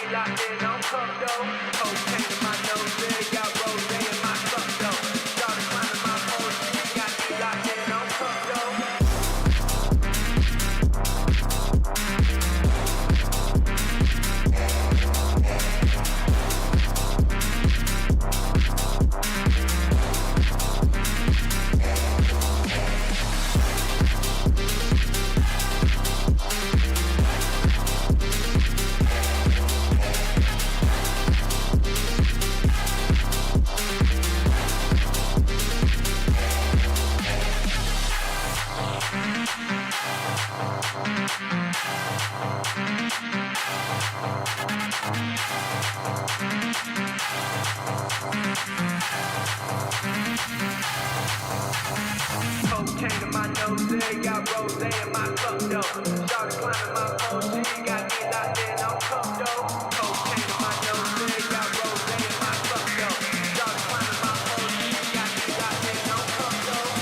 me locked in on cup though. Cocaine in my nose, yeah, got rose in my cup though. Started climbing my pole, she got me locked in on cup though. Cocaine in my nose, yeah, got rose in my cup though. Started climbing my pole, she got me locked in on cup though. Cocaine in my nose, yeah, got rose in my cup though. Started climbing my pole, she got me locked in on cup though.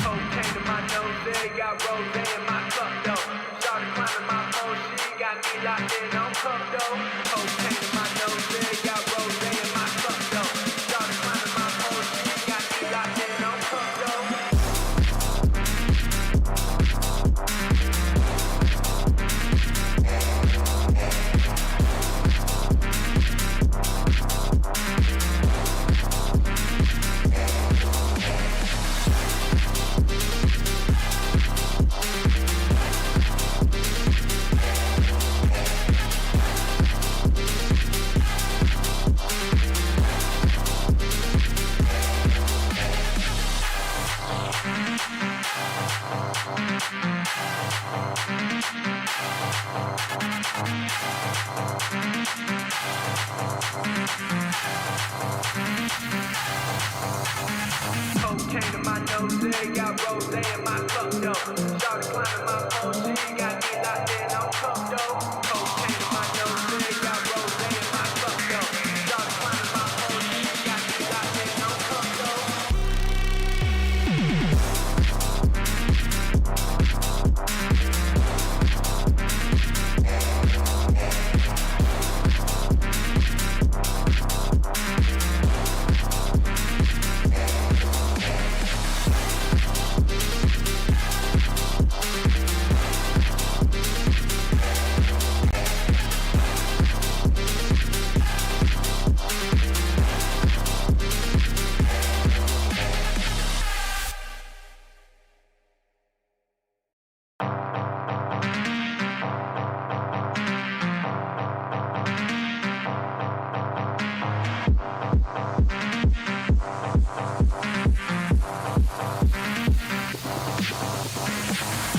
Cocaine in my nose, yeah, got rose in my cup though. Started climbing my pole, she got me locked in on cup though. Cocaine in my nose, yeah, got rose in my cup though. Started climbing my pole, she got me locked in on cup though. Cocaine in my nose, yeah, got rose in my cup though. Started climbing my pole, she got me locked in on cup though. Cocaine in my nose, yeah, got rose in my cup though. Started climbing my pole, she got me locked in on cup though.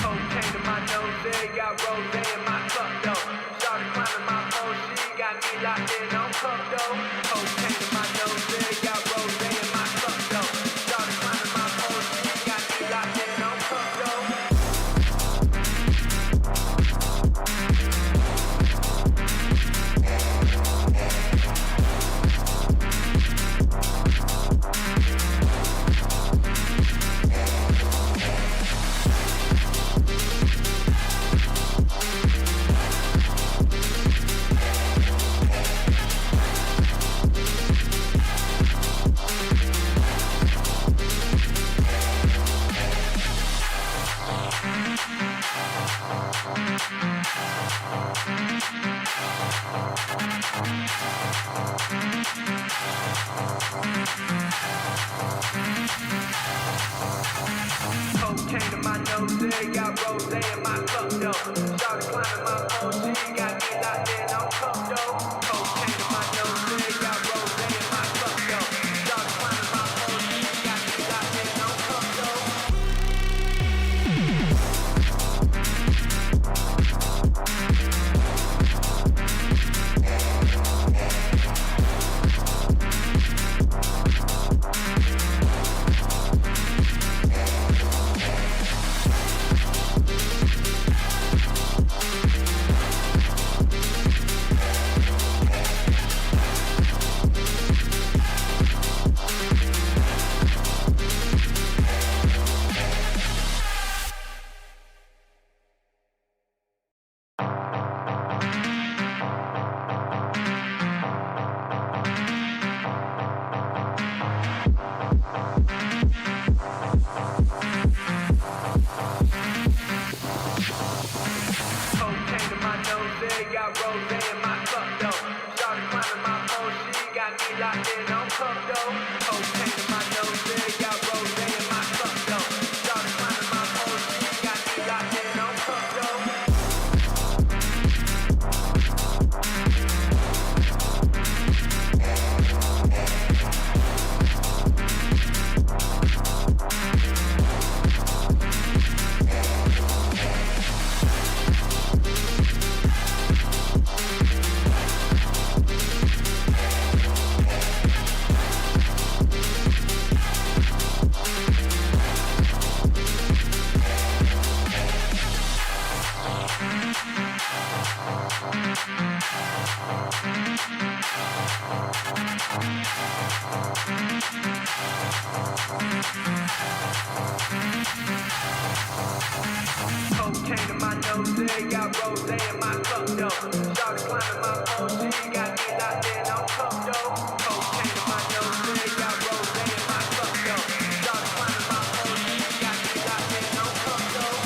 Cocaine in my nose, yeah, got rose in my cup though. Started climbing my pole, she got me locked in on cup though. Cocaine in my nose, yeah, got rose in my cup though. Started climbing my pole, she got me locked in on cup though. Cocaine in my nose, got rosé in my cup, though. Started climbing my phone, she got me locked in on cup, though. Cocaine in my nose, got rosé in my cup, though. Started climbing my phone, she got me locked in on cup, though. Cocaine in my nose, got rosé in my cup, though. Started climbing my phone, she got me locked in on cup, though. Cocaine in my nose, got rosé in my cup, though. Started climbing my phone, she got me locked in on cup, though. Cocaine in my nose, got rosé in my cup, though. Started climbing my phone, she got me locked in on cup, though. Cocaine in my nose, got rosé in my cup, though. Started climbing my phone, she got me locked in on cup, though.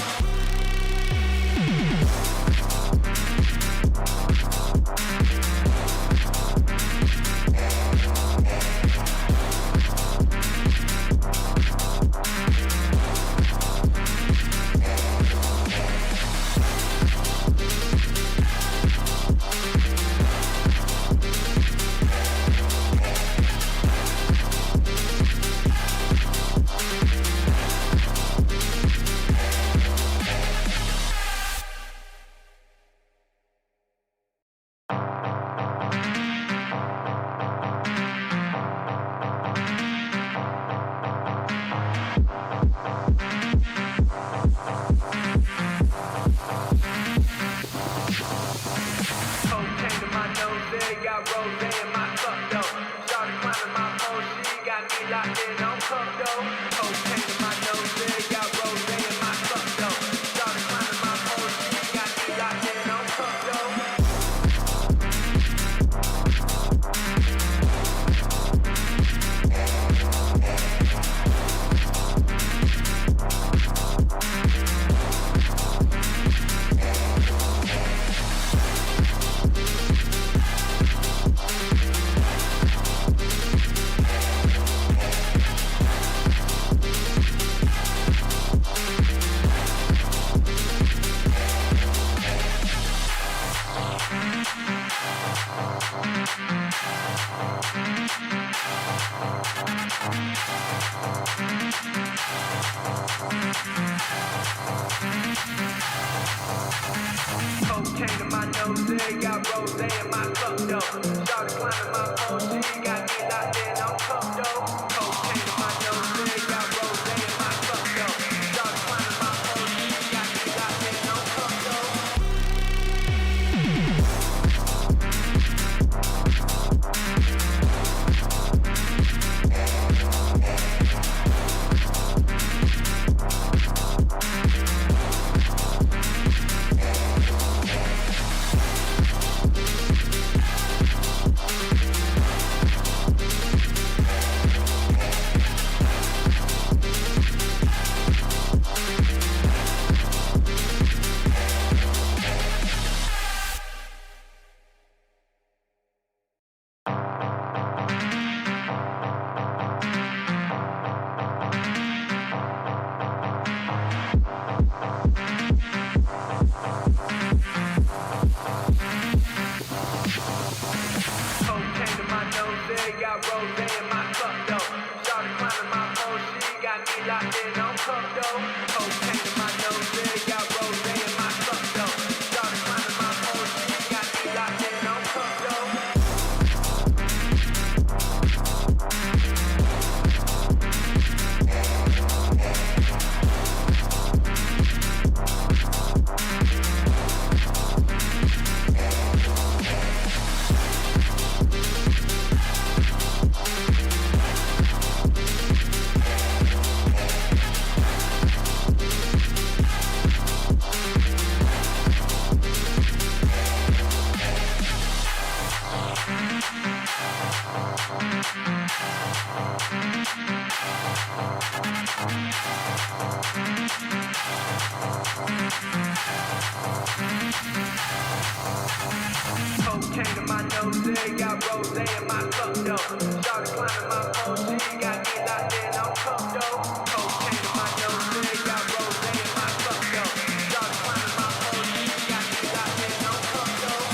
nose, got rose in my cup though. Started climbing my phone, she got me locked in on cup though. Cocaine in my nose, got rose in my cup though. Started climbing my phone, she got me locked in on cup though.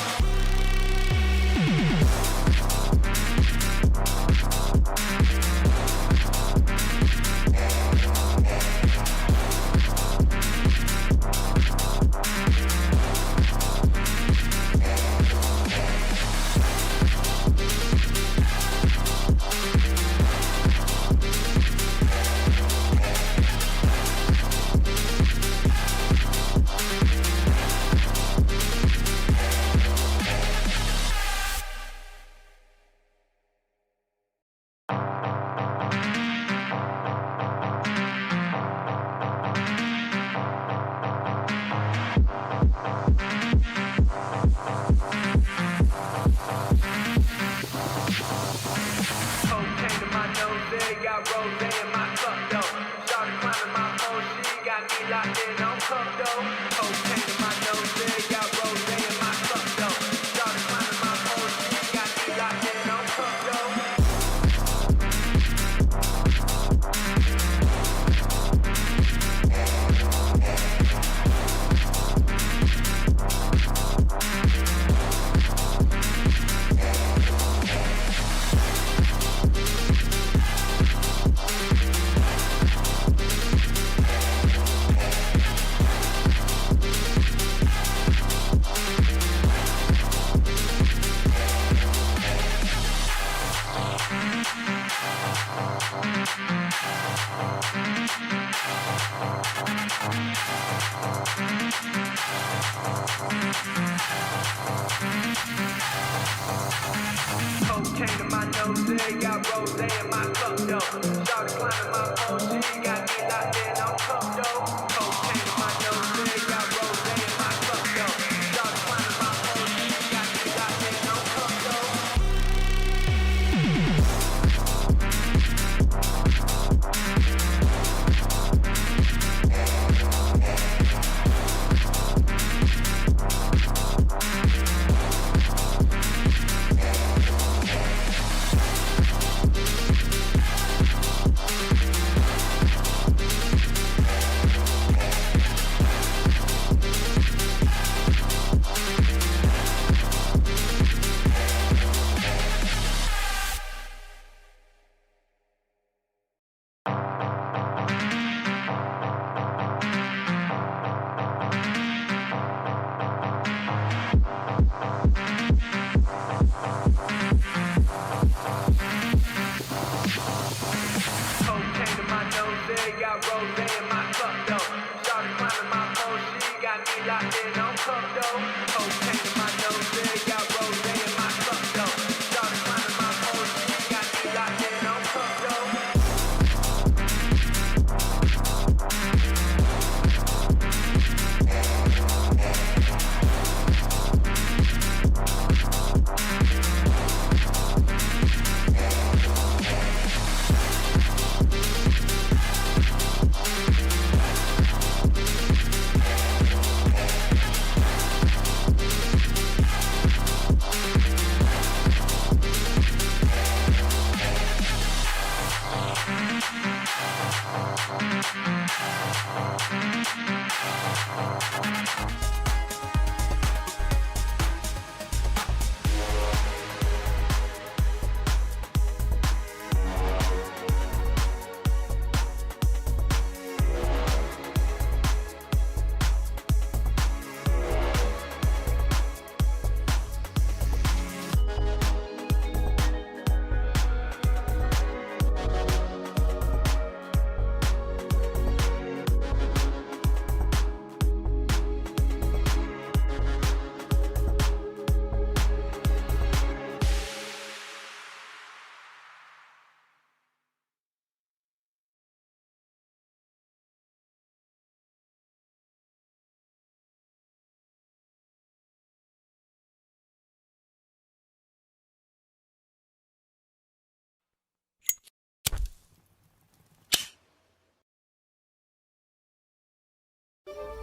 Cocaine in my nose, got rose in my cup though. Started climbing my phone, she got me locked in on cup though. Cocaine in my nose, got rose in my cup though. Started climbing my phone, she got me locked in on cup though. Cocaine in my nose, got rose in my cup though. Started climbing my phone, she got me locked in on cup though. Cocaine in my nose, got rose in my cup though. Started climbing my phone, she got me locked in on cup though. Cocaine in my nose, got rose in my cup though. Started climbing my phone, she got me locked in on cup though. Cocaine in my nose, got rose in my cup though. Started climbing my phone, she got me locked in on cup though.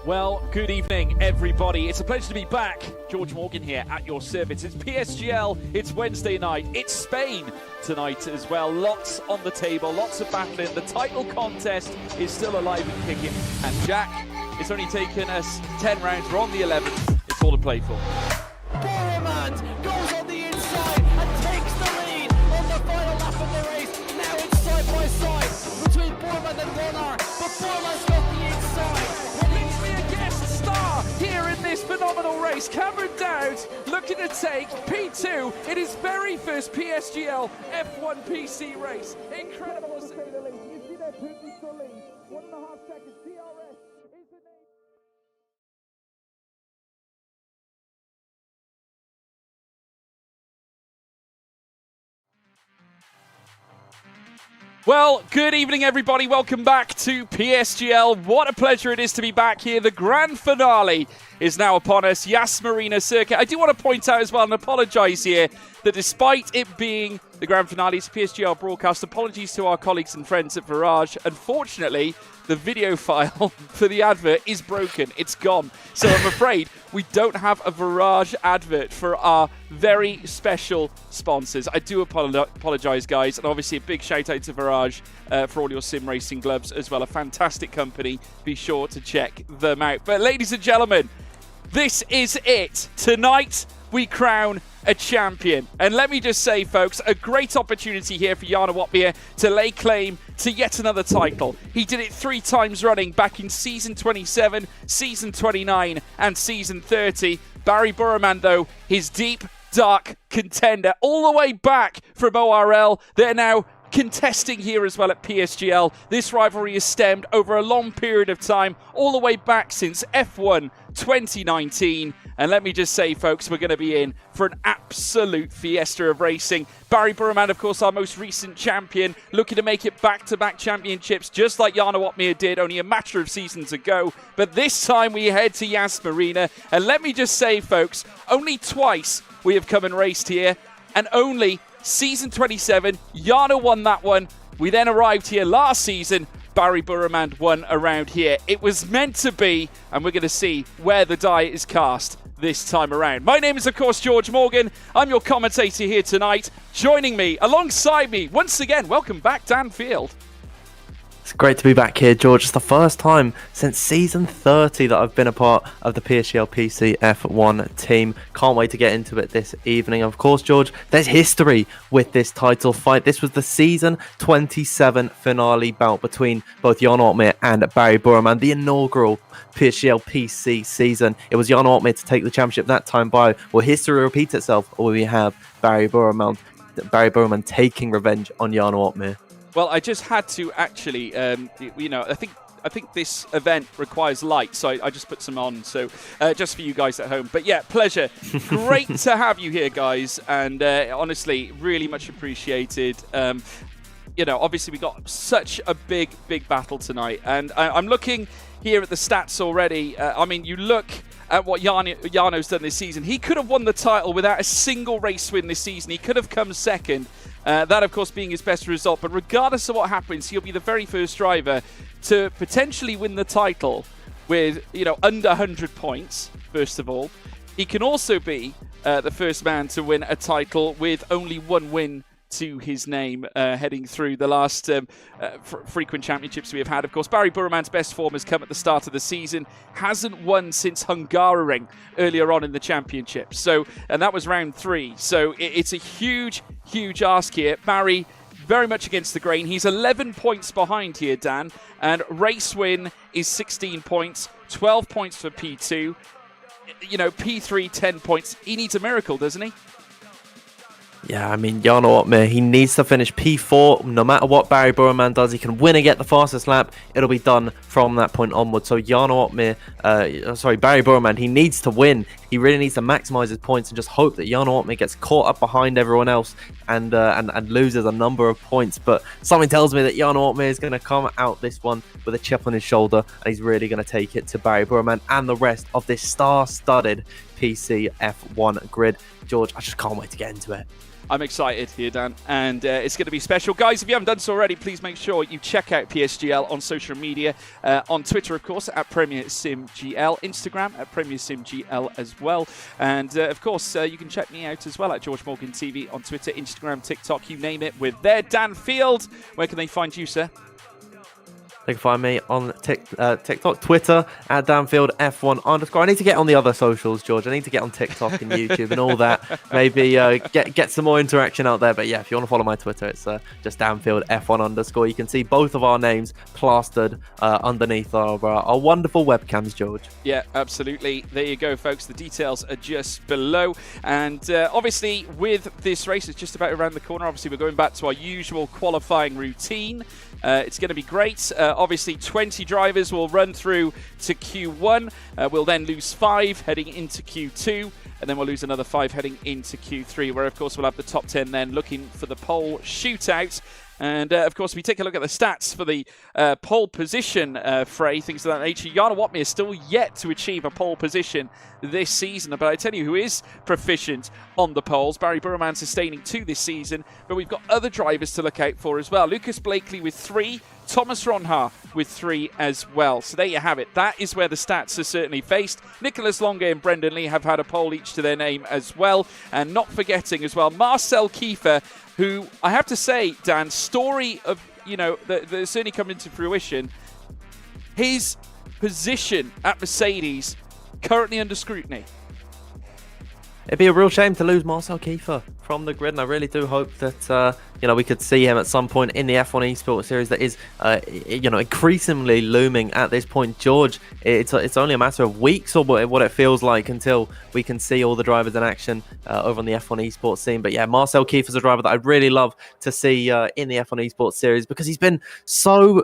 Well, good evening, everybody. It's a pleasure to be back. George Morgan here at your service. It's PSGL, it's Wednesday night, it's Spain tonight as well. Lots on the table, lots of battling. The title contest is still alive and kicking. And Jack, it's only taken us 10 rounds. We're on the 11th. It's all to play for. Broumand goes on the inside and takes the lead on the final lap of the race. Now it's side by side between Broumand and Warner, but Broumand's got the inside. Star here in this phenomenal race. Cameron Dowd looking to take P2 in his very first PSGL F1 PC race. Incredible to say the least. You see that Putin to lead. 1.5 seconds. DRS is the name. Well, good evening, everybody. Welcome back to PSGL. What a pleasure it is to be back here. The grand finale is now upon us. Yas Marina Circuit. I do want to point out as well and apologise here that despite it being the grand finale, it's PSGL broadcast. Apologies to our colleagues and friends at Virage. Unfortunately, the video file for the advert is broken. It's gone. So I'm afraid we don't have a Virage advert for our very special sponsors. I do apologise, guys. And obviously a big shout out to Virage for all your sim racing gloves as well. A fantastic company. Be sure to check them out. But ladies and gentlemen, this is it. Tonight, we crown a champion. And let me just say, folks, a great opportunity here for Jarno Opmeer to lay claim to yet another title. He did it 3 times running back in Season 27, Season 29 and Season 30. Bari Broumand, though, his deep, dark contender all the way back from ORL. They're now contesting here as well at PSGL. This rivalry has stemmed over a long period of time, all the way back since F1 2019. And let me just say, folks, we're going to be in for an absolute fiesta of racing. Bari Broumand, of course, our most recent champion, looking to make it back-to-back championships, just like Jarno Opmeer did only a matter of seasons ago. But this time we head to Yas Marina. And let me just say, folks, only twice we have come and raced here, and only Season 27, Jarno won that one. We then arrived here last season. Bari Broumand won around here. It was meant to be, and we're going to see where the die is cast this time around. My name is, of course, George Morgan. I'm your commentator here tonight. Joining me, alongside me, once again, welcome back, Dan Field. It's great to be back here, George. It's the first time since season 30 that I've been a part of the PSGL PC F1 team. Can't wait to get into it this evening. Of course, George, there's history with this title fight. This was the season 27 finale bout between both Jarno Opmeer and Bari Broumand, the inaugural PSGL PC season. It was Jarno Opmeer to take the championship that time by. Will history repeat itself, or will we have Bari Broumand taking revenge on Jarno Opmeer? Well, I just had to actually, I think this event requires light, so I just put some on, so just for you guys at home. But yeah, pleasure. Great to have you here, guys, and honestly, really much appreciated. Obviously we got such a big battle tonight, and I'm looking here at the stats already. You look at what Jarno's done this season. He could have won the title without a single race win this season. He could have come second. That, of course, being his best result. But regardless of what happens, he'll be the very first driver to potentially win the title with, under 100 points, first of all. He can also be the first man to win a title with only 1 win to his name, heading through the last frequent championships we have had. Of course, Bari Broumand's best form has come at the start of the season. Hasn't won since Hungaroring earlier on in the championship. And that was round 3. So it's a huge ask here. Bari very much against the grain. He's 11 points behind here, Dan. And race win is 16 points, 12 points for P2. P3, 10 points. He needs a miracle, doesn't he? Yeah, Jarno Opmeer, he needs to finish P4. No matter what Bari Broumand does, he can win and get the fastest lap. It'll be done from that point onwards. So Bari Broumand, he needs to win. He really needs to maximize his points and just hope that Jarno Opmeer gets caught up behind everyone else and loses a number of points. But something tells me that Jarno Opmeer is going to come out this one with a chip on his shoulder, and he's really going to take it to Bari Broumand and the rest of this star-studded PC F1 grid. George, I just can't wait to get into it. I'm excited here, Dan, and it's going to be special. Guys, if you haven't done so already, please make sure you check out PSGL on social media, on Twitter, of course, at Premier Sim GL, Instagram at Premier Sim GL as well. And, of course, you can check me out as well at George Morgan TV on Twitter, Instagram, TikTok, you name it. We're there. Dan Field, where can they find you, sir? They can find me on TikTok, Twitter, at DanfieldF1_. I need to get on the other socials, George. I need to get on TikTok and YouTube and all that. Maybe get some more interaction out there. But yeah, if you want to follow my Twitter, it's just DanfieldF1_. You can see both of our names plastered underneath our wonderful webcams, George. Yeah, absolutely. There you go, folks. The details are just below. And obviously, with this race, it's just about around the corner. Obviously, we're going back to our usual qualifying routine. It's going to be great. Obviously, 20 drivers will run through to Q1. We'll then lose 5 heading into Q2. And then we'll lose another 5 heading into Q3, where, of course, we'll have the top 10 then looking for the pole shootout. And, of course, if we take a look at the stats for the pole position fray, things of that nature, Jarno Opmeer is still yet to achieve a pole position this season. But I tell you who is proficient on the poles, Bari Broumand sustaining 2 this season. But we've got other drivers to look out for as well. Lucas Blakely with 3, Thomas Ronhaar with 3 as well. So there you have it. That is where the stats are certainly faced. Nicholas Longa and Brendan Lee have had a pole each to their name as well. And not forgetting as well, Marcel Kiefer, who I have to say, Dan, story of, that certainly come into fruition. His position at Mercedes currently under scrutiny. It'd be a real shame to lose Marcel Kiefer from the grid, and I really do hope that we could see him at some point in the F1 Esports Series that is increasingly looming at this point. George, it's only a matter of weeks, or what it feels like, until we can see all the drivers in action over on the F1 Esports scene. But yeah, Marcel Kiefer's a driver that I'd really love to see in the F1 Esports Series, because he's been so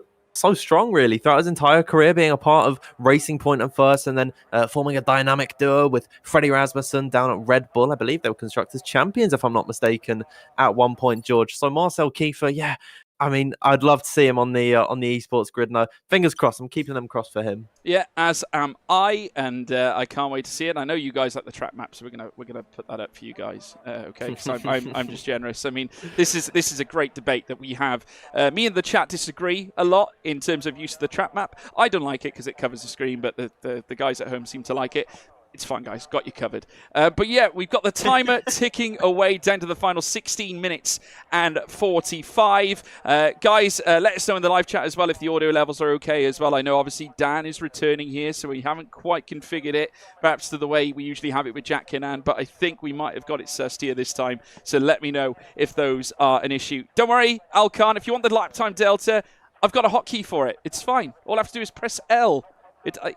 strong, really, throughout his entire career, being a part of Racing Point at first, and then forming a dynamic duo with Freddie Rasmussen down at Red Bull. I believe they were constructors champions, if I'm not mistaken, at one point, George. So Marcel Kiefer, yeah, I mean, I'd love to see him on the esports grid. Now, fingers crossed. I'm keeping them crossed for him. Yeah, as am I, and I can't wait to see it. I know you guys like the track map, so we're gonna put that up for you guys. Okay, because I'm just generous. I mean, this is a great debate that we have. Me and the chat disagree a lot in terms of use of the track map. I don't like it because it covers the screen, but the guys at home seem to like it. It's fine, guys. Got you covered. But yeah, we've got the timer ticking away down to the final 16 minutes and 45. Guys, let us know in the live chat as well if the audio levels are okay as well. I know, obviously, Dan is returning here, so we haven't quite configured it, perhaps to the way we usually have it with Jack Kinnan, but I think we might have got it sussed here this time. So let me know if those are an issue. Don't worry, Alcan, if you want the lap time delta, I've got a hotkey for it. It's fine. All I have to do is press L.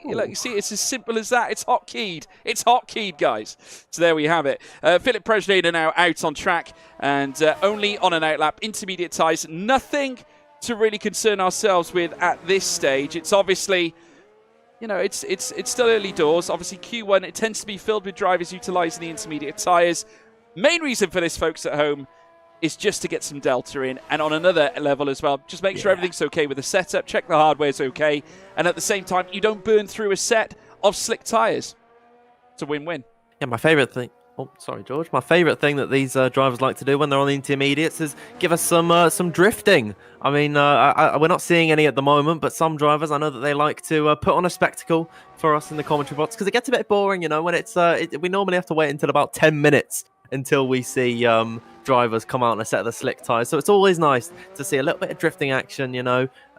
You see, it's as simple as that. It's hotkeyed. It's hotkeyed, guys. So there we have it. Philip Presnader now out on track, and only on an outlap. Intermediate tyres. Nothing to really concern ourselves with at this stage. It's obviously, it's still early doors. Obviously, Q1, it tends to be filled with drivers utilising the intermediate tyres. Main reason for this, folks at home, is just to get some delta in, and on another level as well, just make sure everything's okay with the setup, check the hardware's okay, and at the same time, you don't burn through a set of slick tyres. It's a win-win. Yeah, my favourite thing... Oh, sorry, George. My favourite thing that these drivers like to do when they're on the intermediates is give us some drifting. I mean, we're not seeing any at the moment, but some drivers, I know that they like to put on a spectacle for us in the commentary box, because it gets a bit boring, when it's... we normally have to wait until about 10 minutes until we see drivers come out on a set of the slick tyres. So it's always nice to see a little bit of drifting action,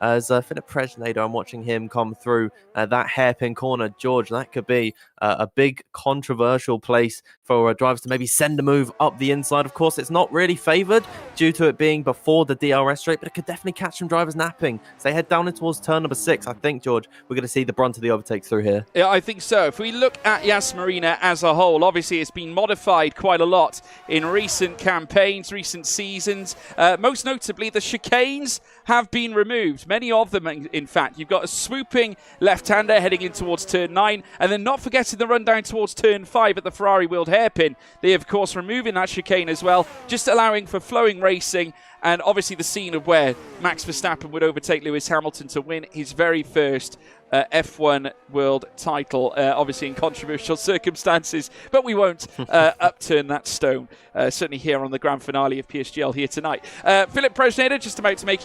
as Philip Presnader, I'm watching him come through that hairpin corner. George, that could be a big controversial place for drivers to maybe send a move up the inside. Of course, it's not really favoured due to it being before the DRS straight, but it could definitely catch some drivers napping. As they head down in towards turn number 6, I think, George, we're going to see the brunt of the overtakes through here. Yeah, I think so. If we look at Yas Marina as a whole, obviously it's been modified quite a lot in recent campaigns, recent seasons. Most notably, the chicanes have been removed. Many of them, in fact. You've got a swooping left-hander heading in towards turn 9, and then not forgetting the run down towards turn 5 at the Ferrari wheeled hairpin. They, of course, removing that chicane as well, just allowing for flowing racing and obviously the scene of where Max Verstappen would overtake Lewis Hamilton to win his very first F1 world title, obviously in controversial circumstances, but we won't upturn that stone, certainly here on the grand finale of PSGL here tonight. Philip Presneder just about to make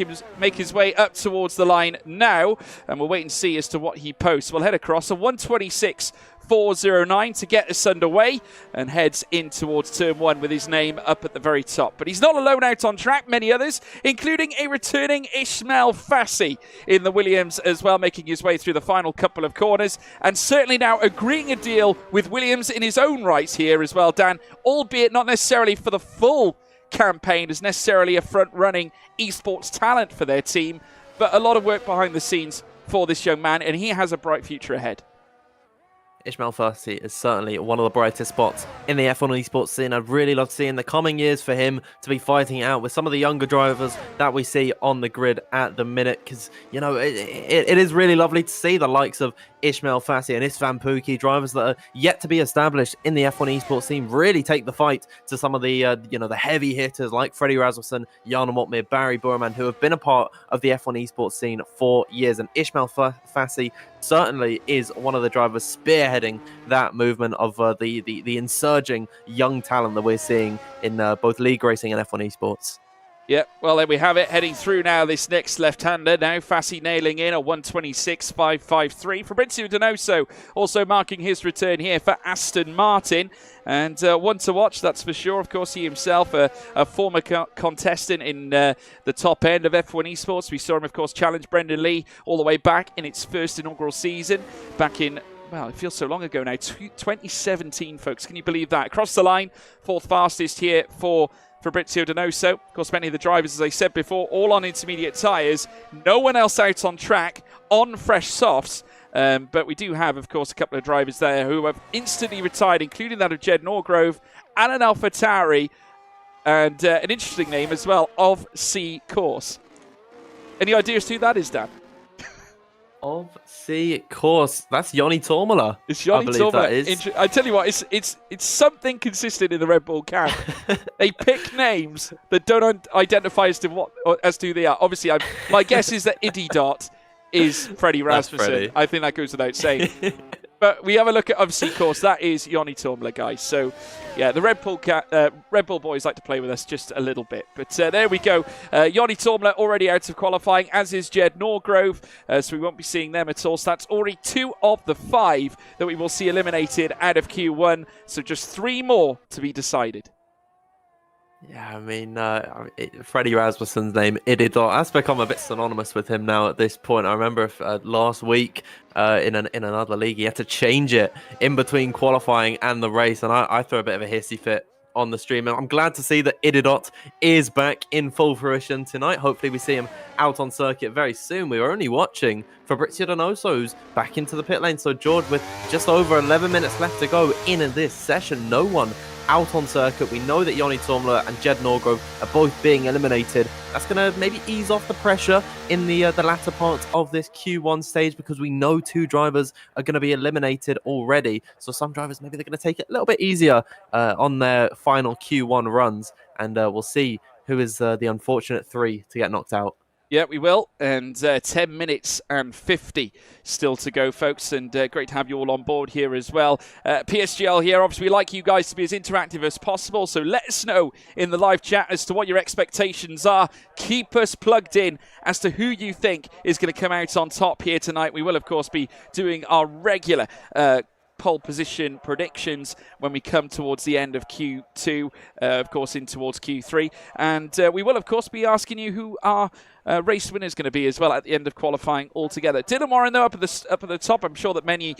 his way up towards the line now, and we'll wait and see as to what he posts. We'll head across a 1:26.409 to get us underway, and heads in towards turn 1 with his name up at the very top. But he's not alone out on track, many others, including a returning Ismail Fassi in the Williams as well, making his way through the final couple of corners, and certainly now agreeing a deal with Williams in his own right here as well, Dan, albeit not necessarily for the full campaign as necessarily a front-running esports talent for their team, but a lot of work behind the scenes for this young man, and he has a bright future ahead. Ismail Fassi is certainly one of the brightest spots in the F1 esports scene. I'd really love to see in the coming years for him to be fighting out with some of the younger drivers that we see on the grid at the minute, because, you know, it is really lovely to see the likes of Ismail Fassi and Istvan Pukki, drivers that are yet to be established in the F1 esports scene, really take the fight to some of the, the heavy hitters like Freddie Rasmussen, Jarno Opmeer, Bari, Broumand, who have been a part of the F1 esports scene for years. And Ismail Fassi certainly is one of the drivers spearheading that movement of the insurging young talent that we're seeing in both league racing and F1 esports. Yep, well, there we have it. Heading through now, this next left-hander. Now Fassi nailing in a 1:26.553. Fabrizio Donoso also marking his return here for Aston Martin. And one to watch, that's for sure. Of course, he himself, a former contestant in the top end of F1 esports. We saw him, of course, challenge Brendan Lee all the way back in its first inaugural season, back in, well, it feels so long ago now, 2017, folks. Can you believe that? Across the line, fourth fastest here for Fabrizio Donoso. Of course, many of the drivers, as I said before, all on intermediate tyres. No one else out on track on fresh softs. But we do have, of course, a couple of drivers there who have instantly retired, including that of Jed Norgrove, Alan AlphaTauri, and an interesting name as well, of C Course. Any ideas who that is, Dan? Of C Course. That's Joni Tormala. It's Joni Tormala. I tell you what, it's something consistent in the Red Bull camp. They pick names that don't identify as to who they are. Obviously, my guess is that Ididot is Freddie Rasmussen. Freddie. I think that goes without saying. But we have a look at obviously, of course, that is Joni Tormala, guys. So, yeah, the Red Bull boys like to play with us just a little bit. But there we go. Joni Tormala already out of qualifying, as is Jed Norgrove. So we won't be seeing them at all. So that's already 2 of the 5 that we will see eliminated out of Q1. So just 3 more to be decided. Yeah, I mean, Freddie Rasmussen's name, Ididot, has become a bit synonymous with him now at this point. I remember last week in another league, he had to change it in between qualifying and the race, and I threw a bit of a hissy fit on the stream. And I'm glad to see that Ididot is back in full fruition tonight. Hopefully we see him out on circuit very soon. We were only watching Fabrizio Donoso, who's back into the pit lane. So, George, with just over 11 minutes left to go in this session, no one out on circuit. We know that Joni Tormala and Jed Norgrove are both being eliminated. That's going to maybe ease off the pressure in the latter parts of this Q1 stage, because we know 2 drivers are going to be eliminated already. So some drivers, maybe they're going to take it a little bit easier on their final Q1 runs, and we'll see who is the unfortunate 3 to get knocked out. Yeah, we will. And 10 minutes and 50 still to go, folks. And great to have you all on board here as well. PSGL here. Obviously, we like you guys to be as interactive as possible. So let us know in the live chat as to what your expectations are. Keep us plugged in as to who you think is going to come out on top here tonight. We will, of course, be doing our regular pole position predictions when we come towards the end of Q2, of course, in towards Q3. And we will, of course, be asking you who our race winner is going to be as well at the end of qualifying altogether. Dylan Warren, though, up at the top. I'm sure that many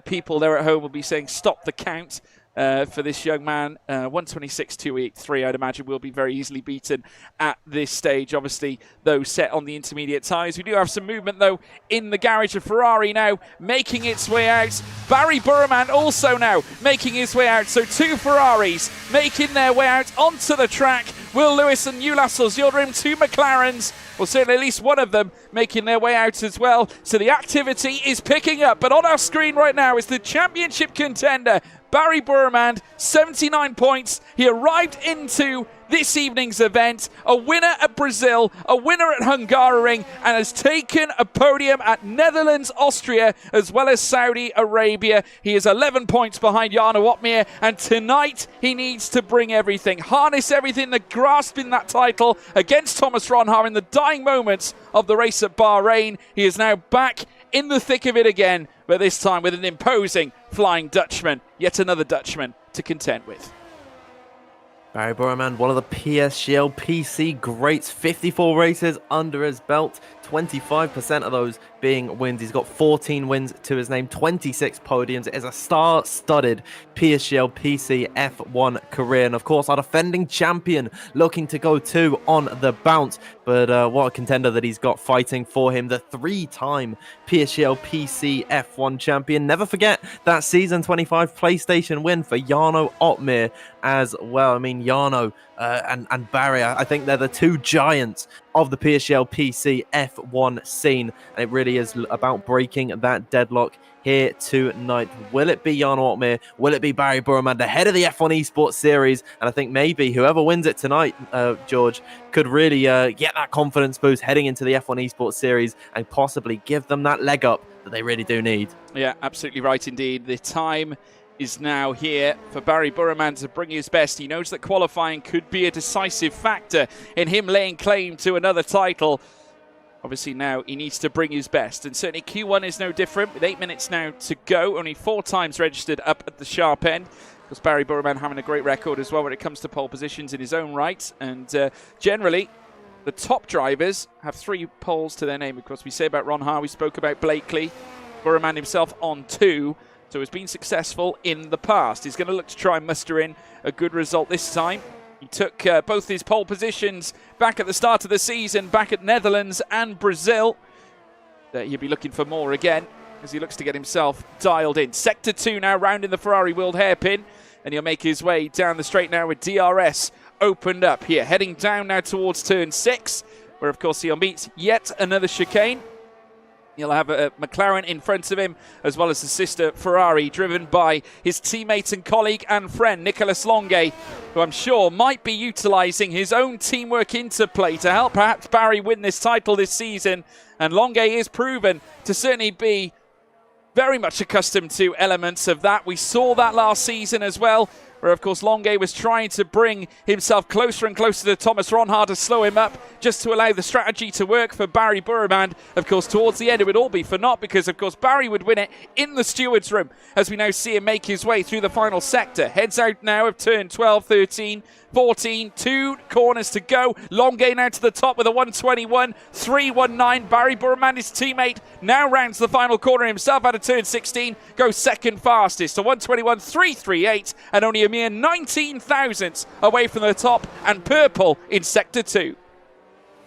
people there at home will be saying stop the count for this young man. 1:26.283, I'd imagine, will be very easily beaten at this stage. Obviously, though, set on the intermediate tyres. We do have some movement, though, in the garage of Ferrari now, making its way out. Bari Broumand also now making his way out. So 2 Ferraris making their way out onto the track. Will Lewis and Ulas Yildirim, 2 McLarens. Well, certainly at least one of them making their way out as well. So the activity is picking up. But on our screen right now is the championship contender, Bari Broumand, 79 points. He arrived into this evening's event, a winner at Brazil, a winner at Hungaroring, and has taken a podium at Netherlands, Austria, as well as Saudi Arabia. He is 11 points behind Jarno Opmeer, and tonight he needs to bring everything, harness everything, the grasping that title against Thomas Ronhaar in the dying moments of the race at Bahrain. He is now back in the thick of it again, but this time with an imposing Flying Dutchman, yet another Dutchman to contend with. Bari Broumand, one of the PSGL PC greats, 54 races under his belt, 25% of those being wins. He's got 14 wins to his name, 26 podiums. It is a star-studded PSGL PC F1 career. And of course, our defending champion looking to go too on the bounce. But what a contender that he's got fighting for him. The three-time PSGL PC F1 champion. Never forget that Season 25 PlayStation win for Jarno Opmeer as well. I mean, Jarno and Bari, I think they're the two giants of the PSGL PC F1 scene. And it really is about breaking that deadlock here tonight. Will it be Jarno Opmeer? Will it be Bari Broumand ahead of the F1 Esports Series? And I think maybe whoever wins it tonight, George, could really get that confidence boost heading into the F1 Esports Series and possibly give them that leg up that they really do need. Yeah, absolutely right indeed. The time is now here for Bari Broumand to bring his best. He knows that qualifying could be a decisive factor in him laying claim to another title. Obviously now he needs to bring his best, and certainly Q1 is no different with 8 minutes now to go. Only 4 times registered up at the sharp end. Because Bari Broumand having a great record as well when it comes to pole positions in his own right. And generally, the top drivers have 3 poles to their name. Of course, we say about Ronhaar, we spoke about Blakely. Broumand himself on 2. So has been successful in the past. He's going to look to try and muster in a good result this time. He took both his pole positions back at the start of the season, back at Netherlands and Brazil. He'll be looking for more again as he looks to get himself dialed in. Sector 2 now rounding the Ferrari wheeled hairpin, and he'll make his way down the straight now with DRS opened up here. Heading down now towards turn 6, where of course he'll meet yet another chicane. He'll have a McLaren in front of him, as well as the sister Ferrari, driven by his teammate and colleague and friend, Nicolas Longuet, who I'm sure might be utilising his own teamwork interplay to help perhaps Bari win this title this season. And Longuet is proven to certainly be very much accustomed to elements of that. We saw that last season as well, where of course Longuet was trying to bring himself closer and closer to Thomas Ronhaar to slow him up, just to allow the strategy to work for Bari Broumand. Of course, towards the end it would all be for naught, because of course Bari would win it in the stewards room, as we now see him make his way through the final sector. Heads out now of turn 12, 13, 14, 2 corners to go. Longuet now to the top with a 121, 319. Bari Broumand, his teammate, now rounds the final corner himself out of turn 16, goes second fastest to 121, 338, and only a mere 19 thousandths away from the top, and purple in sector 2.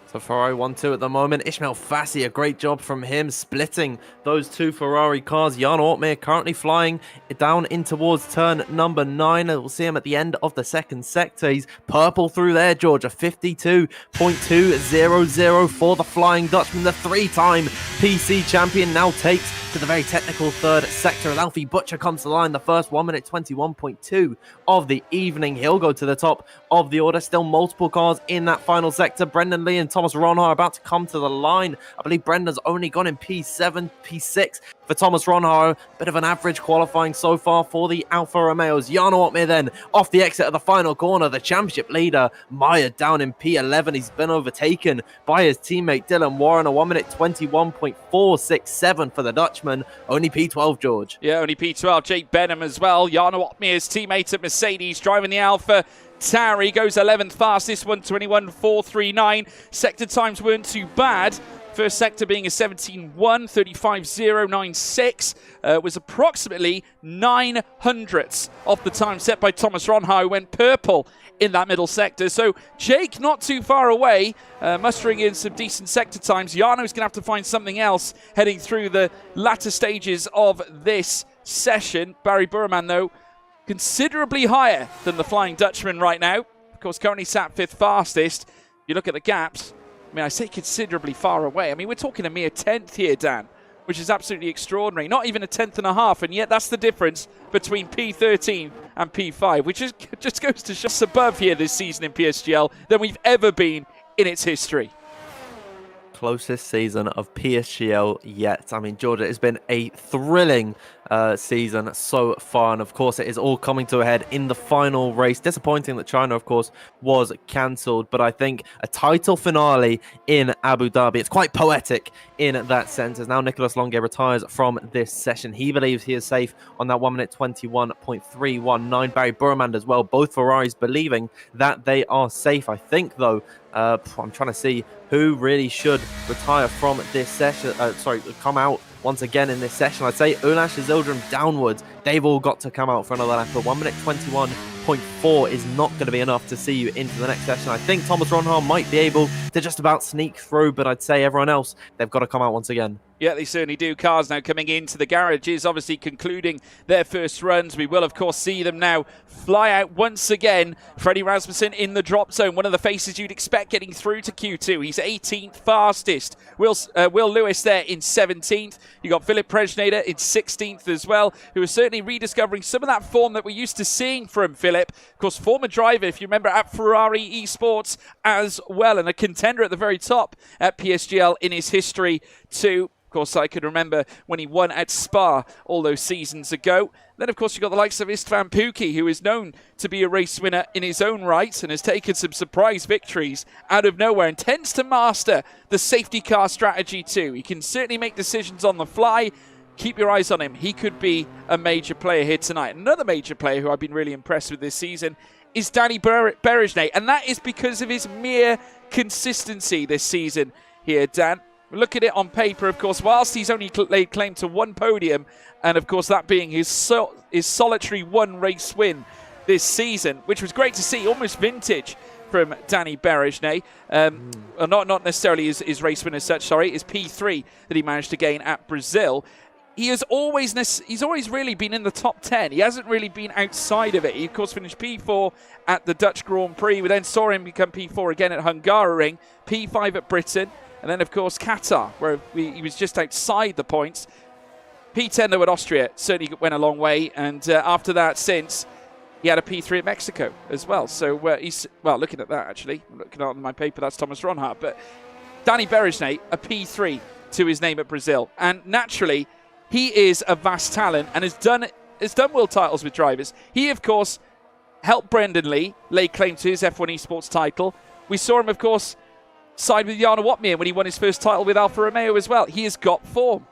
So Ferrari 1-2 at the moment. Ismail Fassi, a great job from him, splitting those 2 Ferrari cars. Jarno Opmeer currently flying down in towards turn number 9. We'll see him at the end of the second sector. He's purple through there, George. A 52.200 for the Flying Dutchman. The 3-time PC champion now takes to the very technical third sector. As Alfie Butcher comes to the line, the first 1 minute 21.2 of the evening. He'll go to the top of the order. Still multiple cars in that final sector. Brendan Lee and Thomas Ronhaar about to come to the line. I believe Brendan's only gone in P7, P6 for Thomas Ronhaar. A bit of an average qualifying so far for the Alfa Romeos. Jarno Opmeer then off the exit of the final corner. The championship leader, Meyer, down in P11. He's been overtaken by his teammate Dylan Warren. A 1 minute 21.467 for the Dutchman. Only P12, George. Yeah, only P12. Jake Benham as well. Jarno Opmeer's teammate at Mercedes, driving the Alfa Tauri, goes 11th fastest, 121.439. Sector times weren't too bad. First sector being a 17.1, 35.096, was approximately 9 hundredths off the time set by Thomas Ronhaar, who went purple in that middle sector. So Jake not too far away, mustering in some decent sector times. Jarno's going to have to find something else heading through the latter stages of this session. Bari Broumand, though, considerably higher than the Flying Dutchman right now. Of course, currently sat 5th fastest. You look at the gaps, I mean, I say considerably far away. I mean, we're talking a mere 10th here, Dan, which is absolutely extraordinary. Not even a 10th and a half, and yet that's the difference between P13 and P5, which just goes to show us above here this season in PSGL than we've ever been in its history. Closest season of PSGL yet. I mean, Georgia, it's been a thrilling season so far, and of course it is all coming to a head in the final race. Disappointing that China, of course, was cancelled, but I think a title finale in Abu Dhabi, it's quite poetic in that sense, as now Nicolas Longuet retires from this session. He believes he is safe on that 1 minute 21.319. Barry Broumand as well, both Ferraris believing that they are safe. I think, though, I'm trying to see who really should retire from this session. Come out once again in this session. I'd say Ulash, Zildjian downwards. They've all got to come out for another lap. But 1 minute 21.4 is not going to be enough to see you into the next session. I think Thomas Ronhard might be able to just about sneak through, but I'd say everyone else, they've got to come out once again. Yeah, they certainly do. Cars now coming into the garages, obviously concluding their first runs. We will, of course, see them now fly out once again. Freddie Rasmussen in the drop zone, one of the faces you'd expect getting through to Q2. He's 18th fastest. Will Lewis there in 17th. You got Philip Presnader in 16th as well, who is certainly rediscovering some of that form that we're used to seeing from Philip. Of course, former driver, if you remember, at Ferrari Esports as well, and a contender at the very top at PSGL in his history too. Of course, I could remember when he won at Spa all those seasons ago. Then, of course, you've got the likes of Istvan Pukki, who is known to be a race winner in his own right and has taken some surprise victories out of nowhere and tends to master the safety car strategy too. He can certainly make decisions on the fly. Keep your eyes on him. He could be a major player here tonight. Another major player who I've been really impressed with this season is Danny Berejnay, and that is because of his mere consistency this season here, Dan. Look at it on paper, of course, whilst he's only laid claim to one podium, and of course that being his solitary one race win this season, which was great to see, almost vintage from Danny Berejnay. Not necessarily his race win as such, sorry, his P3 that he managed to gain at Brazil. He's always really been in the top 10. He hasn't really been outside of it. He, of course, finished P4 at the Dutch Grand Prix. We then saw him become P4 again at Hungaroring, P5 at Britain, and then, of course, Qatar, where he was just outside the points. P10, though, at Austria certainly went a long way. And after that, since, he had a P3 at Mexico as well. So he's, well, looking at that, actually. I'm looking at my paper, that's Thomas Ronhard. But Danny Berejnay, a P3 to his name at Brazil. And naturally, he is a vast talent and has done world titles with drivers. He, of course, helped Brendan Lee lay claim to his F1 Esports title. We saw him, of course, side with Jarno Opmeer when he won his first title with Alfa Romeo as well. He has got form.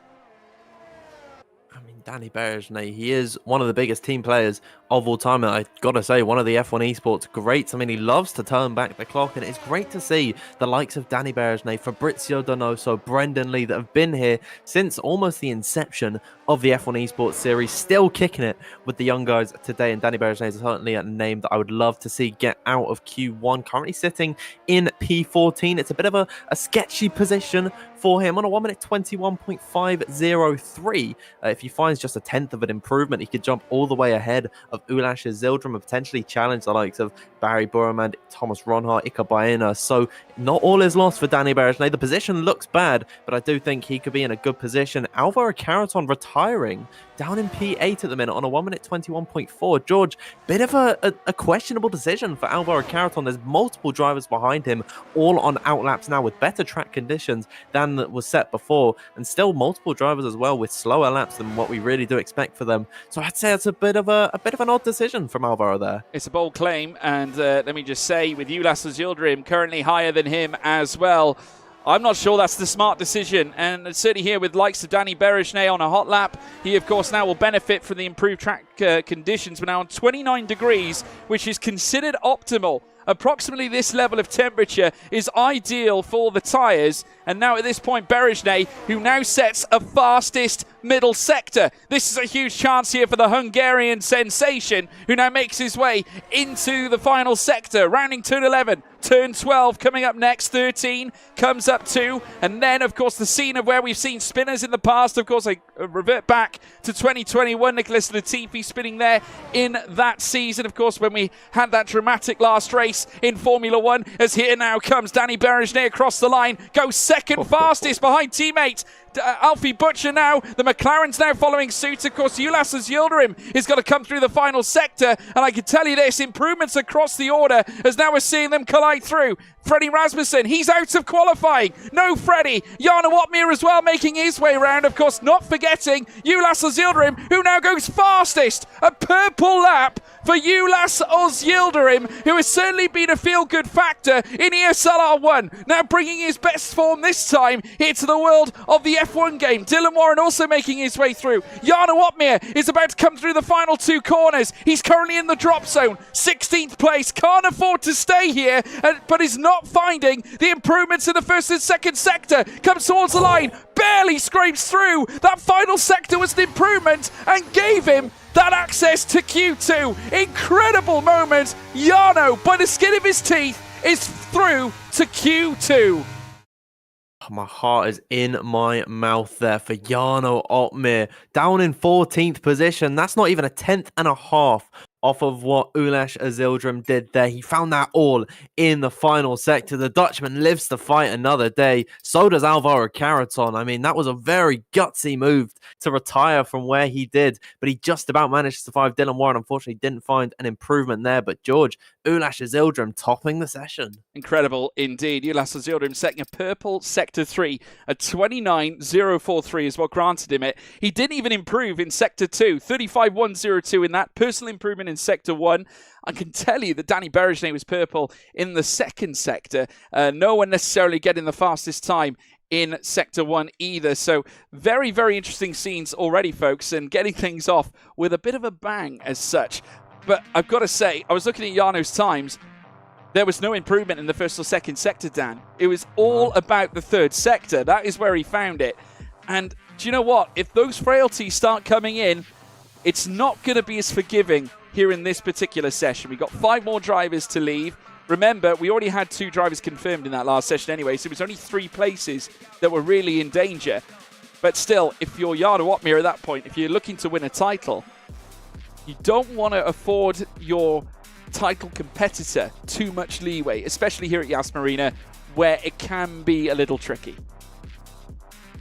I mean, Danny Berejnay, he is one of the biggest team players of all time, and I've got to say, one of the F1 Esports greats. I mean, he loves to turn back the clock, and it's great to see the likes of Danny Berejnay, Fabrizio Donoso, Brendan Lee that have been here since almost the inception of the F1 Esports series, still kicking it with the young guys today. And Danny Berejnay is certainly a name that I would love to see get out of Q1, currently sitting in P14. It's a bit of a sketchy position for him on a 1 minute 21.503. If he finds just a tenth of an improvement, he could jump all the way ahead of Ulash Zildjian and potentially challenge the likes of Barry Broumand, Thomas Ronhard, Iker Baena. So not all is lost for Danny Berejnay. The position looks bad, but I do think he could be in a good position. Alvaro Carreton retiring down in P8 at the minute on a 1 minute 21.4. George, bit of a questionable decision for Alvaro Carreton. There's multiple drivers behind him, all on outlaps now with better track conditions than was set before, and still multiple drivers as well with slower laps than what we really do expect for them. So I'd say it's a bit of an odd decision from Alvaro there. It's a bold claim, and let me just say, with Ulash Zildjian currently higher than him as well, I'm not sure that's the smart decision. And certainly here with likes of Danny Berejnay on a hot lap, he of course now will benefit from the improved track conditions. We're now on 29 degrees, which is considered optimal. Approximately this level of temperature is ideal for the tyres. And now at this point, Berejnay, who now sets a fastest middle sector. This is a huge chance here for the Hungarian sensation, who now makes his way into the final sector. Rounding turn 11, turn 12 coming up next, 13 comes up 2, and then of course the scene of where we've seen spinners in the past. Of course, I revert back to 2021, Nicholas Latifi spinning there in that season, of course, when we had that dramatic last race in Formula 1, as here now comes Danny Berejnay across the line, goes second fastest behind teammate Alfie Butcher now. The McLaren's now following suit. Of course, Ulas's Yildirim is going to come through the final sector, and I can tell you this, improvements across the order, as now we're seeing them collide through. Freddie Rasmussen, he's out of qualifying. No Freddie. Jarno Opmeer as well making his way round. Of course, not forgetting Ulas Yildirim, who now goes fastest. A purple lap for Ulas Yildirim, who has certainly been a feel-good factor in ESL R1. Now bringing his best form this time here to the world of the F1 game. Dylan Warren also making his way through. Jarno Opmeer is about to come through the final 2 corners. He's currently in the drop zone. 16th place. Can't afford to stay here, but is not finding the improvements in the first and second sector. Comes towards the line. Barely scrapes through. That final sector was an improvement and gave him that access to Q2. Incredible moment. Jarno, by the skin of his teeth, is through to Q2. My heart is in my mouth there for Jarno Opmeer. Down in 14th position. That's not even a 10th and a half off of what Ulas Yildirim did there. He found that all in the final sector. The Dutchman lives to fight another day. So does Alvaro Carreton. I mean, that was a very gutsy move to retire from where he did, but he just about managed to survive. Dylan Warren unfortunately didn't find an improvement there, but George, Ulas Yildirim topping the session. Incredible indeed. Ulas Yildirim setting a purple sector 3, a 29.043 is what granted him it. He didn't even improve in sector 2, 35.102 in that. Personal improvement in sector 1. I can tell you that Danny Berejnay was purple in the second sector. No one necessarily getting the fastest time in sector 1 either. So very, very interesting scenes already, folks, and getting things off with a bit of a bang as such. But I've got to say, I was looking at Jarno's times. There was no improvement in the first or second sector, Dan. It was all about the third sector. That is where he found it. And do you know what? If those frailties start coming in, it's not going to be as forgiving here in this particular session. We've got 5 more drivers to leave. Remember, we already had 2 drivers confirmed in that last session anyway, so it was only 3 places that were really in danger. But still, if you're Jarno Opmeer at that point, if you're looking to win a title, you don't want to afford your title competitor too much leeway, especially here at Yas Marina, where it can be a little tricky.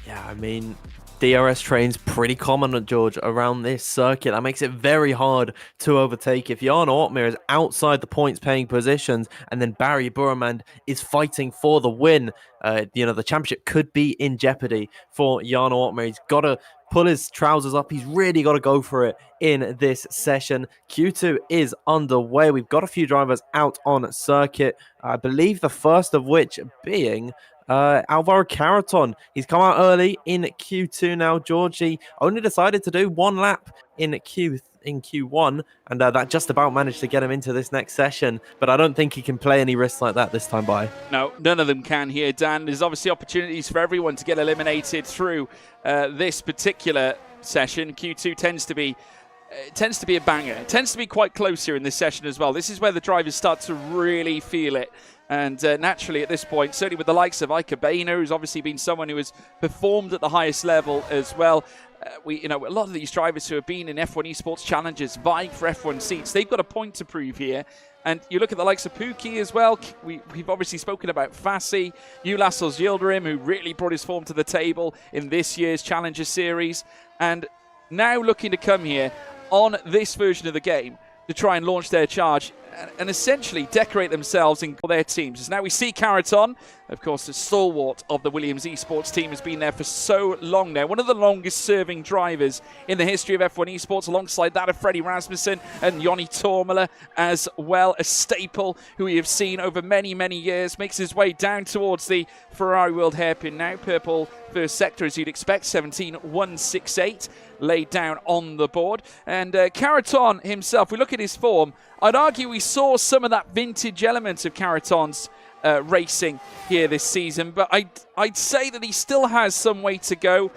Yeah, I mean, DRS trains pretty common, George, around this circuit. That makes it very hard to overtake. If Jarno Opmeer is outside the points-paying positions and then Bari Broumand is fighting for the win, the championship could be in jeopardy for Jarno Opmeer. He's got to pull his trousers up. He's really got to go for it in this session. Q2 is underway. We've got a few drivers out on circuit. I believe the first of which being Alvaro Carreton. He's come out early in Q2 now. Georgie only decided to do 1 lap in Q1, and that just about managed to get him into this next session, but I don't think he can play any risks like that this time by. No, none of them can here, Dan. There's obviously opportunities for everyone to get eliminated through this particular session. Q2 tends to be a banger. It tends to be quite close here in this session as well. This is where the drivers start to really feel it. And naturally at this point, certainly with the likes of Ika Boehner, who's obviously been someone who has performed at the highest level as well. A lot of these drivers who have been in F1 Esports Challenges, vying for F1 seats, they've got a point to prove here. And you look at the likes of Pookie as well. We've obviously spoken about Fassi, Ulas Yildirim, who really brought his form to the table in this year's Challenger Series. And now looking to come here on this version of the game to try and launch their charge and essentially decorate themselves in their teams. As now we see Carreton, of course, the stalwart of the Williams Esports team, has been there for so long now. One of the longest serving drivers in the history of F1 Esports, alongside that of Freddie Rasmussen and Joni Tormela, as well, a staple who we have seen over many, many years. Makes his way down towards the Ferrari World hairpin now. Purple first sector, as you'd expect, 17.168 laid down on the board. And Carreton himself, we look at his form, I'd argue we saw some of that vintage element of Carreton's racing here this season, but I'd say that he still has some way to go.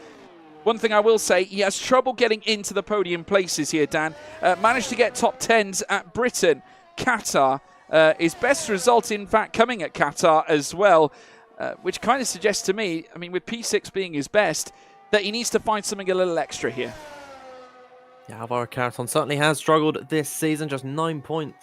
One thing I will say, he has trouble getting into the podium places here, Dan. Managed to get top 10s at Britain, Qatar. His best result, in fact, coming at Qatar as well, which kind of suggests to me, I mean, with P6 being his best, that he needs to find something a little extra here. Yeah, Alvaro Carreton certainly has struggled this season, just 9 points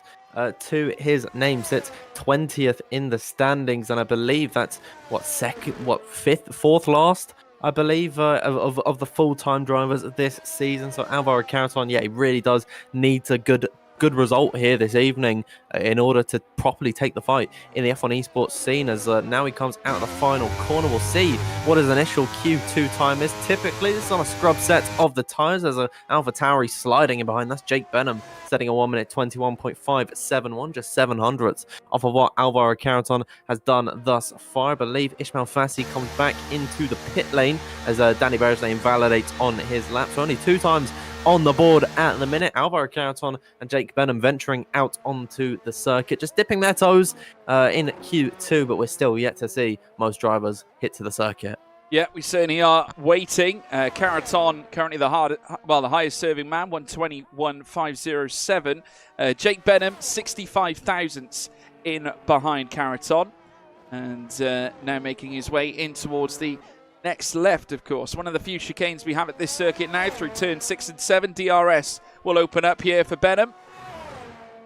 to his name, sits 20th in the standings, and I believe that's fourth last, I believe, of the full-time drivers this season. So Alvaro Carreton, yeah, he really does need a good result here this evening in order to properly take the fight in the F1 esports scene, as now he comes out of the final corner. We'll see what his initial Q2 time is. Typically, this is on a scrub set of the tyres. There's a AlphaTauri sliding in behind. That's Jake Benham setting a 1 minute 21.571, just 700ths off of what Alvaro Carreton has done thus far. I believe Ismail Fassi comes back into the pit lane as Danny Bersley invalidates on his lap. So only 2 times on the board at the minute. Alvaro Carreton and Jake Benham venturing out onto the circuit, just dipping their toes in Q2, but we're still yet to see most drivers hit to the circuit. Yeah, we certainly are waiting. Carreton currently the highest serving man, 121.507. Jake Benham, 65 thousandths in behind Carreton, and now making his way in towards the next left, of course. One of the few chicanes we have at this circuit now through turn 6 and 7. DRS will open up here for Benham,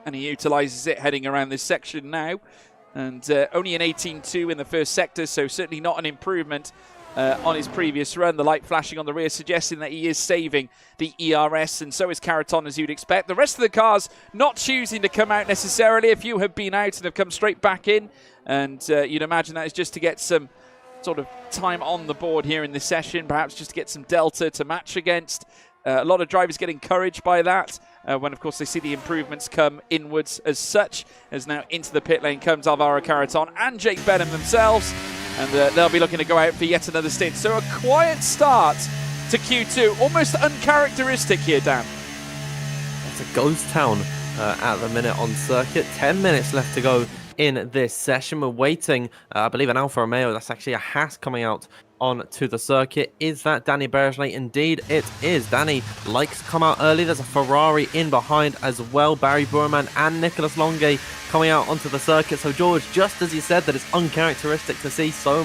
and he utilises it heading around this section now. And only an 18.2 in the first sector, so certainly not an improvement on his previous run. The light flashing on the rear suggesting that he is saving the ERS, and so is Carreton, as you'd expect. The rest of the cars not choosing to come out necessarily. A few have been out and have come straight back in, and you'd imagine that is just to get some sort of time on the board here in this session, perhaps just to get some delta to match against. A lot of drivers get encouraged by that when, of course, they see the improvements come inwards as such, as now into the pit lane comes Alvaro Carreton and Jake Benham themselves, and they'll be looking to go out for yet another stint. So a quiet start to Q2, almost uncharacteristic here, Dan. It's a ghost town at the minute on circuit. 10 minutes left to go in this session. We're waiting, I believe, an Alfa Romeo. That's actually a Haas coming out onto the circuit. Is that Danny Bersley? Indeed it is. Danny likes to come out early. There's a Ferrari in behind as well. Bari Broumand and Nicolas Longuet coming out onto the circuit. So George, just as you said that it's uncharacteristic to see so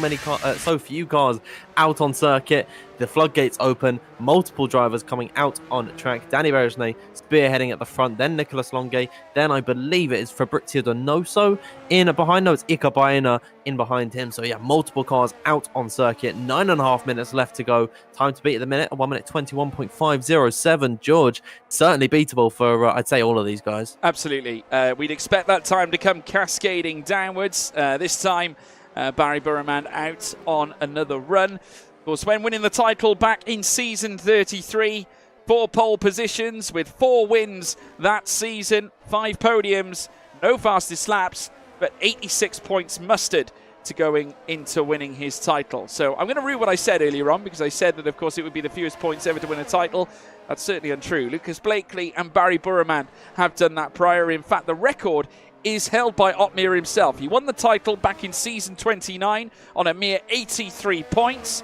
few cars out on circuit, the floodgates open, multiple drivers coming out on track. Danny Bersley spearheading at the front, then Nicolas Longuet, then I believe it is Fabrizio Donoso in behind. No, it's Ika Baena in behind him. So yeah, multiple cars out on circuit. 9.5 minutes left to go. Time to beat at the minute, 1 minute 21.507. George, certainly beatable for I'd say all of these guys. Absolutely. We'd expect that time to come cascading downwards. This time Bari Broumand out on another run. Of course, when winning the title back in season 33, 4 pole positions with 4 wins that season, 5 podiums, no fastest laps, but 86 points mustered to going into winning his title. So I'm going to read what I said earlier on, because I said that, of course, it would be the fewest points ever to win a title. That's certainly untrue. Lucas Blakely and Bari Broumand have done that prior. In fact, the record is held by Opmeer himself. He won the title back in season 29 on a mere 83 points.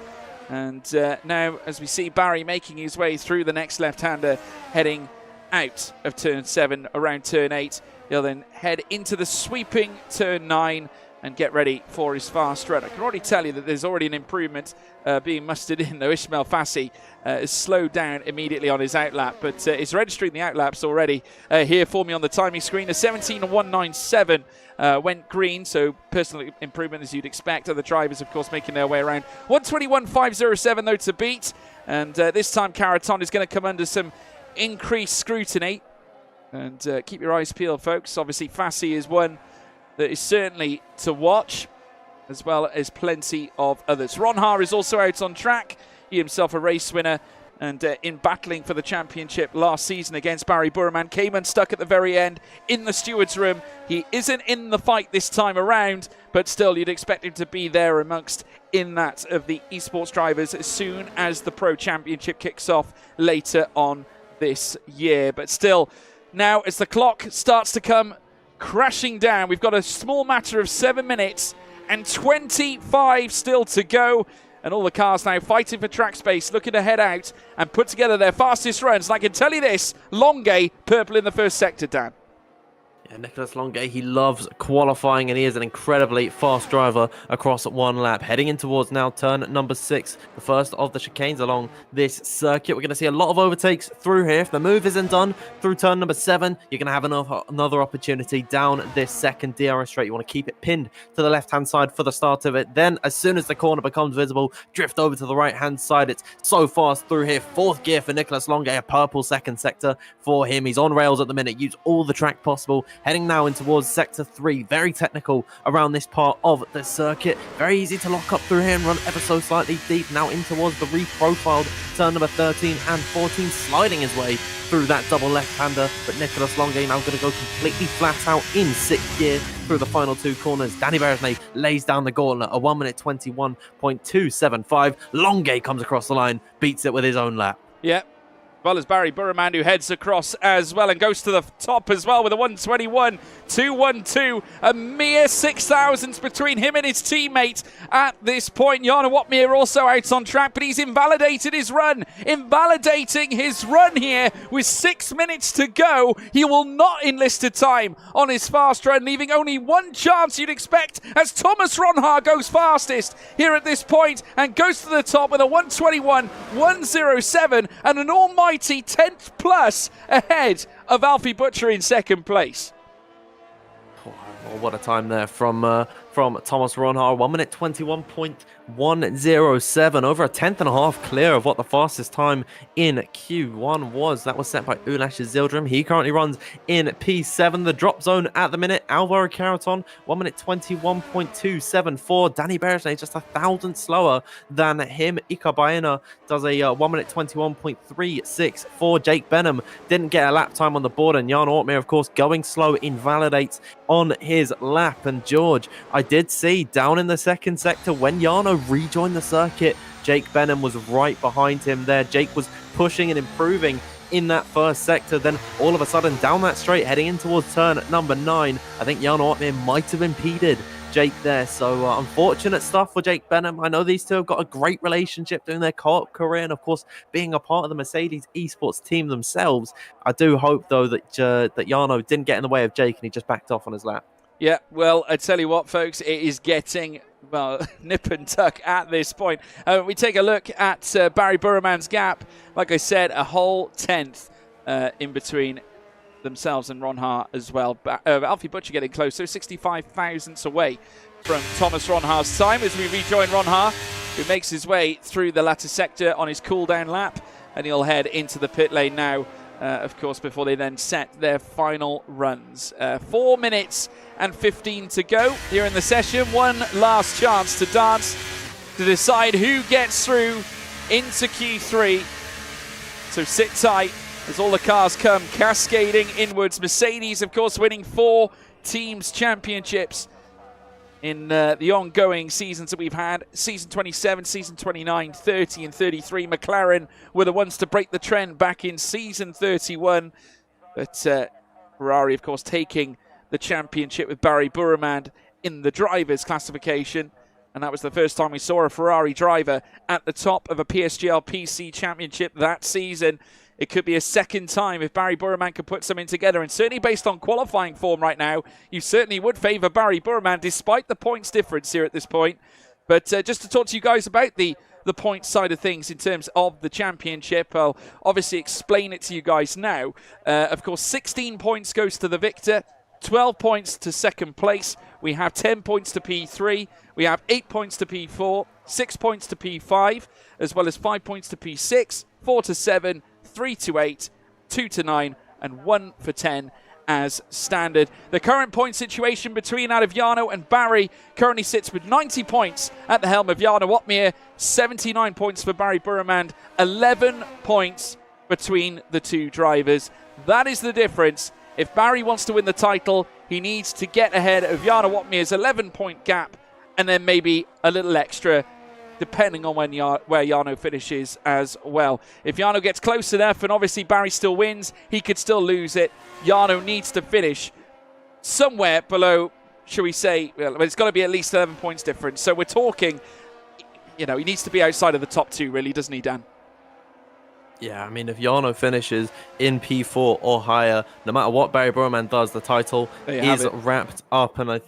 And now, as we see Bari making his way through the next left-hander, heading out of turn 7 around turn 8. He'll then head into the sweeping turn 9 and get ready for his fast run. I can already tell you that there's already an improvement being mustered in, though. Ismail Fassi has slowed down immediately on his outlap, but is registering the outlaps already here for me on the timing screen. A 17.197 went green, so personal improvement as you'd expect. Other drivers, of course, making their way around. 121.507 though to beat, and this time Carreton is going to come under some increased scrutiny. And keep your eyes peeled, folks. Obviously, Fassi is one that is certainly to watch, as well as plenty of others. Ron Haar is also out on track. He himself a race winner, and in battling for the championship last season against Bari Broumand, came unstuck at the very end in the steward's room. He isn't in the fight this time around, but still you'd expect him to be there amongst in that of the esports drivers as soon as the Pro Championship kicks off later on this year. But still, now as the clock starts to come crashing down, we've got a small matter of 7 minutes and 25 still to go. And all the cars now fighting for track space, looking to head out and put together their fastest runs. And I can tell you this, Longuet, purple in the first sector, Dan. Yeah, Nicholas Longuet, he loves qualifying and he is an incredibly fast driver across one lap. Heading in towards now turn number 6, the first of the chicanes along this circuit. We're going to see a lot of overtakes through here. If the move isn't done through turn number 7, you're going to have another opportunity down this second DRS straight. You want to keep it pinned to the left-hand side for the start of it. Then, as soon as the corner becomes visible, drift over to the right-hand side. It's so fast through here. 4th gear for Nicholas Longuet, a purple second sector for him. He's on rails at the minute. Use all the track possible. Heading now in towards sector 3, very technical around this part of the circuit. Very easy to lock up through here and run ever so slightly deep. Now in towards the reprofiled turn number 13 and 14, sliding his way through that double left-hander. But Nicholas Longuet now going to go completely flat out in 6th gear through the final 2 corners. Danny Beresnay lays down the gauntlet, a 1 minute 21.275. Longuet comes across the line, beats it with his own lap. Yeah. Well as Barry Broumand, who heads across as well and goes to the top as well with a 121.212. A mere 6 thousandths between him and his teammate at this point. Jarno Opmeer also out on track, but he's invalidated his run. Invalidating his run here with 6 minutes to go. He will not enlist a time on his fast run, leaving only one chance you'd expect as Thomas Ronhaar goes fastest here at this point and goes to the top with a 121.107 and an almighty 10th plus ahead of Alfie Butcher in second place. Oh, what a time there from Thomas Ronhaar. 1 minute 21.107, over a 10th and a half clear of what the fastest time in Q1 was. That was set by Ulash Zildrim. He currently runs in P7. The drop zone at the minute, Alvaro Caraton, 1 minute 21.274. Danny Beresnay just a thousandth slower than him. Ika Baena does a 1 minute 21.364. Jake Benham didn't get a lap time on the board, and Jarno Opmeer, of course, going slow, invalidates on his lap. And George, I did see down in the second sector when Jarno rejoined the circuit, Jake Benham was right behind him there. Jake was pushing and improving in that first sector. Then all of a sudden down that straight, heading in towards turn number 9, I think Jarno Opmeer might have impeded Jake there. So unfortunate stuff for Jake Benham. I know these two have got a great relationship doing their co-op career and of course being a part of the Mercedes esports team themselves. I do hope though that Jarno didn't get in the way of Jake and he just backed off on his lap. Yeah, well, I tell you what, folks, it is getting, well, nip and tuck at this point. We take a look at Barry Broumand's gap. Like I said, a whole 10th in between themselves and Ronhaar as well. Alfie Butcher getting closer, 65 thousandths away from Thomas Ronhaar's time as we rejoin Ronhaar, who makes his way through the latter sector on his cool-down lap, and he'll head into the pit lane now. Of course, before they then set their final runs. 4 minutes and 15 to go here in the session. One last chance to dance to decide who gets through into Q3. So sit tight as all the cars come cascading inwards. Mercedes, of course, winning 4 teams championships in the ongoing seasons that we've had. Season 27, Season 29, 30 and 33. McLaren were the ones to break the trend back in Season 31. But Ferrari, of course, taking the championship with Barry Broumand in the drivers' classification. And that was the first time we saw a Ferrari driver at the top of a PSGL PC championship that season. It could be a second time if Barry Broumand could put something together. And certainly based on qualifying form right now, you certainly would favour Barry Broumand despite the points difference here at this point. But just to talk to you guys about the points side of things in terms of the championship, I'll obviously explain it to you guys now. Of course, 16 points goes to the victor, 12 points to second place. We have 10 points to P3. We have 8 points to P4, 6 points to P5, as well as 5 points to P6, 4 to 7, 3 to 8, 2 to 9, and 1 for 10 as standard. The current point situation between that of Jarno and Barry currently sits with 90 points at the helm of Jarno Opmeer, 79 points for Barry Broumand, 11 points between the two drivers. That is the difference. If Barry wants to win the title, he needs to get ahead of Jarno Opmeer's 11-point gap and then maybe a little extra depending on where Jarno finishes as well. If Jarno gets close enough and obviously Barry still wins, he could still lose it. Jarno needs to finish somewhere below, shall we say, well, it's got to be at least 11 points difference. So we're talking he needs to be outside of the top 2, really, doesn't he, Dan? Yeah, I mean, if Jarno finishes in P4 or higher, no matter what Barry Broumand does, the title is wrapped up. And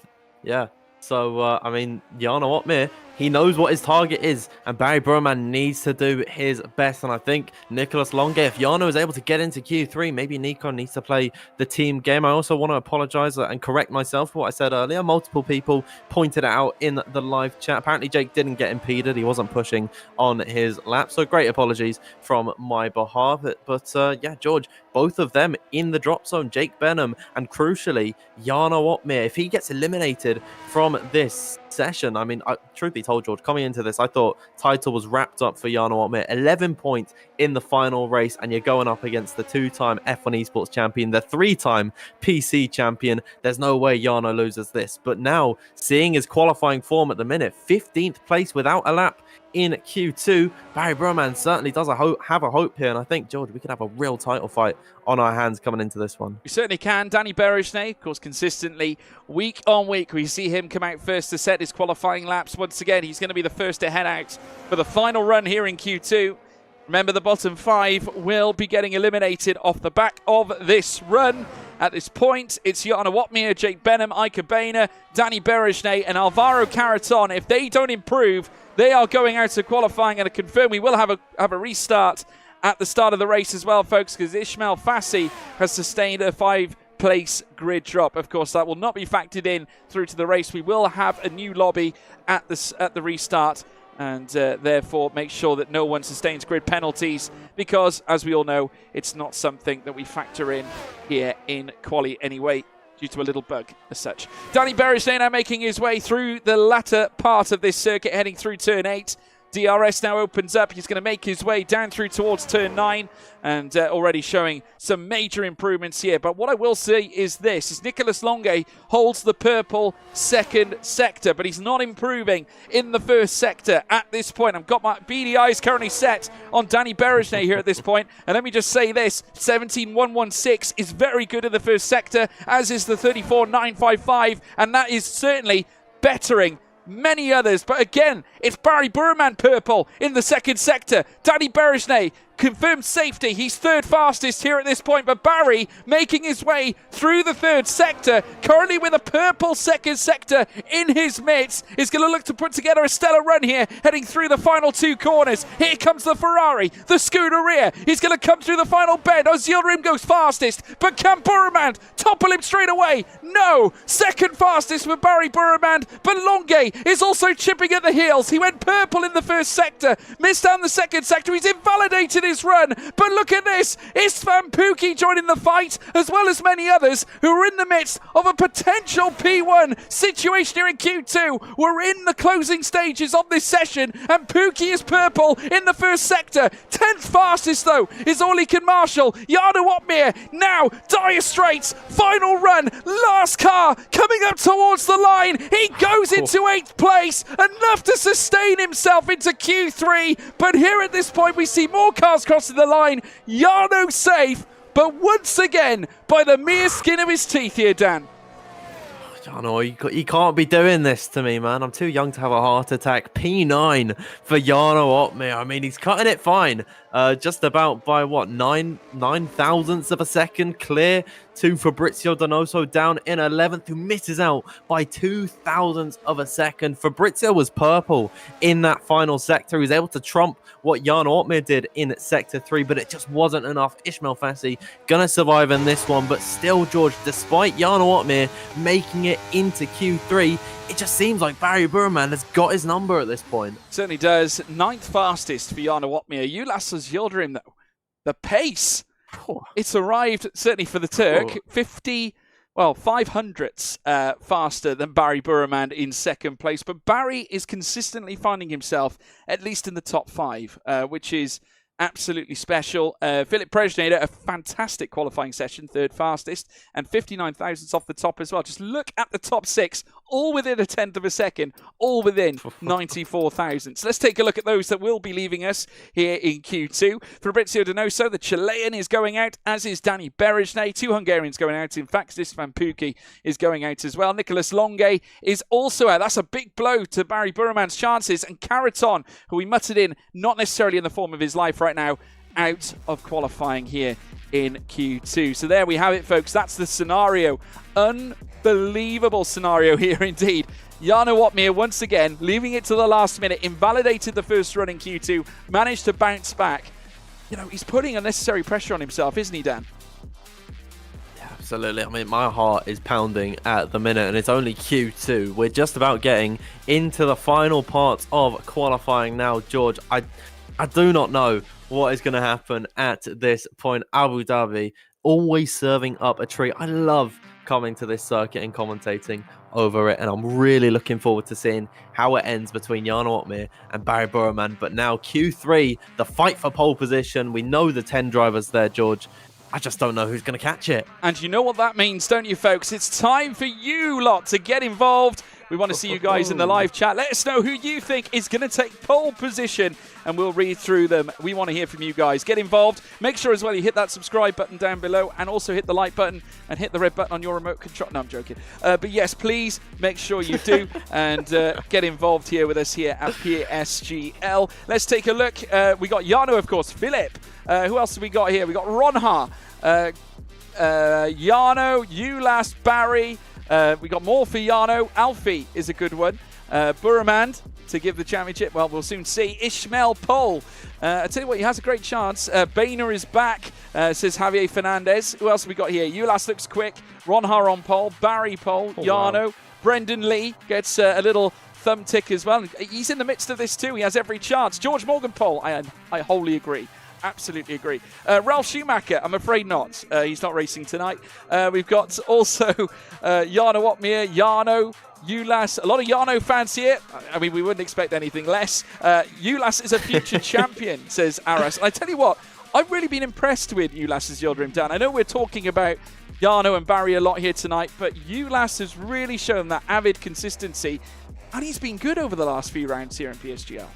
so, I mean, Jarno Opmeer, he knows what his target is, and Barry Broumand needs to do his best. And I think Nicolas Longe, if Jarno is able to get into Q3, maybe Nico needs to play the team game. I also want to apologize and correct myself for what I said earlier. Multiple people pointed it out in the live chat. Apparently, Jake didn't get impeded. He wasn't pushing on his lap. So great apologies from my behalf. But yeah, George, both of them in the drop zone, Jake Benham and crucially, Jarno Opmeer. If he gets eliminated from this session, I mean, truth be told, George, coming into this, I thought title was wrapped up for Jarno Opmeer. 11 points in the final race, and you're going up against the 2-time F1 Esports champion, the 3-time PC champion. There's no way Jarno loses this. But now, seeing his qualifying form at the minute, 15th place without a lap in Q2, Barry Broumand certainly does have a hope here, and I think, George, we could have a real title fight on our hands coming into this one. We certainly can. Danny Berejnay, of course, consistently, week on week, we see him come out first to set his qualifying laps. Once again, he's going to be the first to head out for the final run here in Q2. Remember, the bottom 5 will be getting eliminated off the back of this run. At this point, it's Jarno Opmeer, Jake Benham, Ika Boehner, Danny Berejnay, and Alvaro Carreton. If they don't improve, they are going out to qualifying, and to confirm we will have a restart at the start of the race as well, folks, because Ismail Fassi has sustained a 5-place grid drop. Of course, that will not be factored in through to the race. We will have a new lobby at the restart, and therefore make sure that no one sustains grid penalties, because, as we all know, it's not something that we factor in here in quali anyway, due to a little bug as such. Danny Berejnay now making his way through the latter part of this circuit, heading through turn 8. DRS now opens up. He's going to make his way down through towards turn 9, and already showing some major improvements here. But what I will say is this, is Nicolas Longe holds the purple second sector, but he's not improving in the first sector at this point. I've got my beady eyes currently set on Danny Berejnay here at this point, and let me just say this, 17.116 is very good in the first sector, as is the 34.955, and that is certainly bettering many others. But again, it's Barry Broumand purple in the second sector. Danny Berejnay confirmed safety. He's third fastest here at this point, but Barry making his way through the third sector, currently with a purple second sector in his midst, is going to look to put together a stellar run here, heading through the final 2 corners. Here comes the Ferrari, the Scuderia. He's going to come through the final bend. Ozilrim goes fastest, but can Broumand topple him straight away? No! Second fastest for Barry Broumand, but Longe is also chipping at the heels. He went purple in the first sector, missed out in the second sector. He's invalidated his run, but look at this, Istvan Pukki joining the fight, as well as many others who are in the midst of a potential P1 situation here in Q2. We're in the closing stages of this session, and Pukki is purple in the first sector. 10th fastest though is all he can marshal. Jarno Opmeer now, dire straits, final run, last car coming up towards the line. He goes into 8th place, enough to sustain himself into Q3, but here at this point we see more cars crossing the line. Jarno safe, but once again by the mere skin of his teeth here, Dan. Jarno, you can't be doing this to me, man. I'm too young to have a heart attack. P9 for Jarno Opmeer. I mean, he's cutting it fine. Just about by what, 9 thousandths of a second clear to Fabrizio Donoso down in 11th, who misses out by 2 thousandths of a second. Fabrizio was purple in that final sector. He was able to trump what Jarno Opmeer did in sector 3, but it just wasn't enough. Ismail Fassi gonna survive in this one, but still, George, despite Jarno Opmeer making it into Q3, it just seems like Barry Broumand has got his number at this point. Certainly does. 9th fastest for Jarno Opmeer. Ulas Yildirim, though. The pace. It's arrived, certainly for the Turk, 500ths faster than Barry Broumand in second place. But Barry is consistently finding himself at least in the top 5, which is absolutely special. Philip Presnader, a fantastic qualifying session, third fastest, and 59 thousandths off the top as well. Just look at the top 6, all within a tenth of a second, all within 94 thousandths. Let's take a look at those that will be leaving us here in Q2. Fabrizio Donoso, the Chilean, is going out, as is Danny Berejnay. 2 Hungarians going out. In fact, Istvan Pukki is going out as well. Nicolas Longue is also out. That's a big blow to Barry Broumand's chances. And Caraton, who we muttered in, not necessarily in the form of his life right now, out of qualifying here in Q2. So there we have it, folks. That's the scenario. Unbelievable scenario here indeed. Jarno Opmeer once again leaving it to the last minute, invalidated the first run in Q2, managed to bounce back. You know, he's putting unnecessary pressure on himself, isn't he, Dan? Absolutely. I mean, my heart is pounding at the minute, and it's only Q2. We're just about getting into the final parts of qualifying now, George. I do not know what is going to happen at this point. Abu Dhabi always serving up a treat. I love coming to this circuit and commentating over it, and I'm really looking forward to seeing how it ends between Jarno Opmeer and Barry Broumand. But now Q3, the fight for pole position. We know the 10 drivers there, George. I just don't know who's going to catch it. And you know what that means, don't you, folks? It's time for you lot to get involved. We want to see you guys in the live chat. Let us know who you think is going to take pole position, and we'll read through them. We want to hear from you guys. Get involved. Make sure as well you hit that subscribe button down below, and also hit the like button and hit the red button on your remote control. No, I'm joking. But yes, please make sure you do and get involved here with us here at PSGL. Let's take a look. We got Jarno, of course, Philip. Who else have we got here? We got Ronha, Jarno, Ulas, Barry. We got more for Jarno. Alfie is a good one. Broumand to give the championship. Well, we'll soon see. Ishmael Pole. I tell you what, he has a great chance. Boehner is back, says Javier Fernandez. Who else have we got here? Ulas looks quick. Ronha on pole. Barry pole. Jarno. Wow. Brendan Lee gets a little thumb tick as well. He's in the midst of this too. He has every chance. George Morgan pole. I wholly agree. Absolutely agree. Ralph Schumacher, I'm afraid not. He's not racing tonight. We've got also Jarno Opmeer, Jarno, Ulas. A lot of Jarno fans here. I mean, we wouldn't expect anything less. Ulas is a future champion, says Aras. And I tell you what, I've really been impressed with Ulas's Yildirim, Dan. I know we're talking about Jarno and Barry a lot here tonight, but Ulas has really shown that avid consistency, and he's been good over the last few rounds here in PSGL.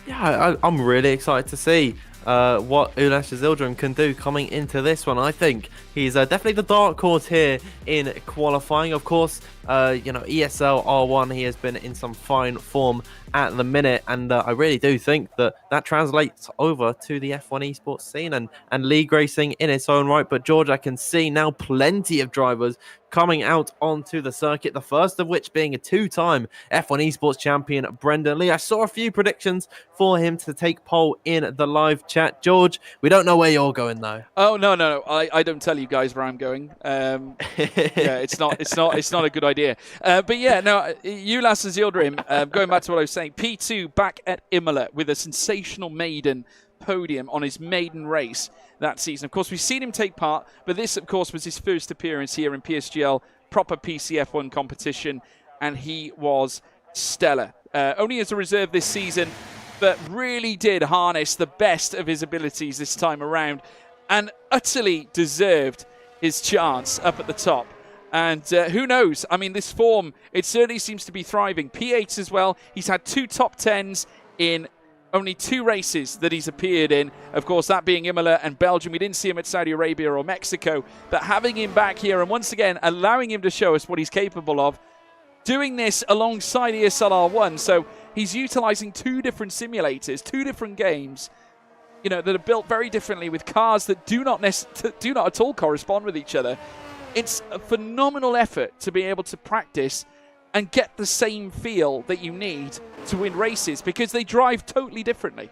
Yeah, I'm really excited to see what Ulas Yildirim can do coming into this one. I think he's definitely the dark horse here in qualifying. Of course, you know, ESL R1, he has been in some fine form at the minute, and I really do think that translates over to the F1 esports scene and league racing in its own right. But George, I can see now plenty of drivers coming out onto the circuit, the first of which being a 2-time F1 esports champion, Brendan Lee. I saw a few predictions for him to take pole in the live chat. George, we don't know where you're going though. Oh no, I don't tell you guys where I'm going. Yeah, it's not a good idea. But yeah, no, Ulas Yildirim, going back to what I was saying, P2 back at Imola with a sensational maiden podium on his maiden race that season. Of course, we've seen him take part, but this, of course, was his first appearance here in PSGL, proper PCF1 competition, and he was stellar. Only as a reserve this season, but really did harness the best of his abilities this time around, and utterly deserved his chance up at the top. And who knows? I mean, this form, it certainly seems to be thriving. P8 as well. He's had 2 top 10s in only 2 races that he's appeared in. Of course, that being Imola and Belgium. We didn't see him at Saudi Arabia or Mexico. But having him back here and once again allowing him to show us what he's capable of, doing this alongside ESL R1. So he's utilizing 2 different simulators, 2 different games, you know, that are built very differently with cars that do not at all correspond with each other. It's a phenomenal effort to be able to practice and get the same feel that you need to win races because they drive totally differently.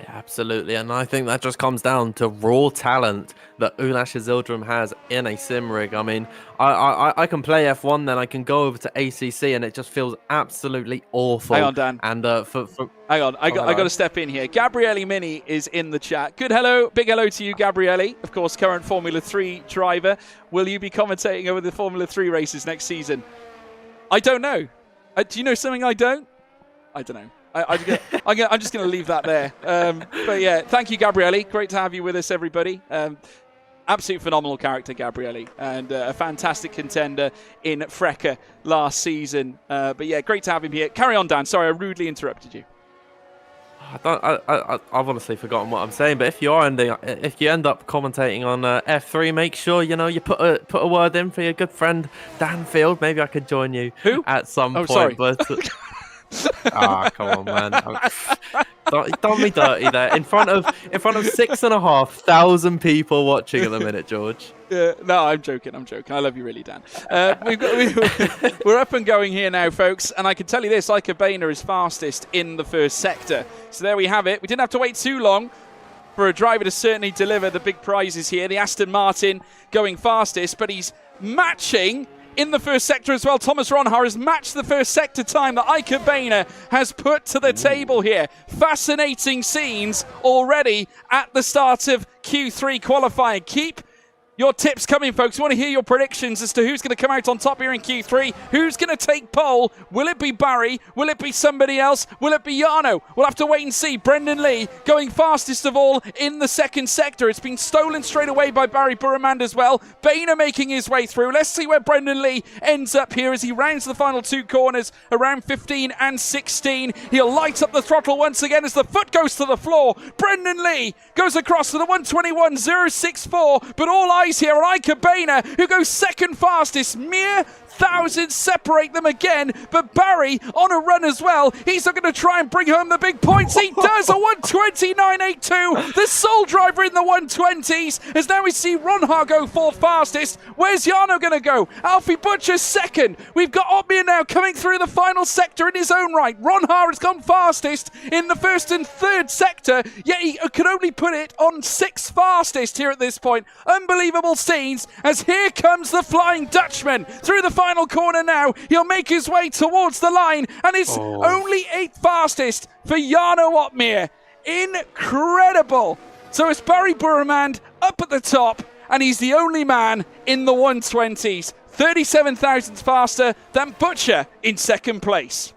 Yeah, absolutely, and I think that just comes down to raw talent that Ulas Yildirim has in a sim rig. I mean, I can play F1, then I can go over to ACC, and it just feels absolutely awful. Hang on, Dan. And hang on, I got to step in here. Gabriele Mini is in the chat. Big hello to you, Gabriele. Of course, current Formula 3 driver. Will you be commentating over the Formula 3 races next season? I don't know. Do you know something I don't? I don't know. I'm just going to leave that there. But yeah, thank you, Gabriele. Great to have you with us, everybody. Absolute phenomenal character, Gabriele, and a fantastic contender in Freca last season. But yeah, great to have him here. Carry on, Dan. Sorry, I rudely interrupted you. I've honestly forgotten what I'm saying, but if you end up commentating on F3, make sure you put a word in for your good friend Dan Field. Maybe I could join you at some point. Sorry. But come on, man. Done me dirty there in front of 6,500 people watching at the minute, George. No, I'm joking. I love you really, Dan. We're up and going here now, folks, and I can tell you this: Iker Boehner is fastest in the first sector. So there we have it. We didn't have to wait too long for a driver to certainly deliver the big prizes here. The Aston Martin going fastest, but he's matching in the first sector as well. Thomas Ronhaar has matched the first sector time that Iker Boehner has put to the table here. Fascinating scenes already at the start of Q3 qualifying. Keep your tips coming, folks. We want to hear your predictions as to who's going to come out on top here in Q3. Who's going to take pole? Will it be Bari? Will it be somebody else? Will it be Jarno? We'll have to wait and see. Brendan Lee going fastest of all in the second sector. It's been stolen straight away by Bari Broumand as well. Boehner making his way through. Let's see where Brendan Lee ends up here as he rounds the final two corners around 15 and 16. He'll light up the throttle once again as the foot goes to the floor. Brendan Lee goes across to the 121.064, but all eyes here on Iker Boehner, who goes second fastest. Mere thousands separate them again, but Bari on a run as well. He's not going to try and bring home the big points. He does, a 129.82. The sole driver in the 120s, as now we see Ronhaar go fourth fastest. Where's Jarno going to go? Alfie Butcher second. We've got Opmeer now coming through the final sector in his own right. Ronhaar has gone fastest in the first and third sector, yet he could only put it on sixth fastest here at this point. Unbelievable scenes as here comes the Flying Dutchman through the final corner now. He'll make his way towards the line, and it's only eighth fastest for Jarno Opmeer. Incredible. So it's Bari Broumand up at the top, and he's the only man in the 120s. 37 thousandths faster than Butcher in second place.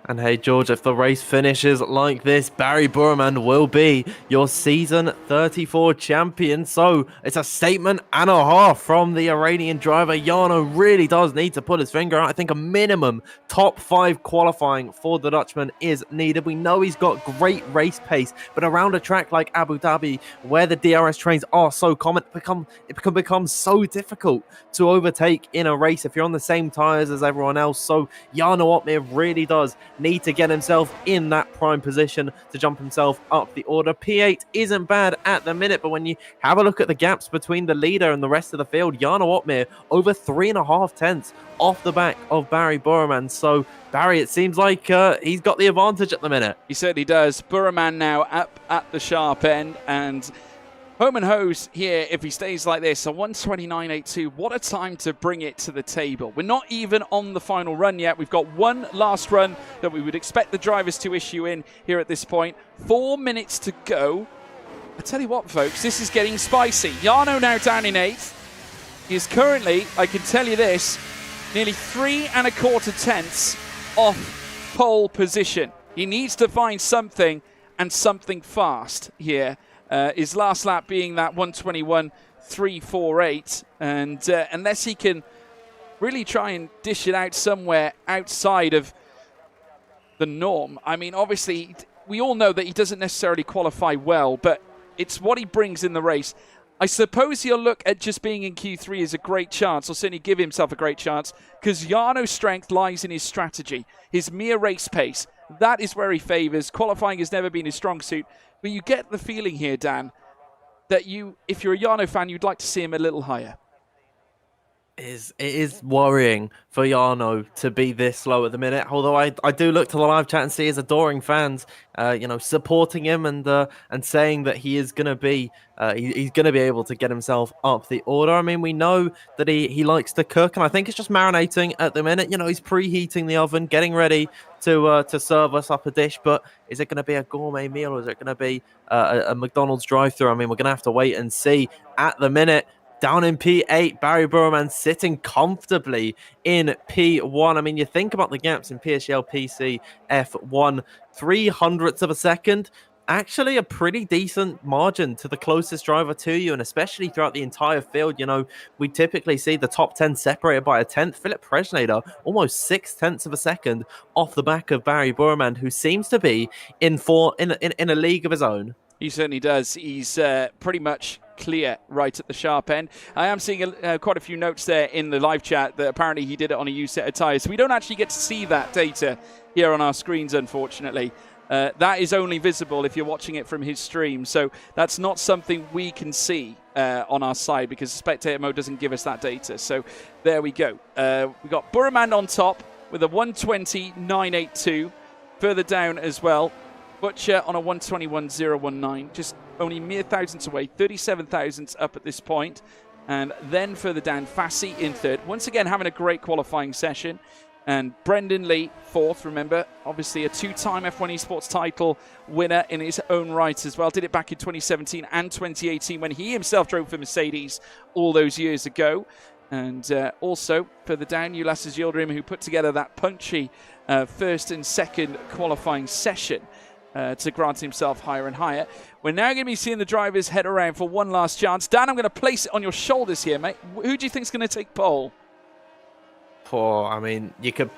And hey, George, if the race finishes like this, Bari Broumand will be your season 34 champion. So it's a statement and a half from the Iranian driver. Jarno really does need to put his finger out. I think a minimum top 5 qualifying for the Dutchman is needed. We know he's got great race pace, but around a track like Abu Dhabi, where the DRS trains are so common, it can become so difficult to overtake in a race if you're on the same tyres as everyone else. So Jarno Opmeer really does need to get himself in that prime position to jump himself up the order. P8 isn't bad at the minute, but when you have a look at the gaps between the leader and the rest of the field, Jarno Opmeer over 3.5 tenths off the back of Bari Broumand. So Bari, it seems like he's got the advantage at the minute. He certainly does. Broumand now up at the sharp end, and home and hose here if he stays like this. A 129.82. What a time to bring it to the table. We're not even on the final run yet. We've got one last run that we would expect the drivers to issue in here at this point. 4 minutes to go. I tell you what, folks, this is getting spicy. Jarno now down in 8th. He is currently, I can tell you this, nearly 3.25 tenths off pole position. He needs to find something, and something fast here. His last lap being that 121.348, and unless he can really try and dish it out somewhere outside of the norm. I mean, obviously, we all know that he doesn't necessarily qualify well, but it's what he brings in the race. I suppose he'll look at just being in Q3 as a great chance, or certainly give himself a great chance, because Jarno's strength lies in his strategy, his mere race pace. That is where he favours. Qualifying has never been his strong suit. But you get the feeling here, Dan, that if you're a Jarno fan, you'd like to see him a little higher. It is worrying for Jarno to be this low at the minute. Although I do look to the live chat and see his adoring fans, supporting him and saying that he is going to be he's going to be able to get himself up the order. I mean, we know that he likes to cook, and I think it's just marinating at the minute. He's preheating the oven, getting ready to serve us up a dish. But is it going to be a gourmet meal, or is it going to be a McDonald's drive-thru? I mean, we're going to have to wait and see. At the minute, down in P8. Barry Broumand sitting comfortably in P1. I mean, you think about the gaps in PSGL PC F1, 300ths of a second. Actually, a pretty decent margin to the closest driver to you, and especially throughout the entire field. You know, we typically see the top 10 separated by a tenth. Philip Presnader, almost 0.6 of a second off the back of Barry Broumand, who seems to be in a league of his own. He certainly does. He's pretty much clear right at the sharp end. I am seeing quite a few notes there in the live chat that apparently he did it on a used set of tyres. So we don't actually get to see that data here on our screens, unfortunately. That is only visible if you're watching it from his stream. So that's not something we can see on our side because spectator mode doesn't give us that data. So there we go. We've got Broumand on top with a 120.982. Further down as well, Butcher on a 121.019. Just only mere thousandths away, 37 thousandths up at this point. And then further down, Fassi in third. Once again, having a great qualifying session. And Brendan Lee, fourth, remember, obviously a two-time F1 Esports title winner in his own right as well. Did it back in 2017 and 2018 when he himself drove for Mercedes all those years ago. And also, further down, Ulasses Yildirim, who put together that punchy first and second qualifying session to grant himself higher and higher. We're now going to be seeing the drivers head around for one last chance. Dan, I'm going to place it on your shoulders here, mate. Who do you think is going to take pole? I mean, you could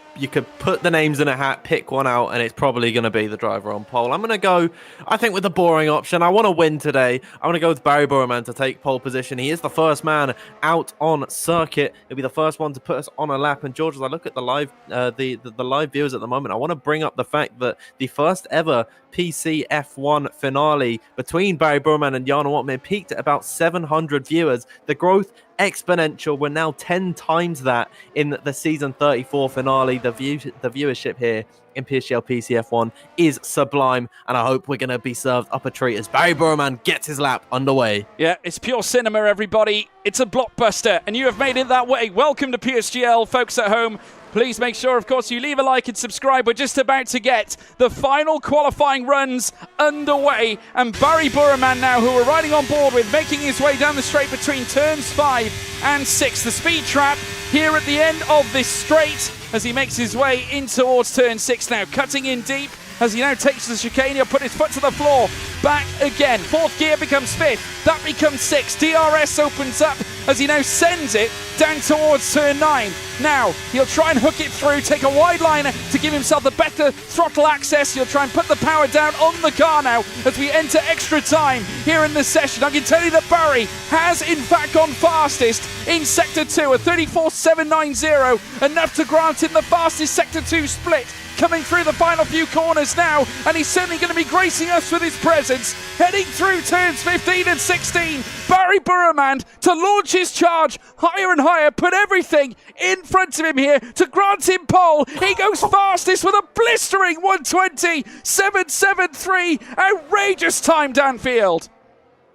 put the names in a hat, pick one out, and it's probably going to be the driver on pole. I'm going to go, I think, with the boring option. I want to win today. I want to go with Barry Broumand to take pole position. He is the first man out on circuit. He'll be the first one to put us on a lap. And George, as I look at the live live viewers at the moment, I want to bring up the fact that the first ever PC F1 finale between Barry Broumand and Jarno Opmeer peaked at about 700 viewers. The growth exponential. We're now 10 times that in the season 34 finale. The viewership here in PSGL PCF1 is sublime, and I hope we're going to be served up a treat as Barry Broumand gets his lap underway. Yeah, it's pure cinema, everybody. It's a blockbuster, and you have made it that way. Welcome to PSGL, folks at home. Please make sure, of course, you leave a like and subscribe. We're just about to get the final qualifying runs underway. And Barry Broumand now, who we're riding on board with, making his way down the straight between turns 5 and 6. The speed trap here at the end of this straight as he makes his way in towards turn 6 now. Cutting in deep as he now takes the chicane. He'll put his foot to the floor. Back again. 4th gear becomes 5th. That becomes 6th. DRS opens up as he now sends it down towards turn 9. Now, he'll try and hook it through, take a wide liner to give himself the better throttle access. He'll try and put the power down on the car now as we enter extra time here in the session. I can tell you that Barry has in fact gone fastest in Sector 2, a 34.790, enough to grant him the fastest Sector 2 split. Coming through the final few corners now, and he's certainly going to be gracing us with his presence. Heading through turns 15 and 16, Barry Broumand to launch his charge higher and higher, put everything in front of him here to grant him pole. He goes fastest with a blistering 120.773. Outrageous time downfield.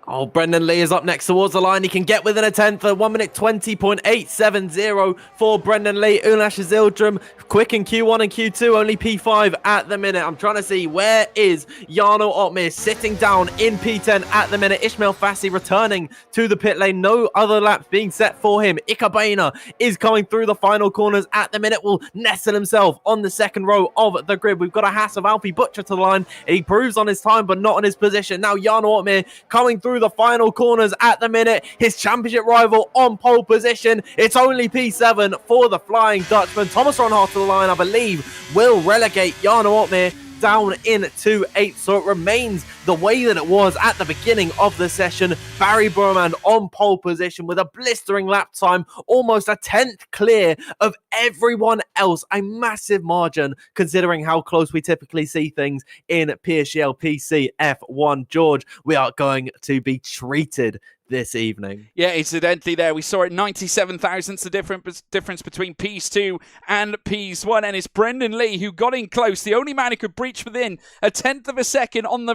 Oh, Brendan Lee is up next towards the line. He can get within a tenth. 1 minute 20.870 for Brendan Lee. Ulashes Yildirim quick in Q1 and Q2. Only P5 at the minute. I'm trying to see where is Jarno Opmeer sitting down in P10 at the minute. Ismail Fassi returning to the pit lane. No other laps being set for him. Ikabena is coming through the final corners at the minute. Will nestle himself on the second row of the grid. We've got a Haas of Alfie Butcher to the line. He proves on his time, but not on his position. Now Jarno Opmeer coming through the final corners at the minute. His championship rival on pole position. It's only P7 for the Flying Dutchman. Thomas Ronhart to the line, I believe, will relegate Jarno Opmeer down into 8th. So it remains the way that it was at the beginning of the session. Barry Broumand on pole position with a blistering lap time, almost a 10th clear of everyone else. A massive margin considering how close we typically see things in PSGL PC F1. George, we are going to be treated this evening. Yeah, incidentally there, we saw it 97 thousandths, the difference between P2 and P1, and it's Brendan Lee who got in close, the only man who could breach within a tenth of a second on the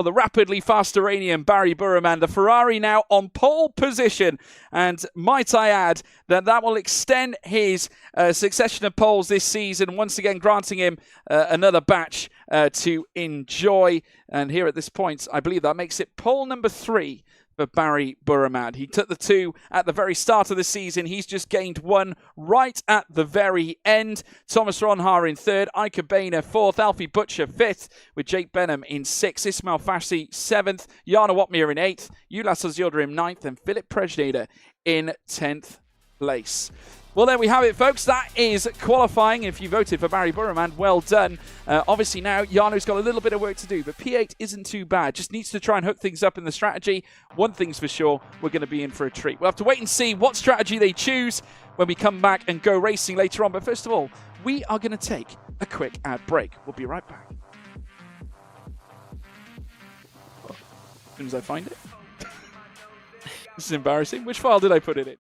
the rapidly fast Iranian Barry Broumand. The Ferrari now on pole position, and might I add that will extend his succession of poles this season, once again granting him another batch to enjoy. And here at this point, I believe that makes it pole number 3 for Barry Broumand. He took the 2 at the very start of the season. He's just gained 1 right at the very end. Thomas Ronhaar in 3rd, Ika Boehner 4th, Alfie Butcher 5th, with Jake Benham in 6th, Ismail Fassi 7th, Jarno Opmeer in 8th, Ulas Yildirim 9th, and Philip Prejneder in 10th place. Well, there we have it, folks. That is qualifying. If you voted for Barry Broumand, well done. Obviously now, Jarno's got a little bit of work to do, but P8 isn't too bad. Just needs to try and hook things up in the strategy. One thing's for sure, we're going to be in for a treat. We'll have to wait and see what strategy they choose when we come back and go racing later on. But first of all, we are going to take a quick ad break. We'll be right back. As soon as I find it. This is embarrassing. Which file did I put it in?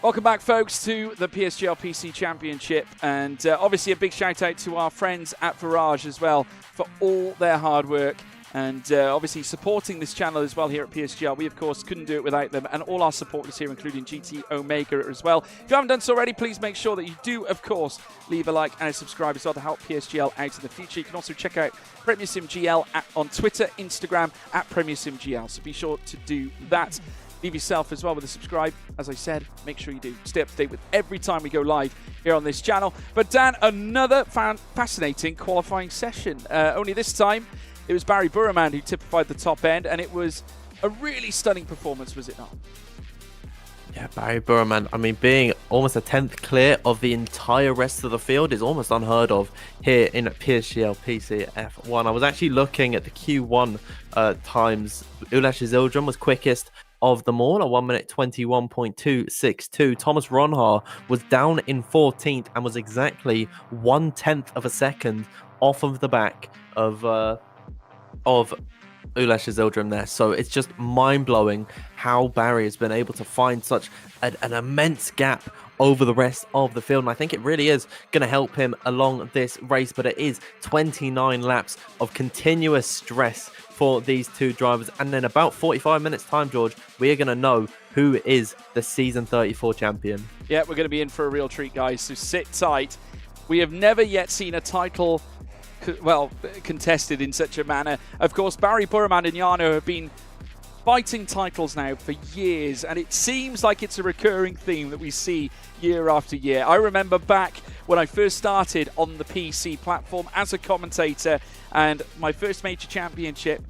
Welcome back, folks, to the PSGL PC Championship, and obviously a big shout out to our friends at Virage as well for all their hard work and obviously supporting this channel as well here at PSGL. We, of course, couldn't do it without them, and all our supporters here, including GT Omega as well. If you haven't done so already, please make sure that you do, of course, leave a like and a subscribe as well to help PSGL out in the future. You can also check out Premier Sim GL on Twitter, Instagram, at Premier Sim GL, so be sure to do that. Leave yourself as well with a subscribe. As I said, make sure you do. Stay up to date with every time we go live here on this channel. But Dan, another fascinating qualifying session. Only this time, it was Barry Broumand who typified the top end, and it was a really stunning performance, was it not? Yeah, Barry Broumand, I mean, being almost a 10th clear of the entire rest of the field is almost unheard of here in PSGL PC F1. I was actually looking at the Q1 times. Ulas Yildirim was quickest of them all at 1 minute 21.262. Thomas Ronhaar was down in 14th and was exactly 1/10 of a second off of the back of Ulas Yildirim there. So it's just mind-blowing how Barry has been able to find such an immense gap over the rest of the field, and I think it really is going to help him along this race. But it is 29 laps of continuous stress for these two drivers, and in about 45 minutes time, George, we are going to know who is the season 34 champion. Yeah, we're going to be in for a real treat, guys, so sit tight. We have never yet seen a title contested in such a manner. Of course, Barry Broumand and Jarno have been fighting titles now for years, and it seems like it's a recurring theme that we see year after year. I remember back when I first started on the PC platform as a commentator, and my first major championship,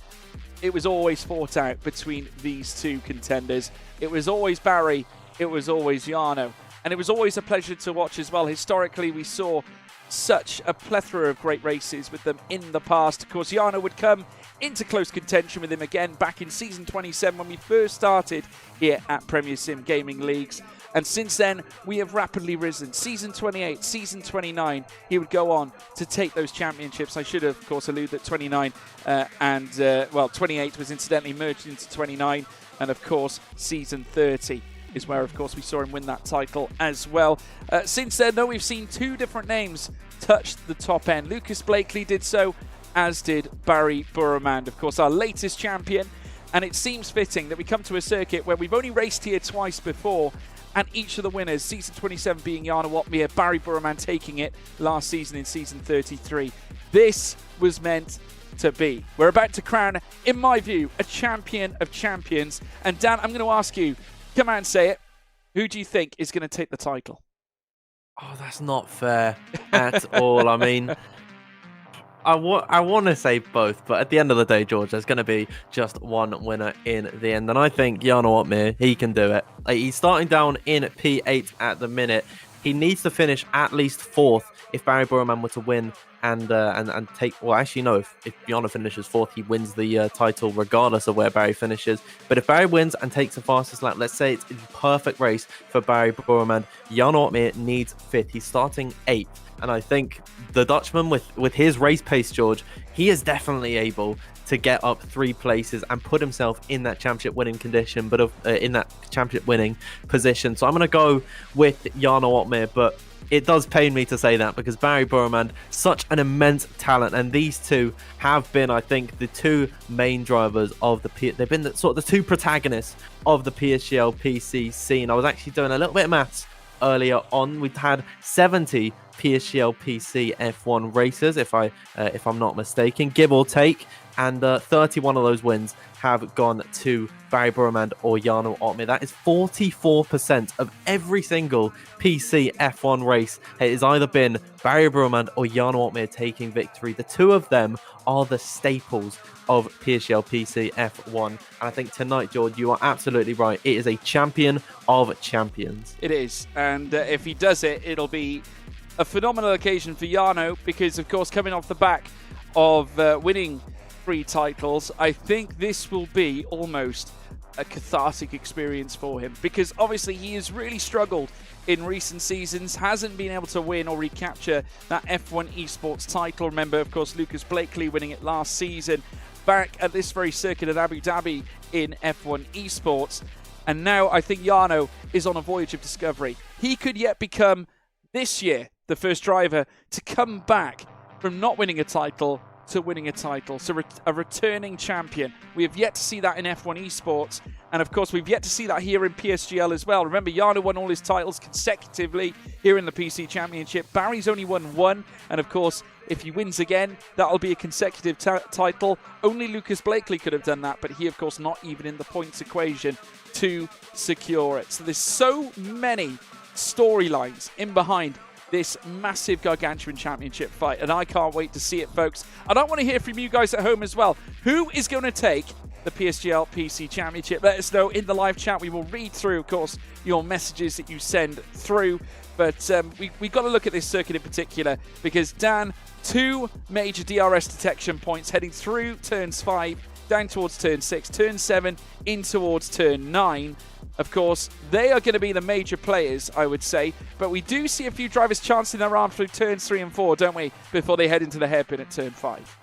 it was always fought out between these two contenders. It was always Barry, it was always Jarno, and it was always a pleasure to watch as well. Historically, we saw such a plethora of great races with them in the past. Of course, Jarno would come into close contention with him again back in season 27 when we first started here at Premier Sim Gaming Leagues. And since then, we have rapidly risen. Season 28, season 29, he would go on to take those championships. I should, of course, allude that 29 28 was incidentally merged into 29. And, of course, season 30 is where, of course, we saw him win that title as well. Since then, though, we've seen two different names touch the top end. Lucas Blakely did so, as did Barry Broumand, of course, our latest champion. And it seems fitting that we come to a circuit where we've only raced here twice before, and each of the winners, season 27 being Jarno Opmeer, Barry Broumand taking it last season in season 33. This was meant to be. We're about to crown, in my view, a champion of champions. And Dan, I'm going to ask you, come out and say it, who do you think is going to take the title? Oh, that's not fair at all. I mean, I want to say both, but at the end of the day, George, there's going to be just one winner in the end. And I think Jarno Opmeer, he can do it. He's starting down in P8 at the minute. he needs to finish at least 4th if Barry Broumand were to win and take. Well, actually, no. If Jarno finishes 4th, he wins the title regardless of where Barry finishes. But if Barry wins and takes the fastest lap, let's say it's a perfect race for Barry Broumand, Jarno Opmeer needs 5th. He's starting 8th. And I think the Dutchman, with his race pace, George, he is definitely able to get up 3 places and put himself in that championship winning condition, but in that championship winning position. So I'm going to go with Jarno Opmeer, but it does pain me to say that because Barry Broumand, such an immense talent, and these two have been, I think, the 2 main drivers of they've been the 2 protagonists of the PSGL PC scene. I was actually doing a little bit of maths earlier on. We've had 70 PSGL PC F1 races, if I'm not mistaken, give or take, and 31 of those wins have gone to Barry Broumand or Jarno Opmeer. That is 44% of every single PC F1 race. It has either been Barry Broumand or Jarno Opmeer taking victory. The 2 of them are the staples of PSGL PC F1. And I think tonight, George, you are absolutely right. It is a champion of champions. It is. And if he does it, it'll be a phenomenal occasion for Jarno because, of course, coming off the back of winning 3 titles, I think this will be almost a cathartic experience for him because obviously he has really struggled in recent seasons, hasn't been able to win or recapture that F1 esports title. Remember, of course, Lucas Blakely winning it last season back at this very circuit at Abu Dhabi in F1 esports. And now I think Jarno is on a voyage of discovery. He could yet become, this year, the first driver to come back from not winning a title to winning a title. So a returning champion. We have yet to see that in F1 esports. And of course, we've yet to see that here in PSGL as well. Remember, Jarno won all his titles consecutively here in the PC Championship. Barry's only won 1. And of course, if he wins again, that'll be a consecutive title. Only Lucas Blakely could have done that, but he, of course, not even in the points equation to secure it. So there's so many storylines in behind this massive gargantuan championship fight, and I can't wait to see it, folks. And I want to hear from you guys at home as well. Who is going to take the PSGL PC Championship? Let us know in the live chat. We will read through, of course, your messages that you send through. But we've got to look at this circuit in particular because, Dan, 2 major DRS detection points heading through turns 5, down towards turn 6, turn 7, in towards turn 9. Of course, they are going to be the major players, I would say. But we do see a few drivers chancing their arm through turns 3 and 4, don't we? Before they head into the hairpin at turn 5.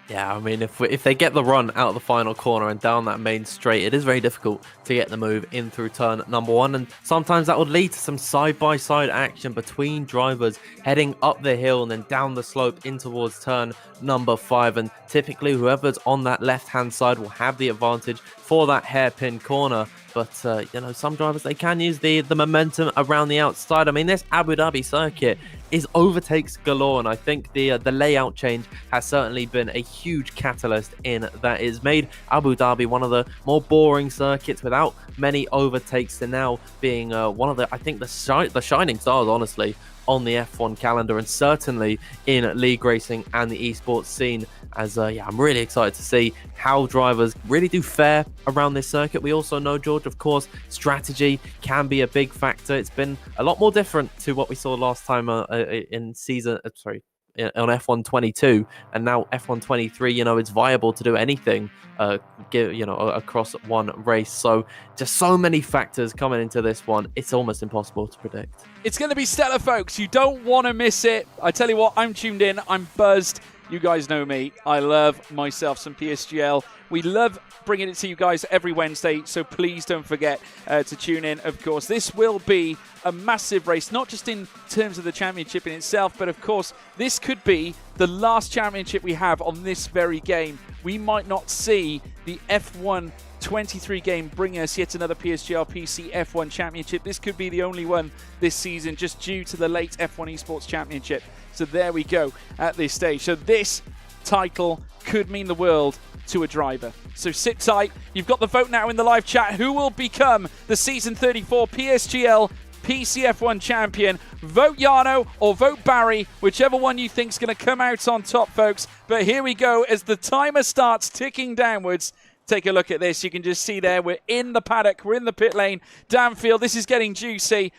Yeah, I mean, if they get the run out of the final corner and down that main straight, it is very difficult to get the move in through turn number 1. And sometimes that would lead to some side-by-side action between drivers heading up the hill and then down the slope in towards turn number 5. And typically, whoever's on that left-hand side will have the advantage for that hairpin corner. But, you know, some drivers, they can use the momentum around the outside. I mean, this Abu Dhabi circuit is overtakes galore, and I think the layout change has certainly been a huge catalyst in that. It's made Abu Dhabi one of the more boring circuits without many overtakes to now being one of the, I think, the shining stars, honestly, on the F1 calendar and certainly in league racing and the esports scene. As yeah, I'm really excited to see how drivers really do fare around this circuit. We also know, George, of course, strategy can be a big factor. It's been a lot more different to what we saw last time in season, on F1 22, and now F1 23. You know, it's viable to do anything, across one race. So just so many factors coming into this one. It's almost impossible to predict. It's going to be stellar, folks. You don't want to miss it. I tell you what, I'm tuned in. I'm buzzed. You guys know me. I love myself some PSGL. We love bringing it to you guys every Wednesday, so please don't forget to tune in. Of course, this will be a massive race, not just in terms of the championship in itself, but of course, this could be the last championship we have on this very game. We might not see the F1 23 game bring us yet another PSGL PC F1 championship. This could be the only one this season, just due to the late F1 Esports Championship. So there we go at this stage. So this title could mean the world to a driver. So sit tight. You've got the vote now in the live chat. Who will become the Season 34 PSGL PC F1 champion? Vote Jarno or vote Barry, whichever one you think is going to come out on top, folks. But here we go as the timer starts ticking downwards. Take a look at this. You can just see there, we're in the paddock, we're in the pit lane. Danfield, this is getting juicy.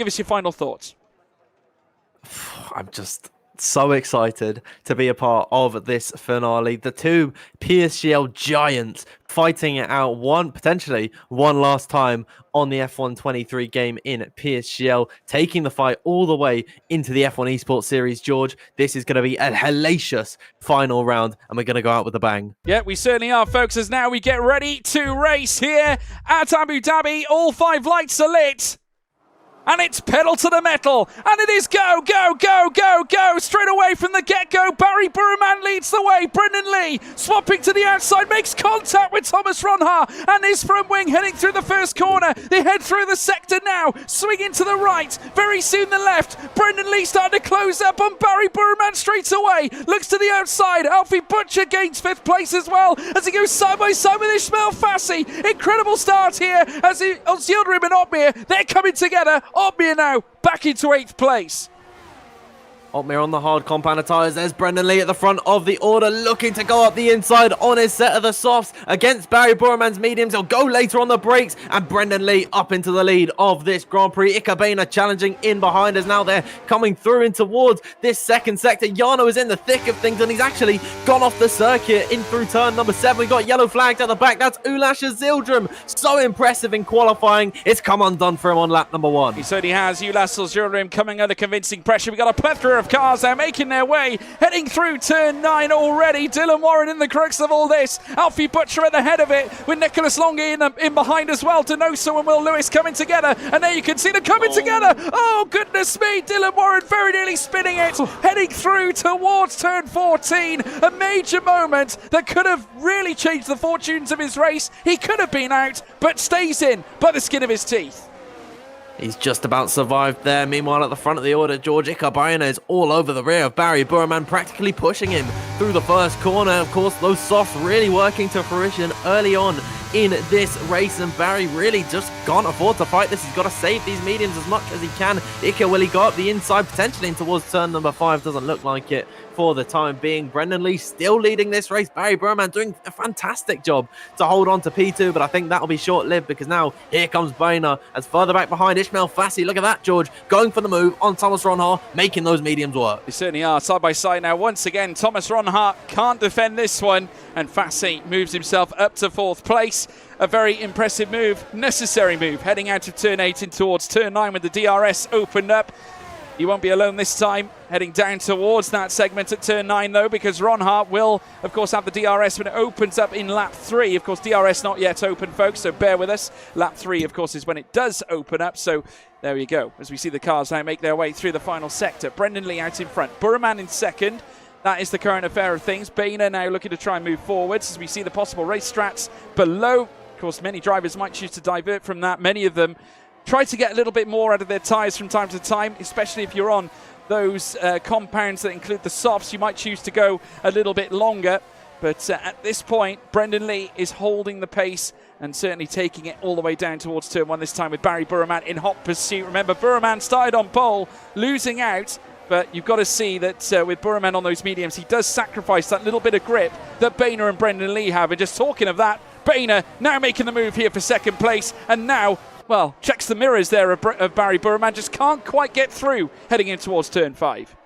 Give us your final thoughts. I'm just so excited to be a part of this finale. The two PSGL giants fighting it out potentially one last time on the F1 23 game in PSGL, taking the fight all the way into the F1 Esports Series. George, this is going to be a hellacious final round, and we're going to go out with a bang. Yeah, we certainly are, folks, as now we get ready to race here at Abu Dhabi. All 5 lights are lit. And it's pedal to the metal. And it is go, go, go, go, go. Straight away from the get-go. Bari Broumand leads the way. Brendan Lee swapping to the outside. Makes contact with Thomas Ronhaar. And his front wing heading through the first corner. They head through the sector now. Swinging to the right. Very soon the left. Brendan Lee starting to close up on Bari Broumand straight away. Looks to the outside. Alfie Butcher gains 5th place as well as he goes side by side with Ismail Fassi. Incredible start here as Yildirim and Opmeer, they're coming together. Opmeer now back into 8th place. Opmeer on the hard compound of tyres. There's Brendan Lee at the front of the order, looking to go up the inside on his set of the softs against Bari Broumand's mediums. He'll go later on the brakes, and Brendan Lee up into the lead of this Grand Prix. Ikabena challenging in behind us now. They're coming through in towards this second sector. Jarno is in the thick of things, and he's actually gone off the circuit in through turn number 7. We got yellow flags at the back. That's Ulash Yildirim. So impressive in qualifying. It's come undone for him on lap number 1. He certainly has. Ulash Yildirim coming under convincing pressure. We got a plethora of cars there making their way, heading through turn 9 already. Dylan Warren in the crux of all this. Alfie Butcher at the head of it, with Nicholas Longy in behind as well. Denoso and Will Lewis coming together, and there you can see them coming together. Oh, goodness me. Dylan Warren very nearly spinning it, heading through towards turn 14. A major moment that could have really changed the fortunes of his race. He could have been out, but stays in by the skin of his teeth. He's just about survived there. Meanwhile, at the front of the order, George Ikabena is all over the rear of Bari Broumand, practically pushing him through the first corner. Of course, those softs really working to fruition early on in this race, and Bari really just can't afford to fight this. He's got to save these mediums as much as he can. Ika, will he go up the inside, potentially in towards turn number 5? Doesn't look like it for the time being. Brendan Lee still leading this race. Bari Broumand doing a fantastic job to hold on to P2, but I think that'll be short-lived, because now here comes Bena as further back behind Ismail Fassi. Look at that, George, going for the move on Thomas Ronhaar, making those mediums work. They certainly are, side by side now. Once again, Thomas Ronhaar can't defend this one, and Fassi moves himself up to 4th place. A very impressive move, necessary move, heading out of turn 8 in towards turn 9 with the DRS opened up. He won't be alone this time, heading down towards that segment at turn 9 though, because Ronhaar will, of course, have the DRS when it opens up in lap 3. Of course, DRS not yet open, folks, so bear with us. Lap 3, of course, is when it does open up, so there you go. As we see the cars now make their way through the final sector. Brendan Lee out in front, Broumand in second. That is the current affair of things. Bena now looking to try and move forwards as we see the possible race strats below. Of course, many drivers might choose to divert from that. Many of them try to get a little bit more out of their tyres from time to time, especially if you're on those compounds that include the softs. You might choose to go a little bit longer. But at this point, Brendan Lee is holding the pace and certainly taking it all the way down towards turn 1 this time with Bari Broumand in hot pursuit. Remember, Broumand started on pole, losing out. But you've got to see that with Broumand on those mediums, he does sacrifice that little bit of grip that Bena and Brendan Lee have. And just talking of that, Bena now making the move here for 2nd place. And now, well, checks the mirrors there of Bari Broumand, just can't quite get through heading in towards turn 5.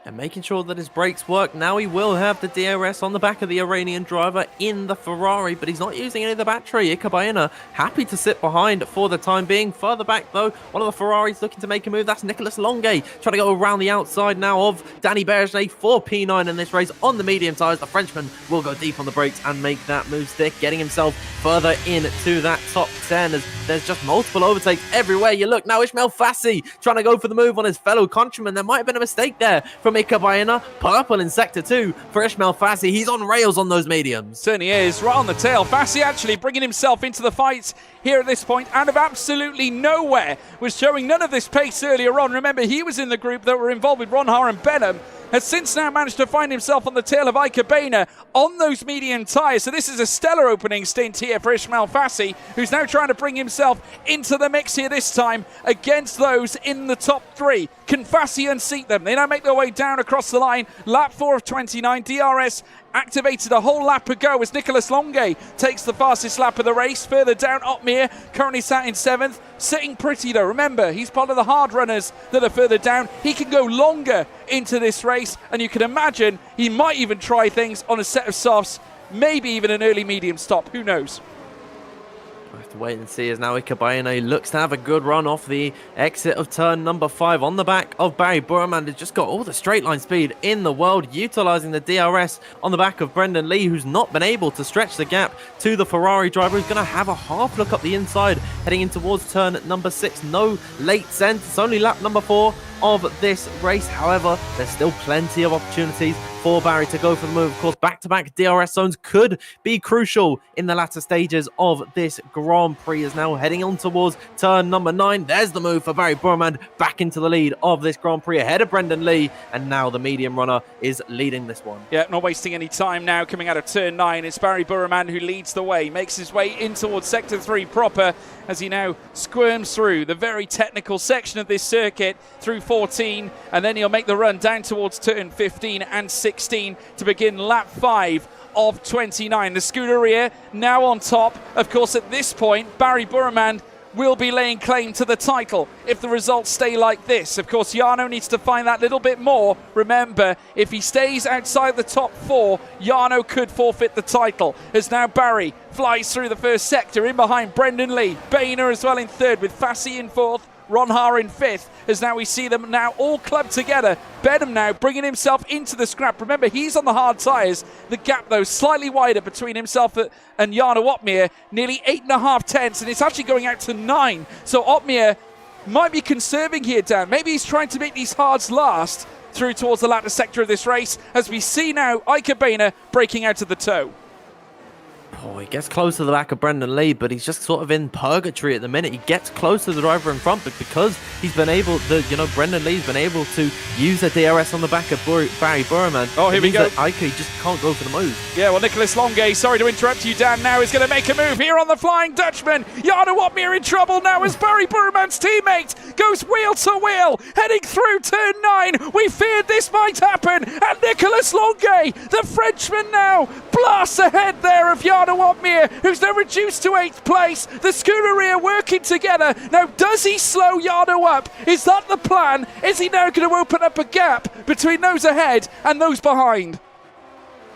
And making sure that his brakes work. Now he will have the DRS on the back of the Iranian driver in the Ferrari, but he's not using any of the battery. Ikabena happy to sit behind for the time being. Further back, though, one of the Ferraris looking to make a move. That's Nicholas Longy trying to go around the outside now of Danny Berger for P9 in this race on the medium tyres. The Frenchman will go deep on the brakes and make that move stick, getting himself further into that top 10 as there's just multiple overtakes everywhere you look. Now Ismail Fassi trying to go for the move on his fellow countryman. There might have been a mistake there from Ikabena. Purple in sector 2 for Ismail Fassi. He's on rails on those mediums. Certainly is, right on the tail. Fassi actually bringing himself into the fight here at this point out of absolutely nowhere. Was showing none of this pace earlier on. Remember, he was in the group that were involved with Ronhaar and Benham. Has since now managed to find himself on the tail of Ikabena on those medium tyres. So this is a stellar opening stint here for Ismail Fassi, who's now trying to bring himself into the mix here this time against those in the top 3. Can Fassi unseat them? They now make their way down across the line. Lap 4 of 29, DRS activated a whole lap ago as Nicolas Longuet takes the fastest lap of the race. Further down, Opmeer currently sat in 7th, sitting pretty though. Remember, he's part of the hard runners that are further down. He can go longer into this race, and you can imagine he might even try things on a set of softs, maybe even an early medium stop. Who knows? We'll have to wait and see as now Ikabayane looks to have a good run off the exit of turn number 5 on the back of Bari. Broumand has just got all the straight line speed in the world, utilising the DRS on the back of Brendan Lee, who's not been able to stretch the gap to the Ferrari driver, who's going to have a half look up the inside heading in towards turn number 6. No late scent. It's only lap number 4 of this race. However, there's still plenty of opportunities for Bari to go for the move. Of course, back-to-back DRS zones could be crucial in the latter stages of this Grand Prix. Is now heading on towards turn number 9. There's the move for Bari Broumand back into the lead of this Grand Prix ahead of Brendan Lee, and now the medium runner is leading this one. Yeah, not wasting any time now coming out of turn 9. It's Bari Broumand who leads the way, makes his way in towards sector 3 proper as he now squirms through the very technical section of this circuit through 14, and then he'll make the run down towards turn 15 and 16 to begin lap 5 of 29. The Scuderia now on top. Of course, at this point, Bari Broumand will be laying claim to the title if the results stay like this. Of course, Jarno needs to find that little bit more. Remember, if he stays outside the top 4, Jarno could forfeit the title, as now Bari flies through the first sector in behind Brendan Lee. Boehner as well in 3rd, with Fassi in 4th, Ronha in 5th, as now we see them now all clubbed together. Benham now bringing himself into the scrap. Remember, he's on the hard tyres. The gap, though, slightly wider between himself and Jarno Opmeer, nearly 8.5 tenths, and it's actually going out to 9. So Opmeer might be conserving here, Dan. Maybe he's trying to make these hards last through towards the latter sector of this race, as we see now Ika Boehner breaking out of the toe. Oh, he gets close to the back of Brendan Lee, but he's just sort of in purgatory at the minute. He gets close to the driver in front, but because he's been able to, Brendan Lee's been able to use a DRS on the back of Bari Broumand. Oh, here we go. Ike just can't go for the move. Yeah, well, Nicolas Longuet, sorry to interrupt you, Dan, now is going to make a move here on the Flying Dutchman. Jarno Opmeer in trouble now as Bari Broumand's teammate goes wheel to wheel, heading through turn 9. We feared this might happen, and Nicolas Longuet, the Frenchman, now blasts ahead there of Jarno Opmeer, who's now reduced to 8th place. The Scuderia working together. Now, does he slow Jarno up? Is that the plan? Is he now going to open up a gap between those ahead and those behind?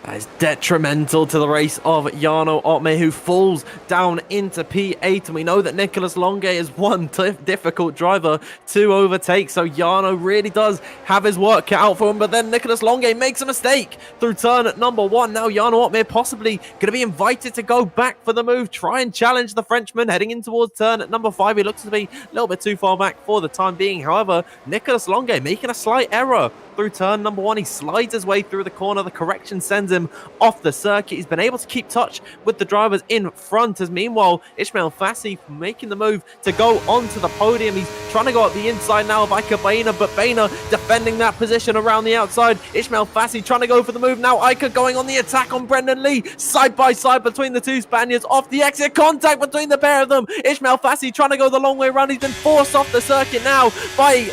That is detrimental to the race of Jarno Opmeer, who falls down into P8. And we know that Nicolas Longuet is one difficult driver to overtake. So Jarno really does have his work cut out for him. But then Nicolas Longuet makes a mistake through turn number 1. Now Jarno Opmeer possibly going to be invited to go back for the move, try and challenge the Frenchman heading in towards turn number 5. He looks to be a little bit too far back for the time being. However, Nicolas Longuet making a slight error through turn number 1. He slides his way through the corner. The correction sends him off the circuit. He's been able to keep touch with the drivers in front, as meanwhile Ismail Fassi making the move to go onto the podium. He's trying to go up the inside now of Ika Boehner, but Boehner defending that position around the outside. Ismail Fassi trying to go for the move now. Ika going on the attack on Brendan Lee, side by side between the two Spaniards. Off the exit, contact between the pair of them. Ismail Fassi trying to go the long way around. He's been forced off the circuit now by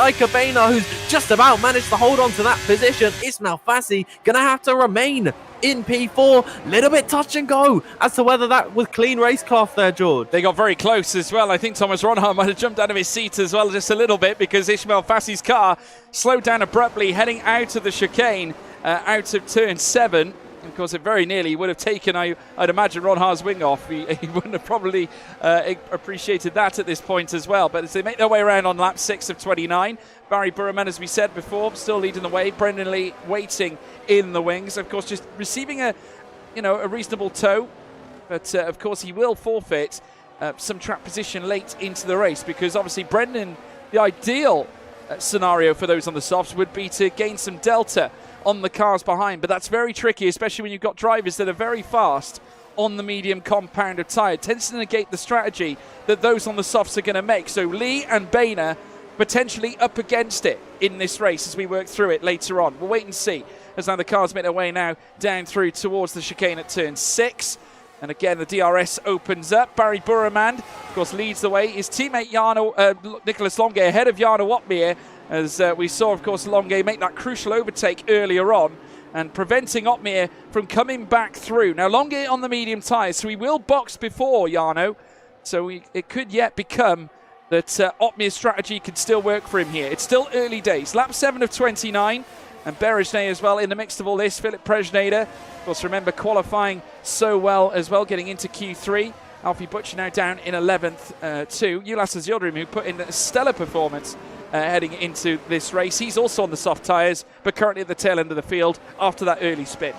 Ika Boehner, who's just about managed to hold on to that position. Ismail Fassi gonna have to remain in P4. Little bit touch and go as to whether that was clean racecraft there, George. They got very close as well. I think Thomas Ronha might have jumped out of his seat as well just a little bit, because Ismail Fassi's car slowed down abruptly heading out of the chicane, out of turn 7. Of course, it very nearly would have taken, I'd imagine, Ronha's wing off. He wouldn't have probably appreciated that at this point as well. But as they make their way around on lap 6 of 29, Bari Broumand, as we said before, still leading the way. Brendan Lee waiting in the wings. Of course, just receiving a reasonable tow. But, of course, he will forfeit some track position late into the race, because, obviously, Brendan, the ideal scenario for those on the softs would be to gain some delta on the cars behind, but that's very tricky, especially when you've got drivers that are very fast on the medium compound of tyre. It tends to negate the strategy that those on the softs are going to make. So Lee and Boehner potentially up against it in this race as we work through it later on. We'll wait and see, as now the cars make their way now down through towards the chicane at turn 6. And again, the DRS opens up. Bari Broumand, of course, leads the way. His teammate Nicolas Longuet ahead of Jarno Opmeer, as we saw, of course, Longuet make that crucial overtake earlier on. and preventing Opmeer from coming back through. Now, Longue on the medium tyres, so he will box before Jarno. So it could yet become that Opmeer's strategy could still work for him here. It's still early days. Lap 7 of 29. And Berejnay as well in the mix of all this. Philip Presneder, of course, remember qualifying so well as well, getting into Q3. Alfie Butcher now down in 11th to Ulas Yildirim, who put in a stellar performance heading into this race. He's also on the soft tyres, but currently at the tail end of the field after that early spin.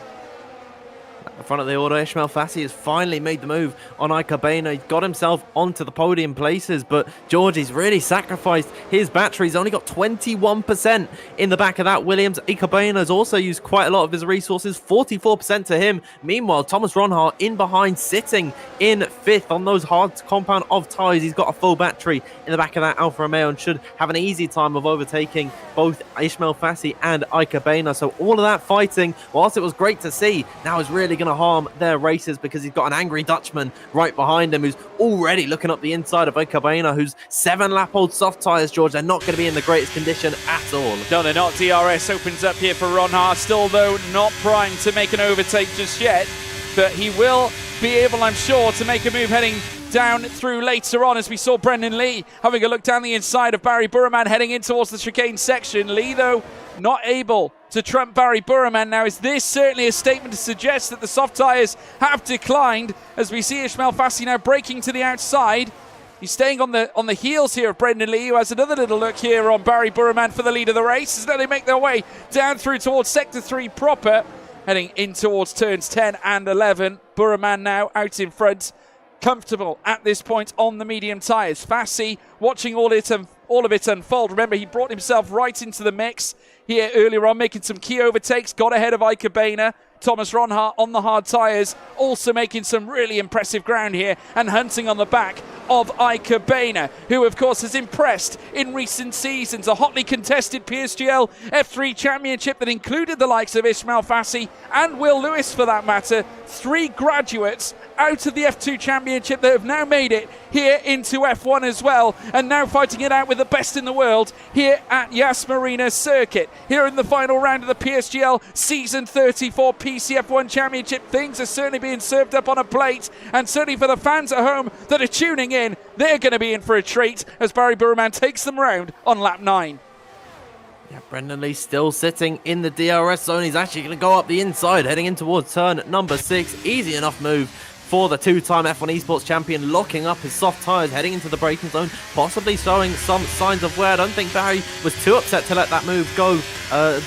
At the front of the order, Ismail Fassi has finally made the move on Ikebana. He got himself onto the podium places, but Georgie's really sacrificed his battery. He's only got 21% in the back of that Williams. Ikebana has also used quite a lot of his resources, 44% to him. Meanwhile, Thomas Ronhaar in behind, sitting in 5th on those hard compound of tyres. He's got a full battery in the back of that Alfa Romeo and should have an easy time of overtaking both Ismail Fassi and Ikebana. So all of that fighting, whilst it was great to see, now is really going to harm their races because he's got an angry Dutchman right behind him who's already looking up the inside of Ikebana, who's 7-lap-old soft tyres, George. They're not going to be in the greatest condition at all. No, they're not. DRS opens up here for Ronhaar. Still, though, not primed to make an overtake just yet, but he will be able, I'm sure, to make a move heading down through later on, as we saw Brendan Lee having a look down the inside of Barry Broumand heading in towards the chicane section. Lee, though, not able to trump Barry Broumand. Now, is this certainly a statement to suggest that the soft tyres have declined, as we see Ismail Fassi now braking to the outside. He's staying on the heels here of Brendan Lee, who has another little look here on Barry Broumand for the lead of the race, as now they make their way down through towards Sector 3 proper, heading in towards turns 10 and 11. Broumand now out in front, comfortable at this point on the medium tyres. Fassi watching all of it unfold. Remember, he brought himself right into the mix here earlier on, making some key overtakes, got ahead of Ikebana. Thomas Ronhaar on the hard tyres, also making some really impressive ground here and hunting on the back of Ikebana, who of course has impressed in recent seasons. A hotly contested PSGL F3 Championship that included the likes of Ismail Fassi and Will Lewis for that matter. 3 graduates out of the F2 Championship that have now made it here into F1 as well, and now fighting it out with the best in the world here at Yas Marina Circuit. Here in the final round of the PSGL Season 34 PCF1 Championship, things are certainly being served up on a plate, and certainly for the fans at home that are tuning in, they're going to be in for a treat as Barry Broumand takes them round on lap 9. Yeah, Brendan Lee still sitting in the DRS zone. He's actually going to go up the inside, heading in towards turn number 6. Easy enough move for the 2-time F1 Esports champion, locking up his soft tyres, heading into the braking zone, possibly showing some signs of wear. I don't think Barry was too upset to let that move go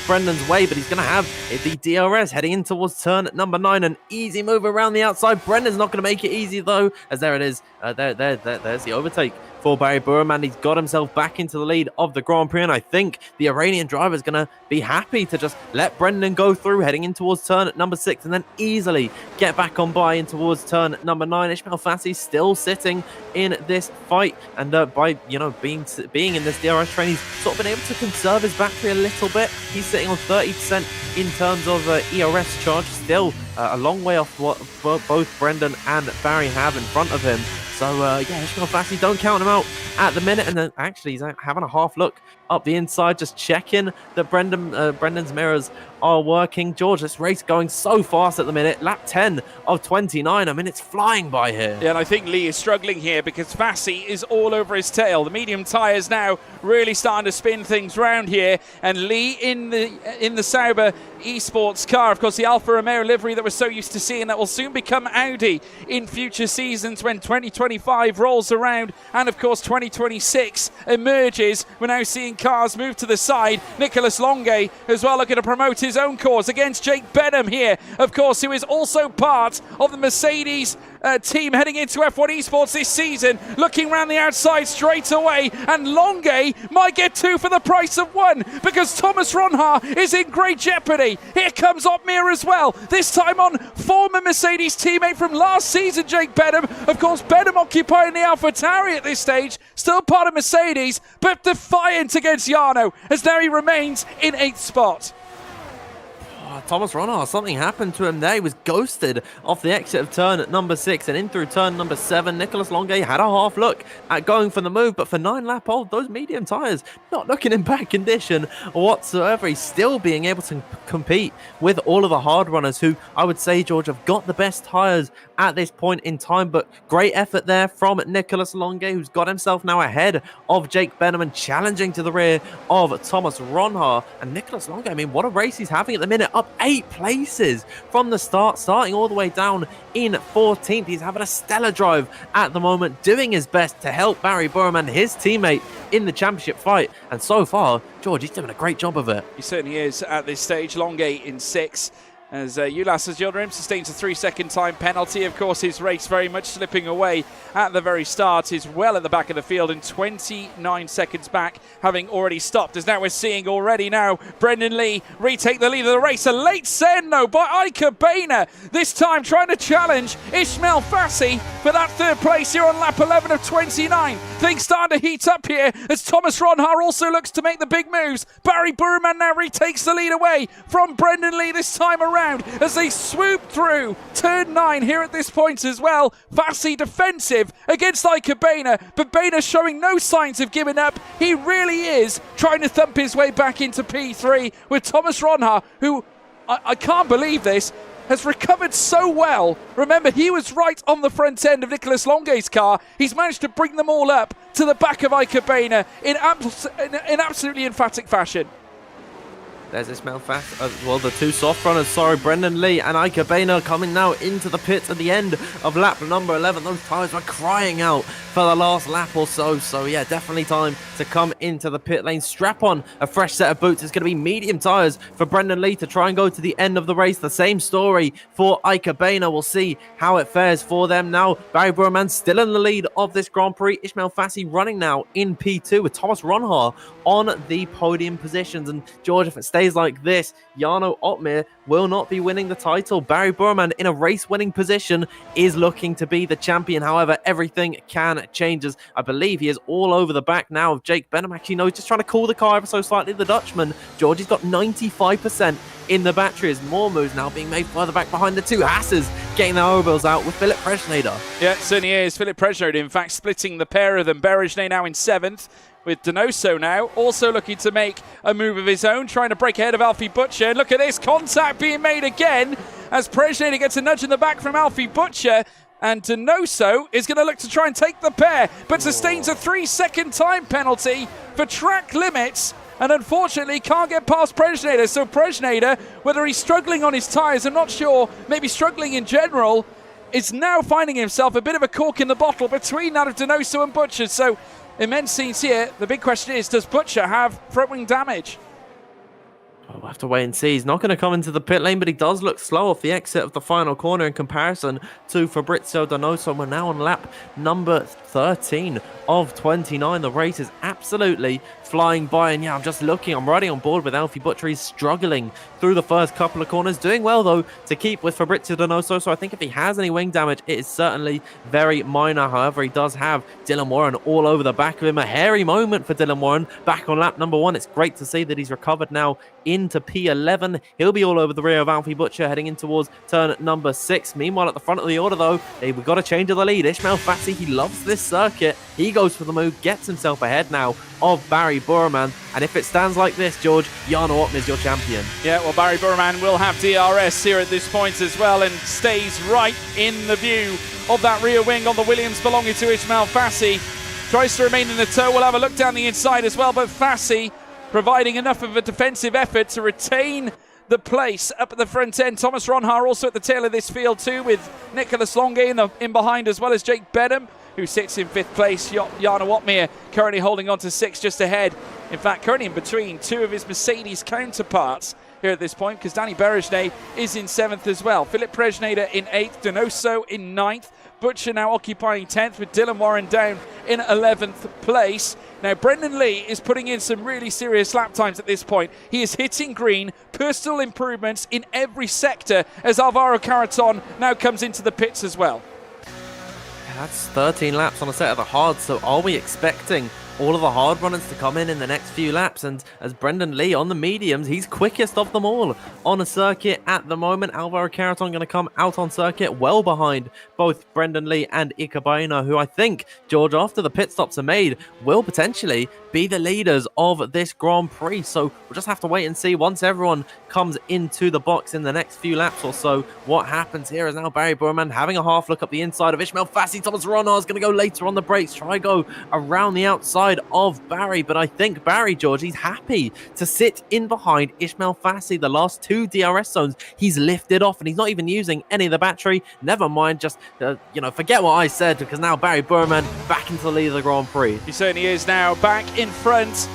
Brendan's way, but he's going to have the DRS heading in towards turn number 9. An easy move around the outside. Brendan's not going to make it easy, though, as there it is. There's the overtake for Barry Broumand. He's got himself back into the lead of the Grand Prix, and I think the Iranian driver is going to be happy to just let Brendan go through, heading in towards turn number 6, and then easily get back on by in towards turn number 9. Ismail Fassi still sitting in this fight, and by being in this DRS train, he's sort of been able to conserve his battery a little bit. He's sitting on 30% in terms of ERS charge, still a long way off what both Brendan and Barry have in front of him. So, Ismail Fassi, don't count him out at the minute. And then actually he's having a half look up the inside, just checking that Brendan's mirrors are working. George, this race going so fast at the minute. Lap 10 of 29. I mean, it's flying by here. Yeah, and I think Lee is struggling here because Fassi is all over his tail. The medium tyres now really starting to spin things round here. And Lee in the Sauber Esports car, of course, the Alfa Romeo livery that we're so used to seeing, that will soon become Audi in future seasons when 2025 rolls around. And of course, 2026 emerges. We're now seeing cars move to the side. Nicolas Longue as well looking to promote his own cause against Jake Benham here, of course, who is also part of the Mercedes team heading into F1 Esports this season, looking around the outside straight away, and Longue might get 2 for the price of 1 because Thomas Ronhaar is in great jeopardy. Here comes Opmeer as well, this time on former Mercedes teammate from last season, Jake Benham. Of course, Benham occupying the AlphaTauri at this stage, still part of Mercedes, but defiant against Jarno, as now he remains in 8th spot. Thomas Ronald, something happened to him there. He was ghosted off the exit of turn at number 6 and in through turn number 7. Nicolas Longuet had a half look at going for the move, but for 9-lap old, those medium tyres not looking in bad condition whatsoever. He's still being able to compete with all of the hard runners who I would say, George, have got the best tyres at this point in time, but great effort there from Nicolas Longuet, who's got himself now ahead of Jake Benham and challenging to the rear of Thomas Ronhaar. And Nicolas Longuet, I mean, what a race he's having at the minute, up 8 places from the start, starting all the way down in 14th. He's having a stellar drive at the moment, doing his best to help Bari Broumand, his teammate, in the championship fight. And so far, George, he's doing a great job of it. He certainly is at this stage. Longuet in 6. As Ulas Yildirim sustains a 3-second time penalty. Of course, his race very much slipping away at the very start. Is well at the back of the field and 29 seconds back, having already stopped. As now we're seeing already now Brendan Lee retake the lead of the race. A late send, though, by Ika Boehner. This time trying to challenge Ismail Fassi for that 3rd place here on lap 11 of 29. Things starting to heat up here as Thomas Ronhaar also looks to make the big moves. Bari Broumand now retakes the lead away from Brendan Lee this time around, as they swoop through turn 9 here at this point as well. Fassi defensive against Ika Boehner, but Boehner showing no signs of giving up. He really is trying to thump his way back into P3 with Thomas Ronhaar, who, I can't believe this, has recovered so well. Remember, he was right on the front end of Nicolas Longuet's car. He's managed to bring them all up to the back of Ika Boehner in absolutely emphatic fashion. There's Ismail Fassi, well, the 2 soft runners, Brendan Lee and Ika Boehner coming now into the pits at the end of lap number 11. Those tyres were crying out for the last lap or so. So yeah, definitely time to come into the pit lane. Strap on a fresh set of boots. It's going to be medium tyres for Brendan Lee to try and go to the end of the race. The same story for Ika Boehner. We'll see how it fares for them now. Bari Broumand still in the lead of this Grand Prix. Ismail Fassi running now in P2 with Thomas Ronhaar on the podium positions. And George, if it stays like this, Jarno Opmeer will not be winning the title. Bari Broumand in a race-winning position is looking to be the champion. However, everything can change, as I believe he is all over the back now of Jake Benham. Actually, no, he's just trying to cool the car ever so slightly. The Dutchman, George, he's got 95% in the battery, as more moves now being made further back behind the 2 Hasses, getting their overbills out with Philip Presnader. Yeah, it certainly is. Philip Presnader, in fact, splitting the pair of them. Berejne now in 7th, with Donoso now also looking to make a move of his own, trying to break ahead of Alfie Butcher. And look at this, contact being made again as Presnader gets a nudge in the back from Alfie Butcher. And Donoso is going to look to try and take the pair, but sustains a 3-second time penalty for track limits. And unfortunately can't get past Presnader. So Presnader, whether he's struggling on his tyres, I'm not sure, maybe struggling in general, is now finding himself a bit of a cork in the bottle between that of Donoso and Butcher. So immense scenes here. The big question is, does Butcher have front wing damage? We'll have to wait and see. He's not going to come into the pit lane, but he does look slow off the exit of the final corner in comparison to Fabrizio Donoso. We're now on lap number 13 of 29. The race is absolutely flying by, and yeah, I'm just looking, I'm riding on board with Alfie Butcher. He's struggling through the first couple of corners, doing well though to keep with Fabrizio Donoso. So I think if he has any wing damage, it is certainly very minor. However, he does have Dylan Warren all over the back of him. A hairy moment for Dylan Warren back on lap number 1. It's great to see that he's recovered now into P11. He'll be all over the rear of Alfie Butcher heading in towards turn number 6. Meanwhile, at the front of the order though, we've got a change of the lead. Ismail Fassi, he loves this circuit. He goes for the move, gets himself ahead now of Bari Broumand. And if it stands like this, George, Jarno Opmeer is your champion. Yeah, well, Bari Broumand will have DRS here at this point as well, and stays right in the view of that rear wing on the Williams belonging to Ismail Fassi. Tries to remain in the tow. We'll have a look down the inside as well, but Fassi providing enough of a defensive effort to retain the place up at the front end. Thomas Ronhaar also at the tail of this field too, with Nicolas Longuet in behind, as well as Jake Benham, who sits in 5th place. Jarno Opmeer currently holding on to 6th, just ahead. In fact, currently in between 2 of his Mercedes counterparts here at this point, because Danny Berejne is in 7th as well. Philip Presnader in 8th, Donoso in 9th. Butcher now occupying 10th, with Dylan Warren down in 11th place. Now, Brendan Lee is putting in some really serious lap times at this point. He is hitting green, personal improvements in every sector, as Alvaro Caraton now comes into the pits as well. That's 13 laps on a set of the hards, so are we expecting all of the hard runners to come in the next few laps. And as Brendan Lee on the mediums, he's quickest of them all on a circuit at the moment. Alvaro Carreton going to come out on circuit well behind both Brendan Lee and Ikabaina, who I think, George, after the pit stops are made, will potentially be the leaders of this Grand Prix. So we'll just have to wait and see once everyone comes into the box in the next few laps or so what happens here. Is now Barry Broumand having a half look up the inside of Ishmael Fassi. Thomas Ronard is going to go later on the brakes, try go around the outside of Barry, but I think Barry, George, he's happy to sit in behind Ishmael Fassi. The last two DRS zones he's lifted off and he's not even using any of the battery. Never mind, just forget what I said, because now Barry Broumand back into the lead of the Grand Prix. He certainly is now back in front.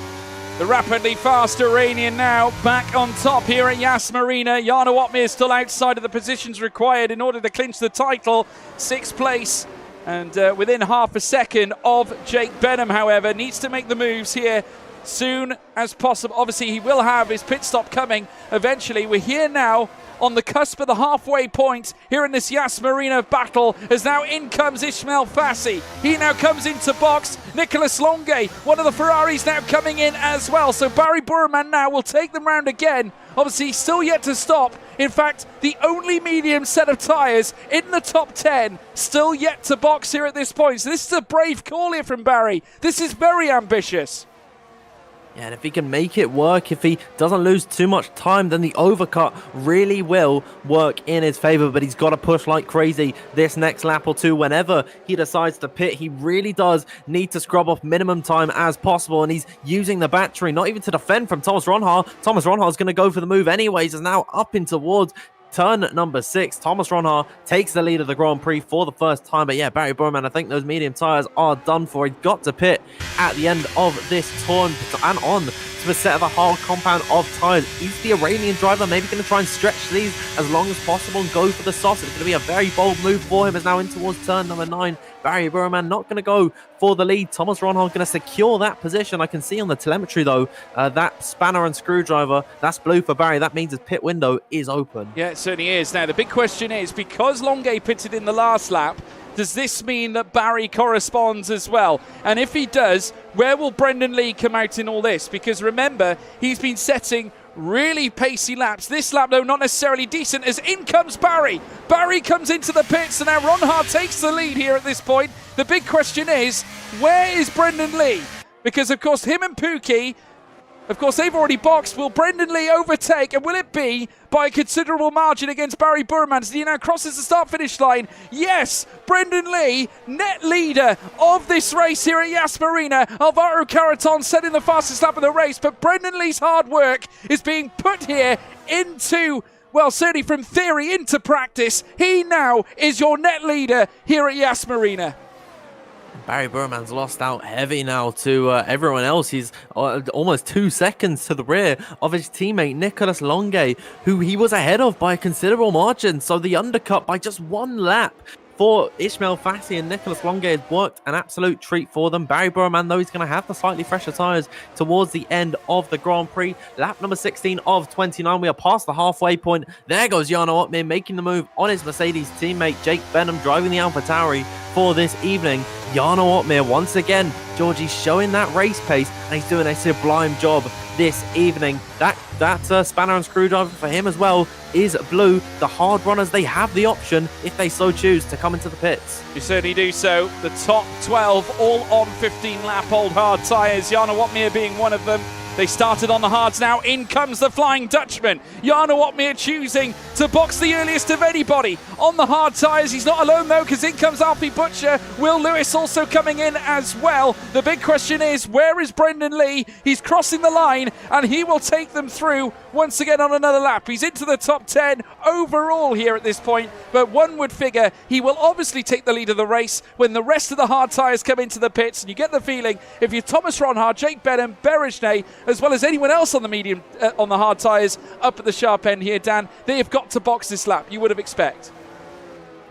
The rapidly fast Iranian now back on top here at Yas Marina. Jarno Opmeer still outside of the positions required in order to clinch the title. 6th place and within half a second of Jake Benham, however, needs to make the moves here soon as possible. Obviously, he will have his pit stop coming eventually. We're here now on the cusp of the halfway point here in this Yas Marina battle, as now in comes Ishmael Fassi. He now comes into box. Nicolas Longuet, one of the Ferraris, now coming in as well. So Barry Broumand now will take them round again. Obviously, still yet to stop. In fact, the only medium set of tyres in the top 10, still yet to box here at this point. So this is a brave call here from Barry. This is very ambitious. Yeah, and if he can make it work, if he doesn't lose too much time, then the overcut really will work in his favor. But he's got to push like crazy this next lap or two. Whenever he decides to pit, he really does need to scrub off minimum time as possible. And he's using the battery, not even to defend from Thomas Ronhaar. Thomas Ronhaar is going to go for the move anyways, is now up in towards turn number 6. Thomas Ronhaar takes the lead of the Grand Prix for the first time. But yeah, Barry Broumand, I think those medium tyres are done for. He got to pit at the end of this turn and on to a set of the hard compound of tyres. Is the Iranian driver maybe going to try and stretch these as long as possible and go for the sauce? It's going to be a very bold move for him as now in towards turn number 9. Barry Broumand not going to go for the lead. Thomas Ronhaar going to secure that position. I can see on the telemetry though, that spanner and screwdriver, that's blue for Barry. That means his pit window is open. Yeah, it certainly is. Now the big question is, because Longuet pitted in the last lap, does this mean that Barry corresponds as well? And if he does, where will Brendan Lee come out in all this? Because remember, he's been setting really pacey laps. This lap, though, not necessarily decent, as in comes Barry. Barry comes into the pits, and now Ronhaar takes the lead here at this point. The big question is, where is Brendan Lee? Because, of course, him and Pookie, of course, they've already boxed. Will Brendan Lee overtake, and will it be by a considerable margin against Barry Broumand as he now crosses the start-finish line? Yes, Brendan Lee, net leader of this race here at Yas Marina. Alvaro Carreton setting the fastest lap of the race, but Brendan Lee's hard work is being put here into, well, certainly from theory into practice. He now is your net leader here at Yas Marina. Barry Broumand's lost out heavy now to everyone else. He's almost 2 seconds to the rear of his teammate Nicolas Longuet, who he was ahead of by a considerable margin. So the undercut by just 1 lap for Ishmael Fassi and Nicolas Longuet has worked an absolute treat for them. Barry Broumand, though, he's going to have the slightly fresher tyres towards the end of the Grand Prix. Lap number 16 of 29. We are past the halfway point. There goes Jarno Opmeer making the move on his Mercedes teammate Jake Benham, driving the AlphaTauri for this evening. Jarno Opmeer once again, Georgie's showing that race pace, and he's doing a sublime job this evening. That spanner and screwdriver for him as well is blue. The hard runners, they have the option, if they so choose, to come into the pits. You certainly do so. The top 12 all on 15 lap old hard tyres, Jarno Opmeer being one of them. They started on the hards now. In comes the Flying Dutchman. Jarno Opmeer choosing to box the earliest of anybody on the hard tyres. He's not alone though, because in comes Alfie Butcher. Will Lewis also coming in as well. The big question is, where is Brendan Lee? He's crossing the line and he will take them through once again on another lap. He's into the top 10 overall here at this point, but one would figure he will obviously take the lead of the race when the rest of the hard tyres come into the pits. And you get the feeling, if you're Thomas Ronhaar, Jake Benham, Berejnay, as well as anyone else on the medium, on the hard tyres up at the sharp end here, Dan, they have got to box this lap, you would have expect.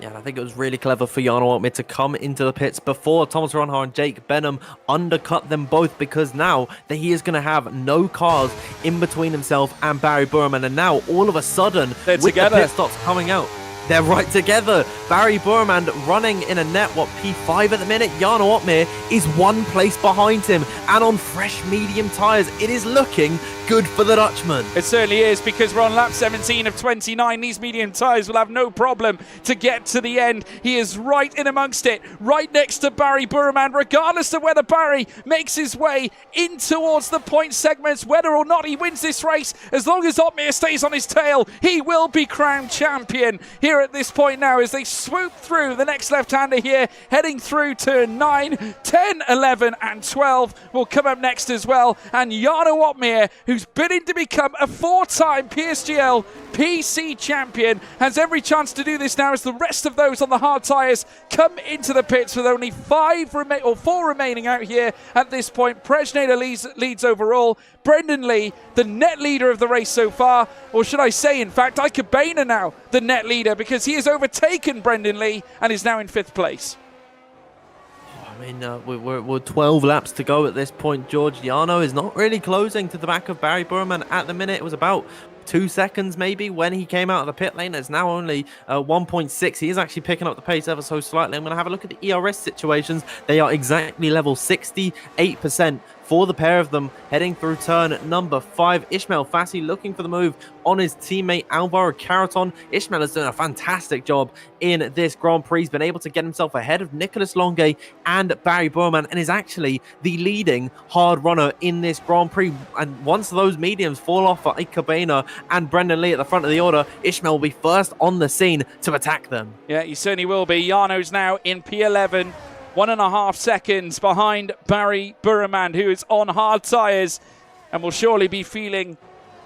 Yeah, and I think it was really clever for Jarno Opmeer to come into the pits before Thomas Ronhaar and Jake Benham undercut them both, because now that he is going to have no cars in between himself and Barry Broumand, and now all of a sudden, they're with together. the pit stops coming out, they're right together. Barry Broumand running in a net, P5 at the minute. Jarno Opmeer is 1 place behind him, and on fresh medium tyres, it is looking good for the Dutchman. It certainly is, because we're on lap 17 of 29. These medium tyres will have no problem to get to the end. He is right in amongst it, right next to Barry Broumand, regardless of whether Barry makes his way in towards the point segments, whether or not he wins this race. As long as Opmeer stays on his tail, he will be crowned champion here at this point now, as they swoop through the next left-hander here, heading through turn 9, 10, 11 and 12 will come up next as well. And Jarno Opmeer, who's bidding to become a 4-time PSGL PC champion, has every chance to do this now, as the rest of those on the hard tyres come into the pits with only 4 remaining out here at this point. Prejnader leads overall. Brendan Lee, the net leader of the race so far, or should I say, in fact, Ike Boehner now the net leader, because he has overtaken Brendan Lee and is now in 5th place. I mean, we're 12 laps to go at this point. George, Jarno is not really closing to the back of Barry Broumand at the minute. It was about 2 seconds maybe when he came out of the pit lane. It's now only 1.6. He is actually picking up the pace ever so slightly. I'm going to have a look at the ERS situations. They are exactly level, 68% for the pair of them heading through turn number 5. Ismail Fassi looking for the move on his teammate Alvaro Caraton. Ismail has done a fantastic job in this Grand Prix. He's been able to get himself ahead of Nicolas Longuet and Barry Broumand, and is actually the leading hard runner in this Grand Prix. And once those mediums fall off for Ike Boehner and Brendan Lee at the front of the order, Ismail will be first on the scene to attack them. Yeah, he certainly will be. Jarno's now in P11. 1.5 seconds behind Barry Broumand, who is on hard tyres and will surely be feeling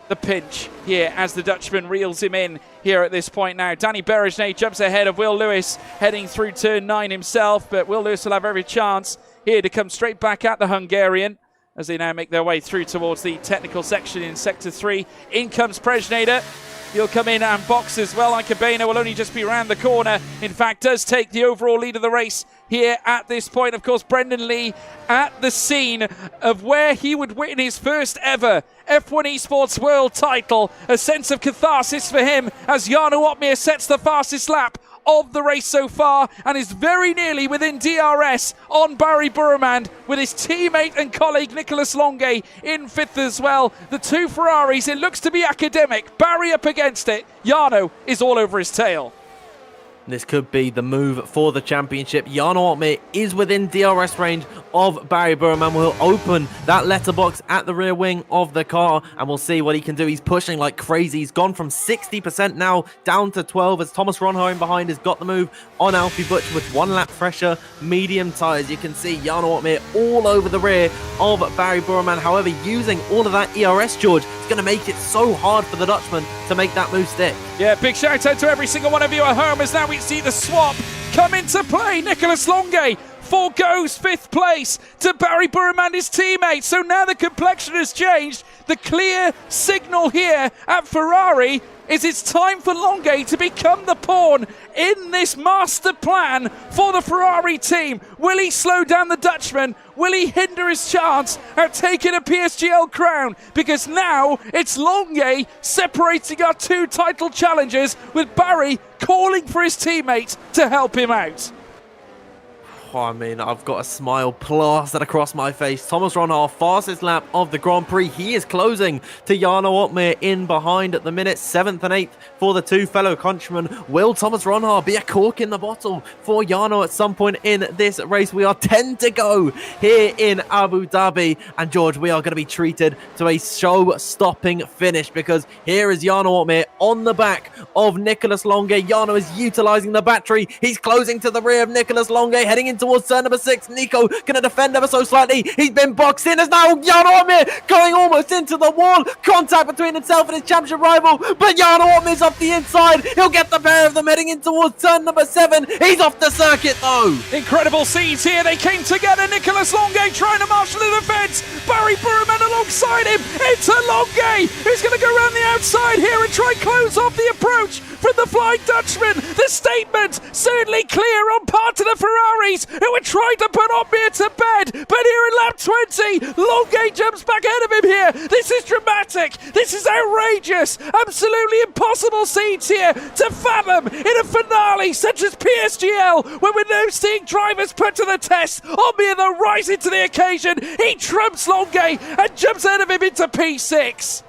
the pinch here as the Dutchman reels him in here at this point now. Danny Berejnay jumps ahead of Will Lewis heading through turn 9 himself, but Will Lewis will have every chance here to come straight back at the Hungarian as they now make their way through towards the technical section in Sector 3. In comes Prejnader. He'll come in and box as well. Ike Boehner will only just be around the corner. In fact, does take the overall lead of the race here at this point. Of course, Brendan Lee at the scene of where he would win his first ever F1 Esports World title. A sense of catharsis for him as Jarno Opmeer sets the fastest lap of the race so far and is very nearly within DRS on Barry Broumand, with his teammate and colleague Nicolas Longuet in 5th as well. The 2 Ferraris, it looks to be academic. Barry up against it. Jarno is all over his tail. This could be the move for the championship. Jarno Opmeer is within DRS range of Barry Broumand. Will open that letterbox at the rear wing of the car, and we'll see what he can do. He's pushing like crazy. He's gone from 60% now down to 12 as Thomas Ronheim behind has got the move on Alfie Butch with 1 lap fresher, medium tyres. You can see Jarno Opmeer all over the rear of Barry Broumand. However, using all of that ERS, George, it's going to make it so hard for the Dutchman to make that move stick. Yeah, big shout out to every single one of you at home, as now we see the swap come into play. Nicolas Longuet foregoes 5th place to Barry Broumand, his teammate. So now the complexion has changed. The clear signal here at Ferrari is it's time for Longuet to become the pawn in this master plan for the Ferrari team. Will he slow down the Dutchman? Will he hinder his chance at taking a PSGL crown? Because now it's Longuet separating our 2 title challengers, with Barry calling for his teammate to help him out. Oh, I mean, I've got a smile plastered across my face. Thomas Ronhaar, fastest lap of the Grand Prix. He is closing to Jarno Opmeer in behind at the minute. 7th and 8th for the 2 fellow countrymen. Will Thomas Ronhaar be a cork in the bottle for Jarno at some point in this race? We are 10 to go here in Abu Dhabi. And George, we are going to be treated to a show-stopping finish, because here is Jarno Opmeer on the back of Nicolas Longuet. Jarno is utilising the battery. He's closing to the rear of Nicolas Longuet, heading in towards turn number 6. Nico gonna defend ever so slightly. He's been boxed in as now Jarno Opmeer going almost into the wall. Contact between himself and his championship rival, but Jarno Opmeer's up the inside. He'll get the pair of them heading in towards turn number 7. He's off the circuit though. Incredible scenes here. They came together. Nicolas Longuet trying to marshal the defence. Barry Broumand alongside him. It's a Longuet who's going to go around the outside here and try and close off the approach from the Flying Dutchman. The statement certainly clear on part of the Ferraris who were trying to put Opmeer to bed. But here in lap 20, Longuet jumps back ahead of him here. This is dramatic. This is outrageous. Absolutely impossible scenes here to fathom in a finale such as PSGL, where we're now seeing drivers put to the test. Opmeer though rising to the occasion. He trumps Longuet and jumps ahead of him into P6.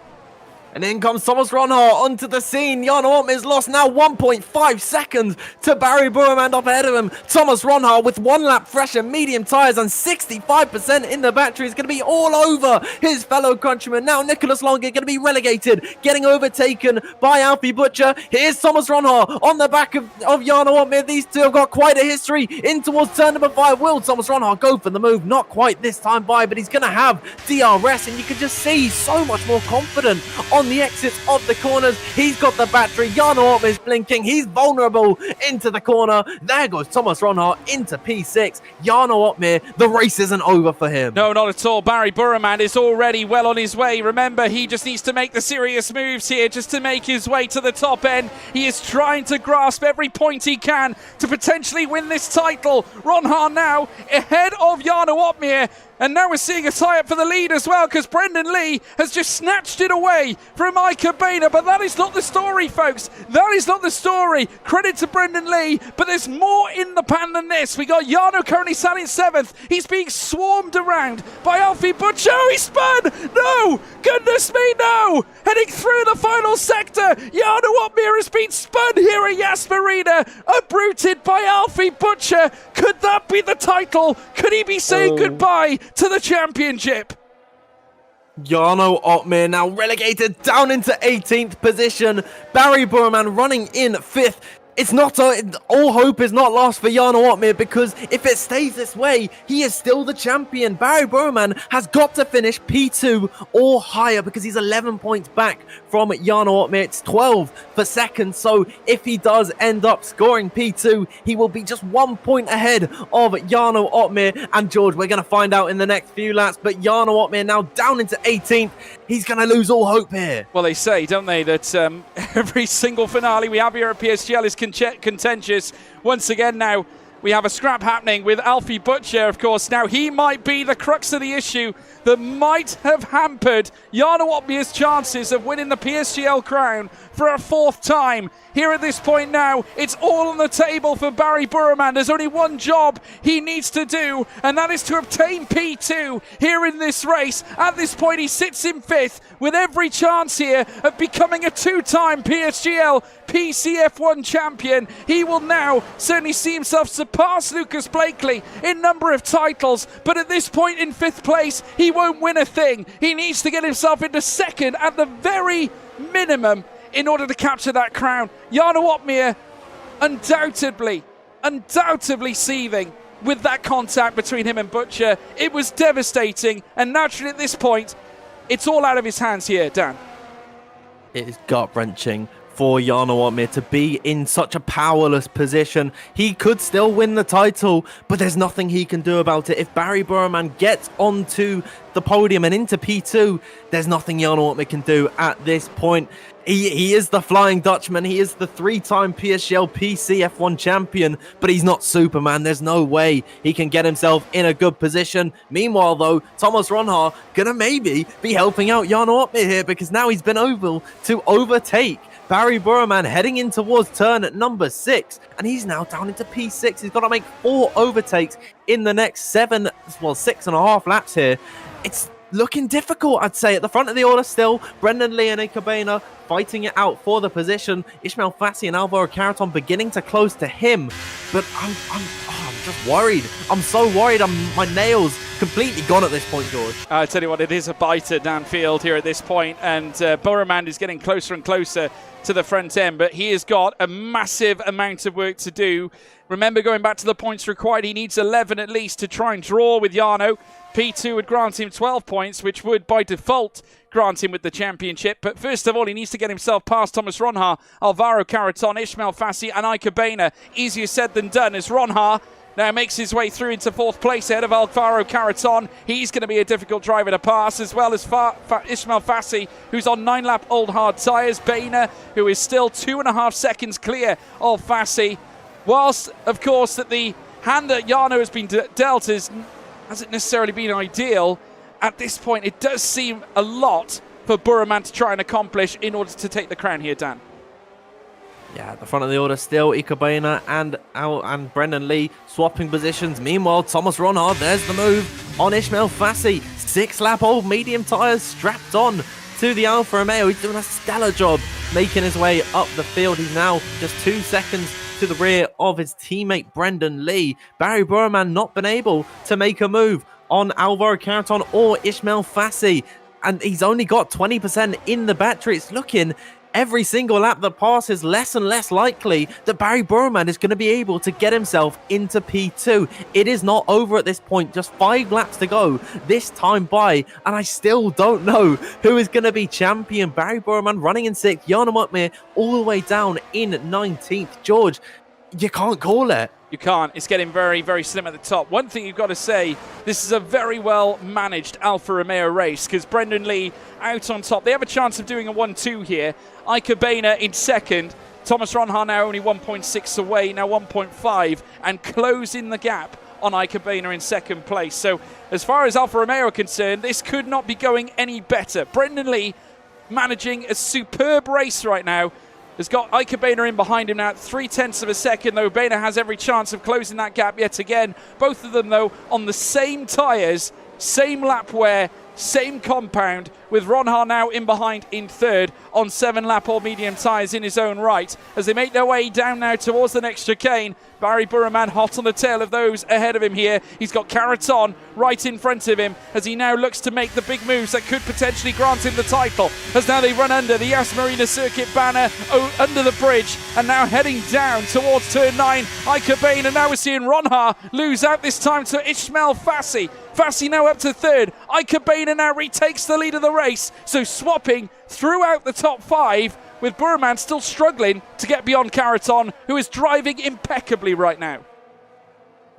And in comes Thomas Ronhaar onto the scene. Jarno Opmeer's lost now 1.5 seconds to Bari Broumand up ahead of him. Thomas Ronhaar with 1 lap fresh and medium tyres and 65% in the battery is going to be all over his fellow countryman. Now Nicholas Longuet going to be relegated, getting overtaken by Alfie Butcher. Here's Thomas Ronhaar on the back of Jarno Opmeer. These two have got quite a history in towards turn number 5. Will Thomas Ronhaar go for the move? Not quite this time by, but he's going to have DRS, and you can just see he's so much more confident on the exits of the corners. He's got the battery. Jarno Opmeer's blinking. He's vulnerable into the corner. There goes Thomas Ronhaar into P6. Jarno Opmeer, the race isn't over for him. No, not at all. Bari Broumand is already well on his way. Remember, he just needs to make the serious moves here just to make his way to the top end. He is trying to grasp every point he can to potentially win this title. Ronhaar now ahead of Jarno Opmeer. And now we're seeing a tie-up for the lead as well, because Brendan Lee has just snatched it away from Ika Boehner. But that is not the story, folks. That is not the story. Credit to Brendan Lee, but there's more in the pan than this. We got Jarno currently sat in 7th. He's being swarmed around by Alfie Butcher. Oh, he spun! No! Goodness me, no! Heading through the final sector. Jarno Opmeer has been spun here at Yas Marina, uprooted by Alfie Butcher. Could that be the title? Could he be saying goodbye to the championship? Jarno Opmeer now relegated down into 18th position. Bari Broumand running in 5th. It's not all hope is not lost for Jarno Opmeer, because if it stays this way, he is still the champion. Bari Broumand has got to finish P2 or higher, because he's 11 points back from Jarno Opmeer. It's 12 for second, so if he does end up scoring P2, he will be just 1 point ahead of Jarno Opmeer. And George, we're going to find out in the next few laps, but Jarno Opmeer now down into 18th. He's going to lose all hope here. Well, they say, don't they, that every single finale we have here at PSGL is contentious. Once again now, we have a scrap happening with Alfie Butcher, of course. Now, he might be the crux of the issue that might have hampered Jarno Opmeer's chances of winning the PSGL crown for a 4th time. Here at this point now, it's all on the table for Bari Broumand. There's only one job he needs to do, and that is to obtain P2 here in this race. At this point, he sits in 5th with every chance here of becoming a 2-time PSGL PCF1 champion. He will now certainly see himself surpass Lucas Blakely in number of titles, but at this point in 5th place, he won't win a thing. He needs to get himself into 2nd at the very minimum in order to capture that crown. Jarno Opmeer undoubtedly seething with that contact between him and Butcher. It was devastating, and naturally at this point, it's all out of his hands here, Dan. It is gut-wrenching for Jarno Opmeer to be in such a powerless position. He could still win the title, but there's nothing he can do about it. If Bari Broumand gets onto the podium and into P2, there's nothing Jarno Opmeer can do at this point. He is the Flying Dutchman. He is the 3-time PSGL PCF1 champion, but he's not Superman. There's no way he can get himself in a good position. Meanwhile, though, Thomas Ronhaar gonna maybe be helping out Jarno Opmeer here, because now he's been able to overtake Bari Broumand heading in towards turn at number 6, and he's now down into P6. He's got to make 4 overtakes in the next 6.5 laps here. It's looking difficult, I'd say. At the front of the order still, Brendan Lee and Ika Boehner fighting it out for the position. Ishmael Fassi and Alvaro Caraton beginning to close to him, but I'm just worried. I'm so worried. My nails completely gone at this point, George. I tell you what, it is a biter downfield here at this point, and Broumand is getting closer and closer to the front end, but he has got a massive amount of work to do. Remember, going back to the points required, he needs 11 at least to try and draw with Jarno. P2 would grant him 12 points, which would by default grant him with the championship. But first of all, he needs to get himself past Thomas Ronhaar, Alvaro Caraton, Ishmael Fassi and Ika Boehner. Easier said than done, as Ronhaar now makes his way through into 4th place ahead of Alvaro Carreton. He's going to be a difficult driver to pass, as well as Ismail Fassi, who's on 9-lap old hard tyres. Boehner, who is still 2.5 seconds clear of Fassi. Whilst, of course, that the hand that Jarno has been dealt hasn't necessarily been ideal, at this point it does seem a lot for Broumand to try and accomplish in order to take the crown here, Dan. Yeah, at the front of the order still, Boehner and Brendan Lee swapping positions. Meanwhile, Thomas Ronhard, there's the move on Ismail Fassi. 6-lap old medium tyres strapped on to the Alfa Romeo. He's doing a stellar job making his way up the field. He's now just 2 seconds to the rear of his teammate Brendan Lee. Barry Broumand not been able to make a move on Alvaro Carreton or Ismail Fassi, and he's only got 20% in the battery. It's looking every single lap that passes less and less likely that Barry Broumand is going to be able to get himself into P2. It is not over at this point. Just 5 laps to go this time by, and I still don't know who is going to be champion. Barry Broumand running in 6th, Jarno Opmeer all the way down in 19th. George, you can't call it. You can't. It's getting very, very slim at the top. One thing you've got to say, this is a very well managed Alfa Romeo race, because Brendan Lee out on top. They have a chance of doing a 1-2 here. Boehner in 2nd. Thomas Ronhard now only 1.6 away, now 1.5, and closing the gap on Boehner in 2nd place. So as far as Alfa Romeo are concerned, this could not be going any better. Brendan Lee managing a superb race right now. Has got Boehner in behind him now at 0.3 of a second, though Boehner has every chance of closing that gap yet again. Both of them, though, on the same tyres, same lap wear, same compound, with Ronhard now in behind in 3rd on 7-lap all medium tyres in his own right. As they make their way down now towards the next chicane, Barry Broumand hot on the tail of those ahead of him here. He's got Carreton right in front of him as he now looks to make the big moves that could potentially grant him the title. As now they run under the Yas Marina Circuit banner, under the bridge, and now heading down towards turn 9. Boehner, now we're seeing Ronhard lose out this time to Ismail Fassi. Fassi now up to 3rd. Boehner now retakes the lead of the race, so swapping throughout the top 5, with Broumand still struggling to get beyond Carreton, who is driving impeccably right now.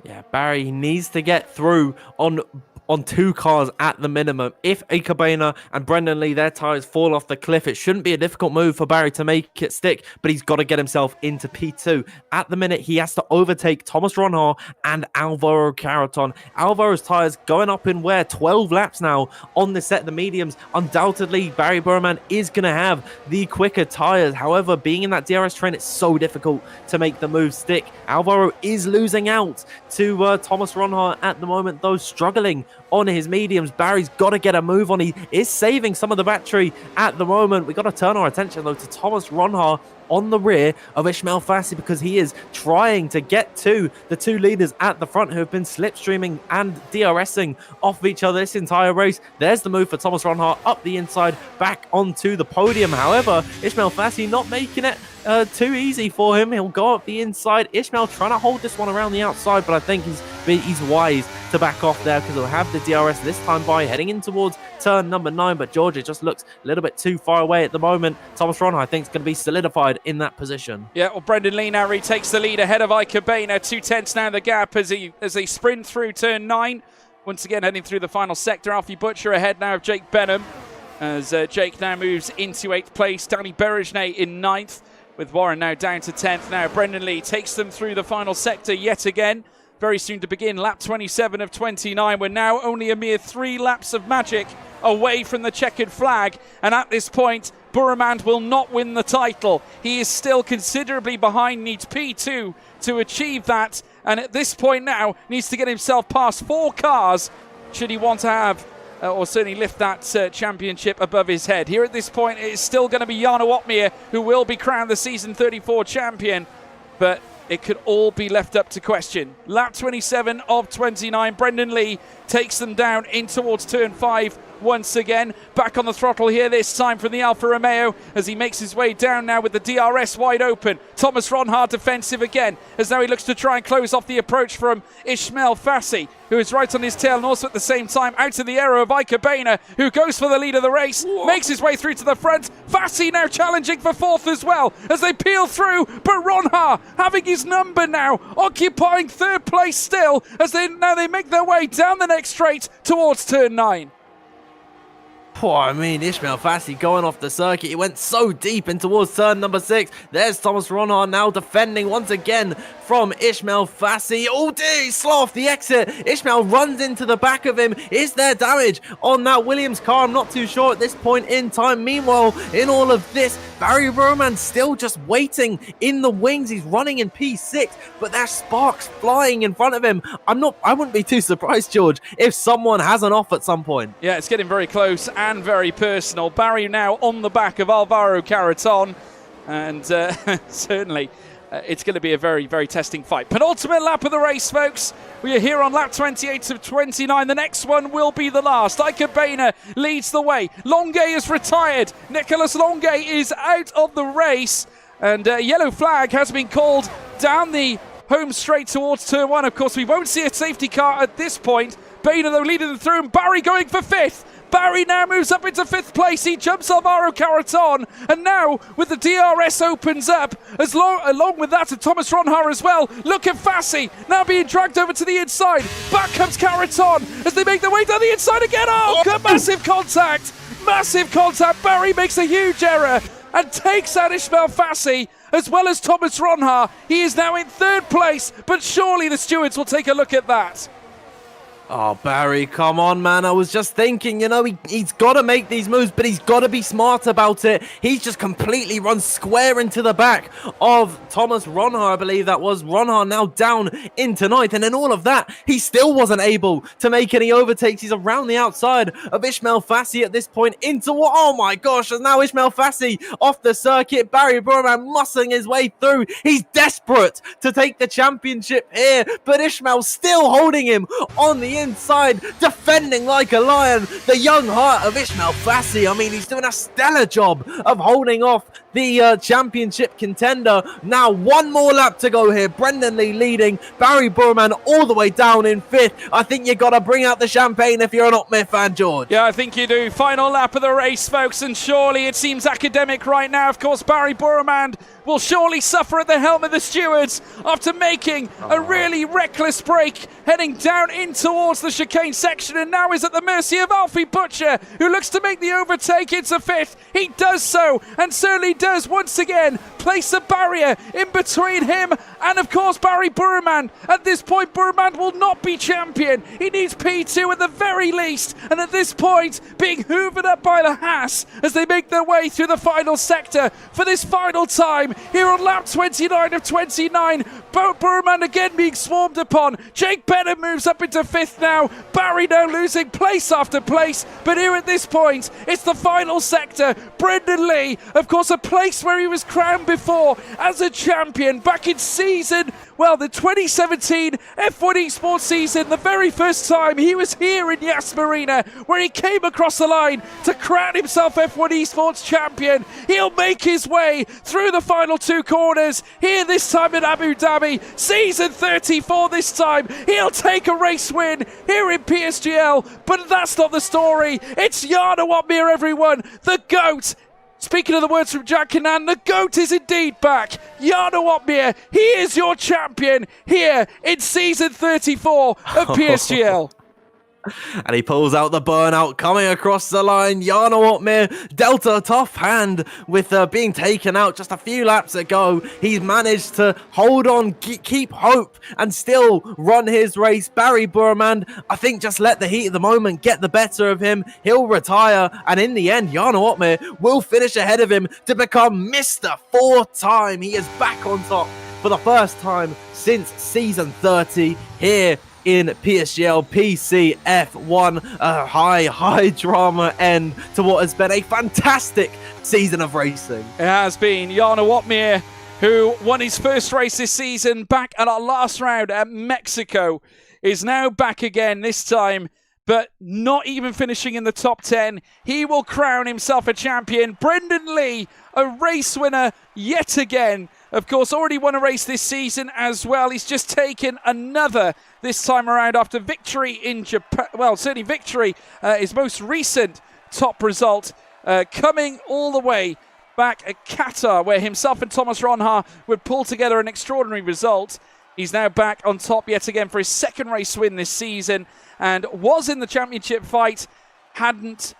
Yeah, Barry needs to get through on 2 cars at the minimum. If Boehner and Brendan Lee, their tyres fall off the cliff, it shouldn't be a difficult move for Barry to make it stick, but he's got to get himself into P2. At the minute, he has to overtake Thomas Ronhard and Alvaro Carreton. Alvaro's tyres going up in wear, 12 laps now on the set, the mediums. Undoubtedly, Barry Broumand is going to have the quicker tyres. However, being in that DRS train, it's so difficult to make the move stick. Alvaro is losing out to Thomas Ronhard at the moment, though struggling on his mediums. Barry's got to get a move on. He is saving some of the battery at the moment. We've got to turn our attention, though, to Thomas Ronhard on the rear of Ismail Fassi, because he is trying to get to the 2 leaders at the front who have been slipstreaming and DRSing off each other this entire race. There's the move for Thomas Ronhard up the inside, back onto the podium. However, Ismail Fassi not making it too easy for him. He'll go up the inside. Ismail trying to hold this one around the outside, but I think he's wise to back off there, because he'll have the DRS this time by heading in towards turn number 9. But Georgia just looks a little bit too far away at the moment. Thomas Ronhard, I think, is going to be solidified in that position. Yeah, well, Brendan Lee now retakes the lead ahead of Boehner. 2/10 now the gap as they sprint through turn 9. Once again, heading through the final sector. Alfie Butcher ahead now of Jake Benham, as Jake now moves into 8th place. Danny Berejne in 9th, with Warren now down to 10th. Now Brendan Lee takes them through the final sector yet again. Very soon to begin, lap 27 of 29. We're now only a mere 3 laps of magic away from the checkered flag, and at this point, Broumand will not win the title. He is still considerably behind, needs P2 to achieve that, and at this point now, needs to get himself past 4 cars should he want to have, or certainly lift that championship above his head. Here at this point, it is still going to be Jarno Opmeer who will be crowned the season 34 champion, but it could all be left up to question. Lap 27 of 29, Brendan Lee takes them down in towards turn 5 once again. Back on the throttle here this time from the Alfa Romeo as he makes his way down now with the DRS wide open. Thomas Ronhaar defensive again as now he looks to try and close off the approach from Ismail Fassi, who is right on his tail, and also at the same time out of the arrow of Ike Boehner, who goes for the lead of the race, makes his way through to the front. Fassi now challenging for fourth as well as they peel through, but Ronhaar having his number now, occupying third place still as they make their way down the next straight towards turn 9. Oh, I mean, Ismail Fassi going off the circuit. He went so deep in towards turn number 6. There's Thomas Ronhaar now defending once again from Ismail Fassi. Oh dear, he slow off the exit. Ismail runs into the back of him. Is there damage on that Williams car? I'm not too sure at this point in time. Meanwhile, in all of this, Bari Broumand still just waiting in the wings. He's running in P6, but there's sparks flying in front of him. I wouldn't be too surprised, George, if someone has an off at some point. Yeah, it's getting very close and very personal. Barry now on the back of Alvaro Carreton, and certainly it's going to be a very, very testing fight. Penultimate lap of the race, folks. We are here on lap 28 of 29. The next one will be the last. Ike Boehner leads the way. Longuet is retired. Nicolas Longuet is out of the race, and a yellow flag has been called down the home straight towards turn 1. Of course, we won't see a safety car at this point. Boehner, though, leading them through, and Barry going for 5th. Barry now moves up into 5th place. He jumps Alvaro Carreton, and now with the DRS opens up, along with that of Thomas Ronhaar as well. Look at Fassi now being dragged over to the inside. Back comes Carreton as they make their way down the inside again. Oh, massive contact! Massive contact. Barry makes a huge error and takes out Ismail Fassi as well as Thomas Ronhaar. He is now in 3rd place, but surely the stewards will take a look at that. Oh, Barry, come on, man. I was just thinking, you know, he's got to make these moves, but he's got to be smart about it. He's just completely run square into the back of Thomas Ronhaar, I believe that was. Ronhaar now down into 9th, and in all of that, he still wasn't able to make any overtakes. He's around the outside of Ismail Fassi at this point into what? Oh my gosh, and now Ismail Fassi off the circuit. Bari Broumand muscling his way through. He's desperate to take the championship here, but Ismail still holding him on the inside, defending like a lion. The young heart of Ismail Fassi, I mean, he's doing a stellar job of holding off the championship contender. Now one more lap to go here. Brendan Lee leading, Bari Broumand all the way down in 5th. I think you got to bring out the champagne if you're an Opmeer fan, George. Yeah, I think you do. Final lap of the race, folks, and surely it seems academic right now. Of course, Bari Broumand will surely suffer at the helm of the stewards after making a really reckless break, heading down in towards the chicane section, and now is at the mercy of Alfie Butcher, who looks to make the overtake into 5th. He does so, and certainly does once again place a barrier in between him and, of course, Bari Broumand. At this point, Broumand will not be champion. He needs P2 at the very least, and at this point, being hoovered up by the Haas as they make their way through the final sector for this final time here on lap 29 of 29. Broumand again being swarmed upon. Jake Bennett moves up into 5th now. Barry now losing place after place, but here at this point, it's the final sector. Brendan Lee, of course, a place where he was crowned before as a champion back in the 2017 F1 Esports season, the very first time he was here in Yas Marina, where he came across the line to crown himself F1 Esports champion. He'll make his way through the final 2 corners here this time in Abu Dhabi. Season 34 this time. He'll take a race win here in PSGL, but that's not the story. It's Jarno Opmeer, everyone, the GOAT. Speaking of the words from Jack Cannan, the GOAT is indeed back. Jarno Opmeer, he is your champion here in season 34 of PSGL. And he pulls out the burnout coming across the line. Jarno Opmeer dealt a tough hand with being taken out just a few laps ago. He's managed to hold on, keep hope, and still run his race. Bari Broumand, I think, just let the heat of the moment get the better of him. He'll retire, and in the end, Jarno Opmeer will finish ahead of him to become Mr. 4-time. He is back on top for the first time since season 30 here in PSGL PC F1. A high drama end to what has been a fantastic season of racing. It has been. Jarno Opmeer, who won his first race this season back at our last round at Mexico, is now back again, this time but not even finishing in the top 10. He will crown himself a champion. Brendan Lee, a race winner yet again. Of course, already won a race this season as well. He's just taken another this time around after victory in Japan. Well, certainly victory, his most recent top result, coming all the way back at Qatar, where himself and Thomas Ronhaar would pull together an extraordinary result. He's now back on top yet again for his second race win this season, and was in the championship fight hadn't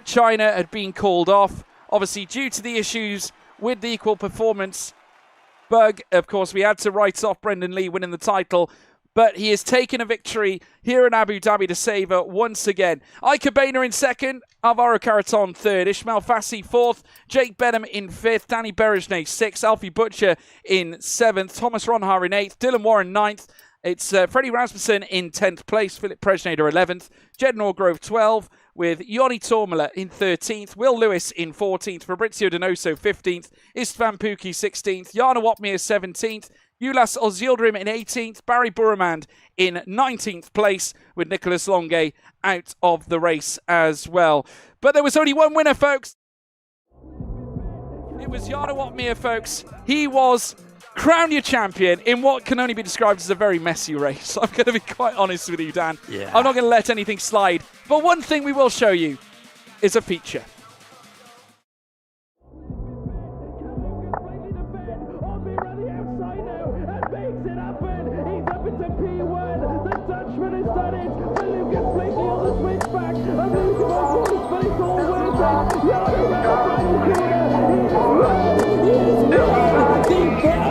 China had been called off. Obviously, due to the issues with the equal performance bug, of course, we had to write off Brendan Lee winning the title, but he has taken a victory here in Abu Dhabi to savour once again. Ika Boehner in second, Alvaro Caraton third, Ismail Fassi fourth, Jake Benham in fifth, Danny Berejnay sixth, Alfie Butcher in seventh, Thomas Ronhaar in eighth, Dylan Warren ninth. It's Freddie Rasmussen in 10th place, Philip Prejnader 11th, Jed Norgrove 12th, with Joni Tormela in 13th, Will Lewis in 14th, Fabrizio Donoso 15th, Istvan Pukki 16th, Jarno Opmeer 17th, Ulas Ozyildirim in 18th, Barry Broumand in 19th place, with Nicholas Longue out of the race as well. But there was only one winner, folks. It was Jarno Opmeer, folks. He was crowned your champion in what can only be described as a very messy race. I'm going to be quite honest with you, Dan. Yeah. I'm not going to let anything slide. But one thing we will show you is a feature.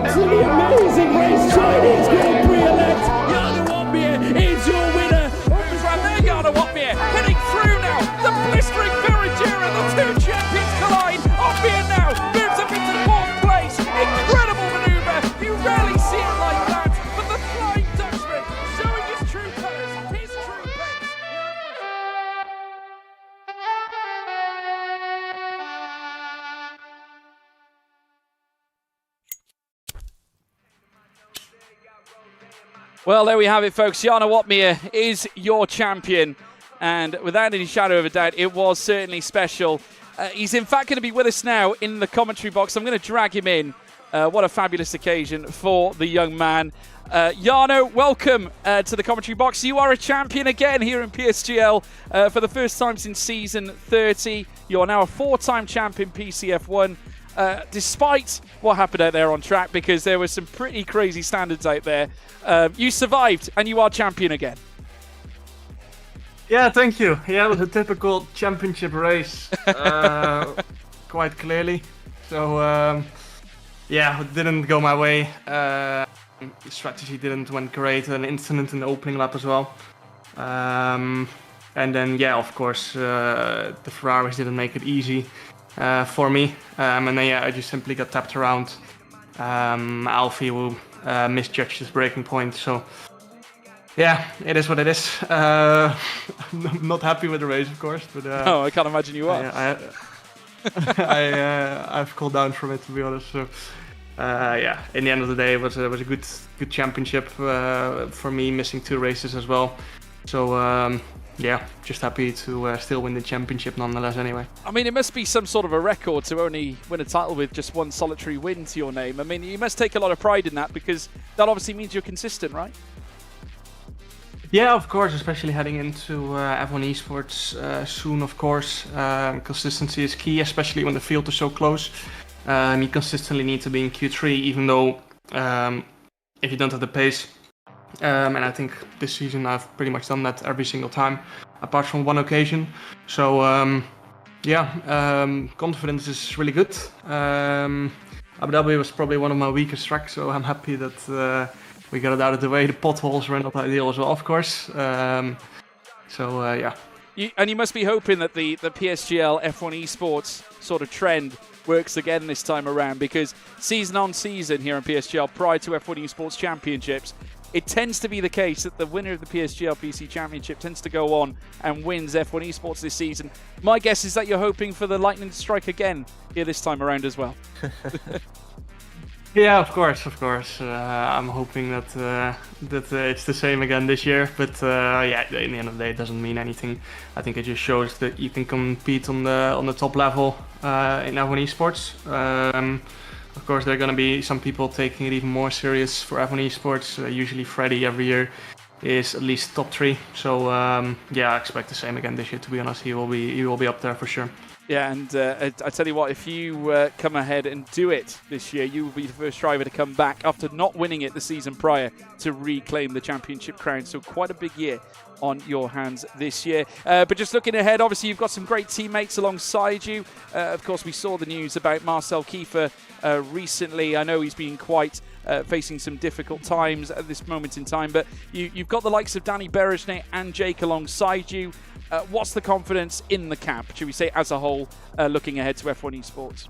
Absolutely amazing race, Chinese Grand Prix elect. Jarno Opmeer is your winner. Opens right there, Jarno Opmeer heading through now. The blistering Ferragera, the two champions collide. Opmeer now moves up into fourth place. Incredible manoeuvre. You rarely see it like that. But the Flying Dutchman showing his true colours, his true pace. Well, there we have it, folks. Jarno Opmeer is your champion. And without any shadow of a doubt, it was certainly special. He's in fact going to be with us now in the commentary box. I'm going to drag him in. What a fabulous occasion for the young man. Jarno, welcome to the commentary box. You are a champion again here in PSGL for the first time since season 30. You're now a four-time champion PCF1. Despite what happened out there on track, because there were some pretty crazy standards out there, you survived and you are champion again. Yeah, thank you. Yeah, it was a typical championship race, quite clearly. So, yeah, it didn't go my way. The strategy didn't went great. An incident in the opening lap as well. And then, yeah, of course, the Ferraris didn't make it easy for me. And then, yeah, I just simply got tapped around. Alfie will misjudged his braking point. So, yeah, it is what it is. I'm not happy with the race, of course. But oh, I can't imagine you are. I've cooled down from it, to be honest. So, yeah, in the end of the day, it was a good championship for me, missing 2 races as well. So, yeah, just happy to still win the championship nonetheless anyway. I mean, it must be some sort of a record to only win a title with just one solitary win to your name. I mean, you must take a lot of pride in that, because that obviously means you're consistent, right? Yeah, of course, especially heading into F1 Esports soon, of course. Consistency is key, especially when the field is so close. You consistently need to be in Q3, even though if you don't have the pace. And I think this season I've pretty much done that every single time, apart from one occasion. So, yeah, confidence is really good. Abu Dhabi was probably one of my weakest tracks, so I'm happy that we got it out of the way. The potholes were not ideal as well, of course. So, yeah. And you must be hoping that the PSGL F1 Esports sort of trend works again this time around, because season on season here in PSGL, prior to F1 Esports Championships, it tends to be the case that the winner of the PSGL PC Championship tends to go on and wins F1 Esports this season. My guess is that you're hoping for the lightning to strike again here this time around as well. Yeah, of course, of course. I'm hoping that it's the same again this year. But yeah, in the end of the day, it doesn't mean anything. I think it just shows that you can compete on the top level in F1 esports. Of course, there are going to be some people taking it even more serious for F1 esports. Usually, Freddy every year is at least top 3. So yeah, I expect the same again this year. To be honest, he will be up there for sure. Yeah, and I tell you what, if you come ahead and do it this year, you will be the first driver to come back after not winning it the season prior to reclaim the championship crown. So quite a big year on your hands this year. But just looking ahead, obviously you've got some great teammates alongside you. Of course, we saw the news about Marcel Kiefer recently. I know he's been quite facing some difficult times at this moment in time, but you've got the likes of Danny Berejnet and Jake alongside you. What's the confidence in the camp, should we say, as a whole, looking ahead to F1 esports?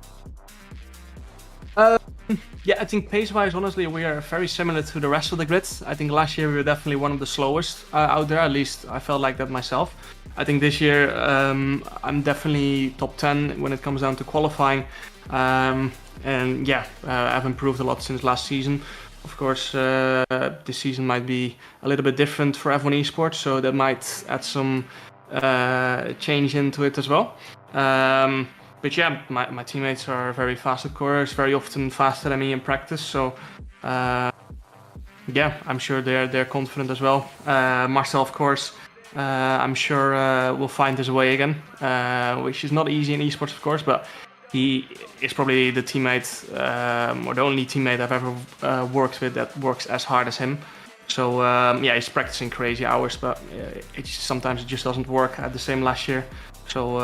Yeah, I think pace-wise, honestly, we are very similar to the rest of the grid. I think last year we were definitely one of the slowest out there. At least I felt like that myself. I think this year I'm definitely top 10 when it comes down to qualifying. And yeah, I've improved a lot since last season. Of course, this season might be a little bit different for F1 esports, so that might add some change into it as well. But yeah, my teammates are very fast at course, very often faster than me in practice. So yeah, I'm sure they're confident as well. Marcel, of course, I'm sure will find his way again, which is not easy in esports, of course, but he is probably the teammate or the only teammate I've ever worked with that works as hard as him. So yeah, he's practicing crazy hours, but sometimes it just doesn't work at the same last year. So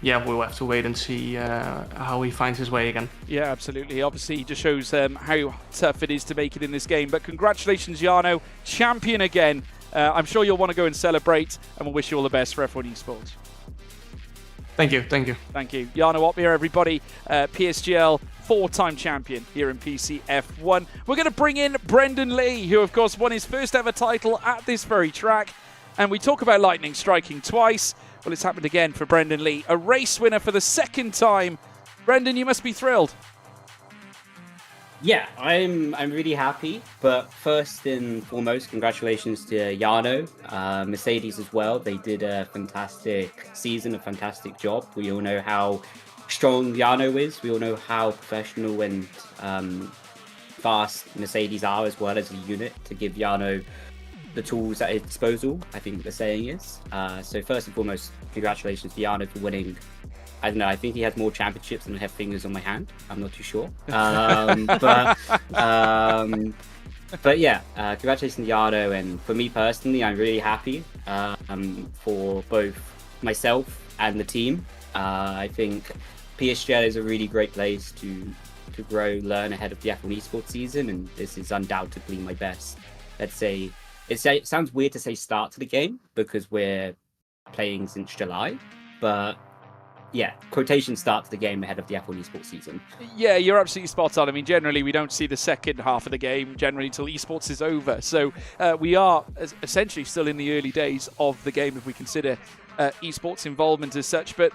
yeah, we'll have to wait and see how he finds his way again. Yeah, absolutely. Obviously, it just shows how tough it is to make it in this game. But congratulations, Jarno, champion again. I'm sure you'll want to go and celebrate, and we'll wish you all the best for F1 esports. Thank you, thank you. Thank you. Jarno Opmeer, everybody, PSGL 4-time champion here in PCF1. We're going to bring in Brendan Lee, who, of course, won his first ever title at this very track. And we talk about lightning striking twice. Well, it's happened again for Brendan Lee, a race winner for the second time. Brendan, you must be thrilled. Yeah, I'm really happy. But first and foremost, congratulations to Jarno, Mercedes as well. They did a fantastic season, a fantastic job. We all know how strong Jarno is. We all know how professional and fast Mercedes are as well as a unit to give Jarno the tools at his disposal, I think the saying is. So first and foremost, congratulations to Jarno for winning. I don't know, I think he has more championships than I have fingers on my hand. I'm not too sure. But yeah, congratulations to Jarno. And for me personally, I'm really happy for both myself and the team. I think PSGL is a really great place to grow, learn ahead of the F1 esports season. And this is undoubtedly my best, let's say, it sounds weird to say start to the game because we're playing since July, but yeah, quotation start to the game ahead of the F1 esports season. Yeah, you're absolutely spot on. I mean, generally, we don't see the second half of the game generally until esports is over. So we are essentially still in the early days of the game if we consider esports involvement as such. But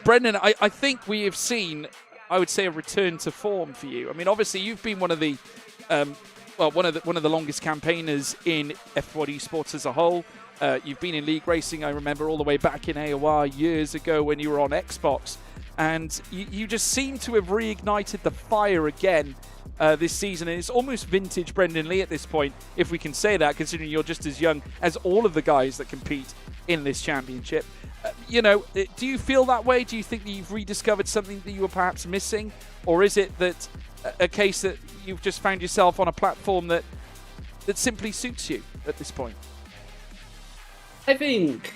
Brendan, I think we have seen, I would say, a return to form for you. I mean, obviously, you've been one of the one of the longest campaigners in F1 esports as a whole. You've been in league racing, I remember, all the way back in AOR years ago when you were on Xbox. And you just seem to have reignited the fire again this season. And it's almost vintage Brendan Lee at this point, if we can say that, considering you're just as young as all of the guys that compete in this championship. You know, do you feel that way? Do you think that you've rediscovered something that you were perhaps missing? Or is it that a case that you've just found yourself on a platform that simply suits you at this point? I think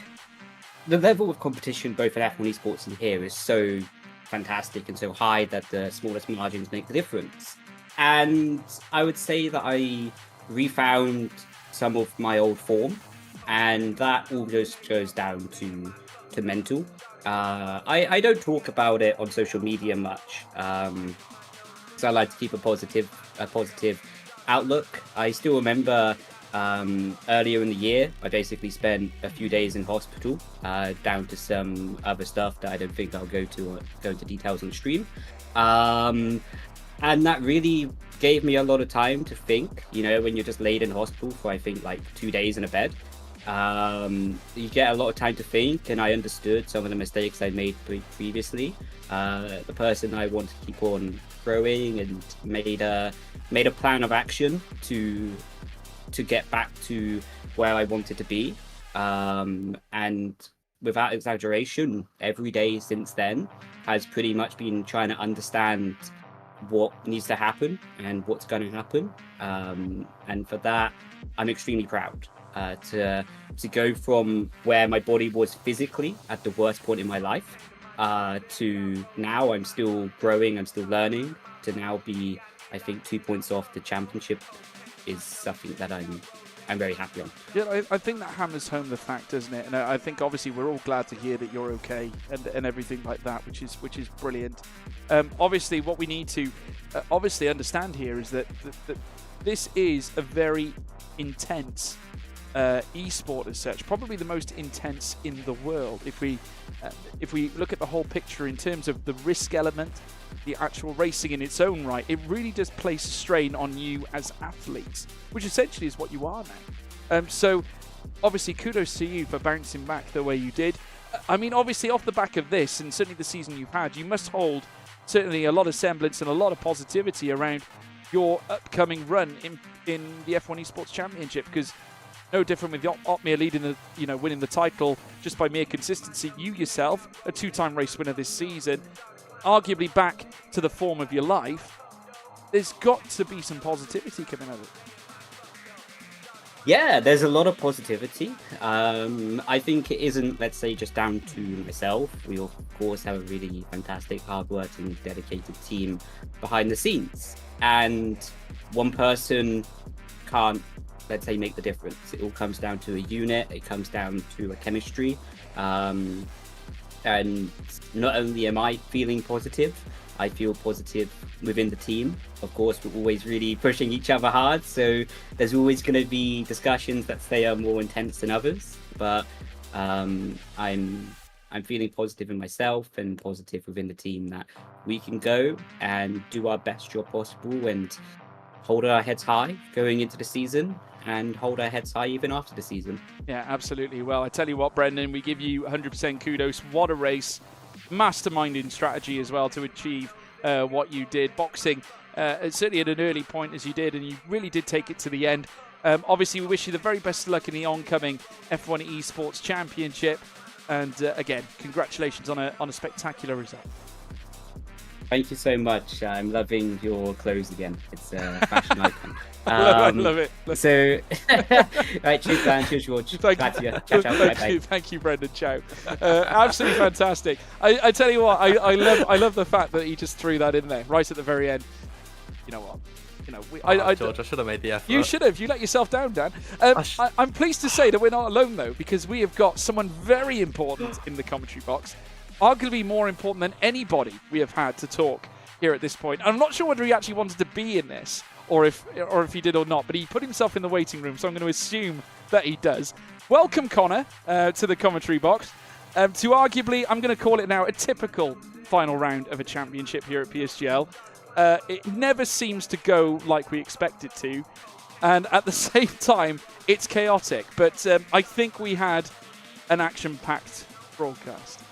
the level of competition both in F1 esports and here is so fantastic and so high that the smallest margins make the difference. And I would say that I refound some of my old form, and that all just goes down to mental. I don't talk about it on social media much, because I like to keep a positive outlook. I still remember earlier in the year, I basically spent a few days in hospital, down to some other stuff that I don't think I'll go into details on stream. And that really gave me a lot of time to think. You know, when you're just laid in hospital for, I think, like 2 days in a bed, you get a lot of time to think. And I understood some of the mistakes I made previously. The person I want to keep on growing, and made a plan of action to get back to where I wanted to be. And without exaggeration, every day since then has pretty much been trying to understand what needs to happen and what's going to happen. And for that, I'm extremely proud to go from where my body was physically at the worst point in my life to now I'm still growing, I'm still learning, to now be, I think, 2 points off the championship is something that I'm very happy on. Yeah, I think that hammers home the fact, doesn't it? And I think obviously we're all glad to hear that you're okay and everything like that, which is brilliant. Obviously, what we need to obviously understand here is that this is a very intense esport as such, probably the most intense in the world. If we look at the whole picture in terms of the risk element, the actual racing in its own right, it really does place a strain on you as athletes, which essentially is what you are now. So obviously kudos to you for bouncing back the way you did. I mean, obviously off the back of this, and certainly the season you've had, you must hold certainly a lot of semblance and a lot of positivity around your upcoming run in the F1 Esports Championship, because no different with Opmeer leading winning the title just by mere consistency. You yourself, a 2-time race winner this season, arguably back to the form of your life. There's got to be some positivity coming out of it. Yeah, there's a lot of positivity. I think it isn't, let's say, just down to myself. We, of course, have a really fantastic, hard-working, dedicated team behind the scenes. And one person can't, let's say, make the difference. It all comes down to a unit. It comes down to a chemistry. And not only am I feeling positive, I feel positive within the team. Of course, we're always really pushing each other hard, so there's always going to be discussions that say are more intense than others. But I'm feeling positive in myself and positive within the team that we can go and do our best job possible and hold our heads high going into the season, and hold our heads high even after the season. Yeah, absolutely. Well, I tell you what, Brendan, we give you 100% kudos. What a race. Masterminding strategy as well to achieve what you did. Boxing, certainly at an early point as you did, and you really did take it to the end. Obviously, we wish you the very best of luck in the oncoming F1 Esports Championship. And again, congratulations on a spectacular result. Thank you so much. I'm loving your clothes again. It's a fashion icon. Love it. So, right, cheers, Dan. Cheers, George. Glad to you. Ciao, ciao. Thank you, Brendan. Ciao. Absolutely fantastic. I tell you what, I love the fact that he just threw that in there right at the very end. You know what? George, I should have made the effort. You should have. You let yourself down, Dan. I'm pleased to say that we're not alone, though, because we have got someone very important in the commentary box. Arguably more important than anybody we have had to talk here at this point. I'm not sure whether he actually wanted to be in this or if he did or not, but he put himself in the waiting room, so I'm going to assume that he does. Welcome, Connor, to the commentary box. To arguably, I'm going to call it now, a typical final round of a championship here at PSGL. It never seems to go like we expect it to, and at the same time, it's chaotic. But I think we had an action-packed broadcast.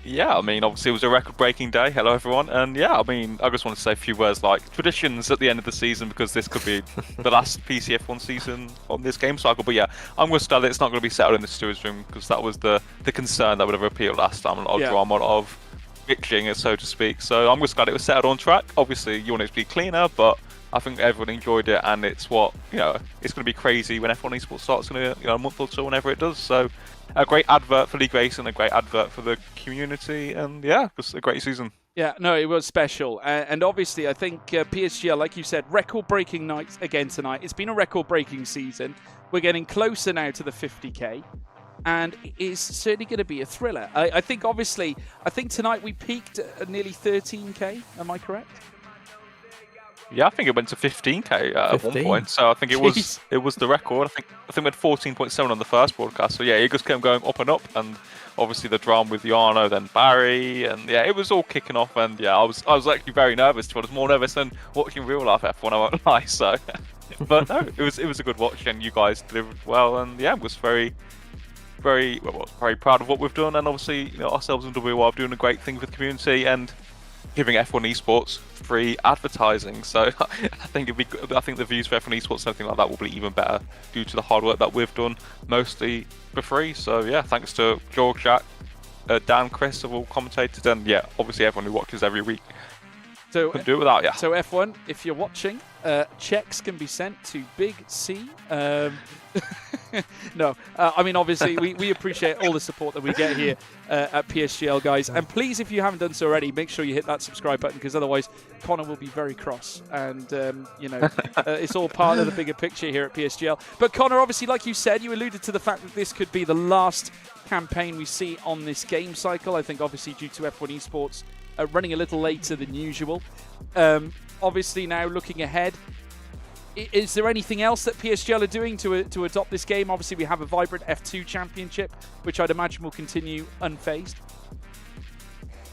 Yeah, I mean, obviously it was a record-breaking day. Hello, everyone. And yeah, I mean, I just want to say a few words like traditions at the end of the season, because this could be the last PCF1 season on this game cycle. But yeah, I'm going to start it. It's not going to be settled in the stewards' room, because that was the concern that would have appealed last time. A lot of drama, a lot of bitching, so to speak. So I'm just glad it was settled on track. Obviously, you want it to be cleaner, but I think everyone enjoyed it, and it's what, it's going to be crazy when F1 Esports starts in a month or two, whenever it does. So a great advert for League Racing, a great advert for the community, and yeah, it was a great season. Yeah, no, it was special. And obviously, I think PSGL, like you said, record-breaking night again tonight. It's been a record-breaking season. We're getting closer now to the 50k, and it is certainly going to be a thriller. I think tonight we peaked at nearly 13k. Am I correct? Yeah, I think it went to 15k at 15? one point. So I think it was the record. I think we had 14.7 on the first broadcast. So yeah, it just kept going up and up, and obviously the drama with Jarno, then Bari, and yeah, it was all kicking off. And yeah, I was actually very nervous. I was more nervous than watching real life F1. I won't lie. So, but no, it was a good watch, and you guys delivered well, and yeah, was very proud of what we've done, and obviously ourselves and WR doing a great thing for the community and giving F1 Esports free advertising. So I think I think the views for F1 Esports, something like that, will be even better due to the hard work that we've done, mostly for free. So yeah, thanks to George, Jack, Dan, Chris, have all commentated, and yeah, obviously everyone who watches every week. So couldn't do it without you. So F1, if you're watching, checks can be sent to Big C. No, I mean, obviously, we appreciate all the support that we get here at PSGL, guys. And please, if you haven't done so already, make sure you hit that subscribe button, because otherwise Connor will be very cross. And, it's all part of the bigger picture here at PSGL. But Connor, obviously, like you said, you alluded to the fact that this could be the last campaign we see on this game cycle. I think, obviously, due to F1 Esports running a little later than usual. Obviously, now looking ahead, is there anything else that PSGL are doing to adopt this game? Obviously, we have a vibrant F2 championship, which I'd imagine will continue unfazed.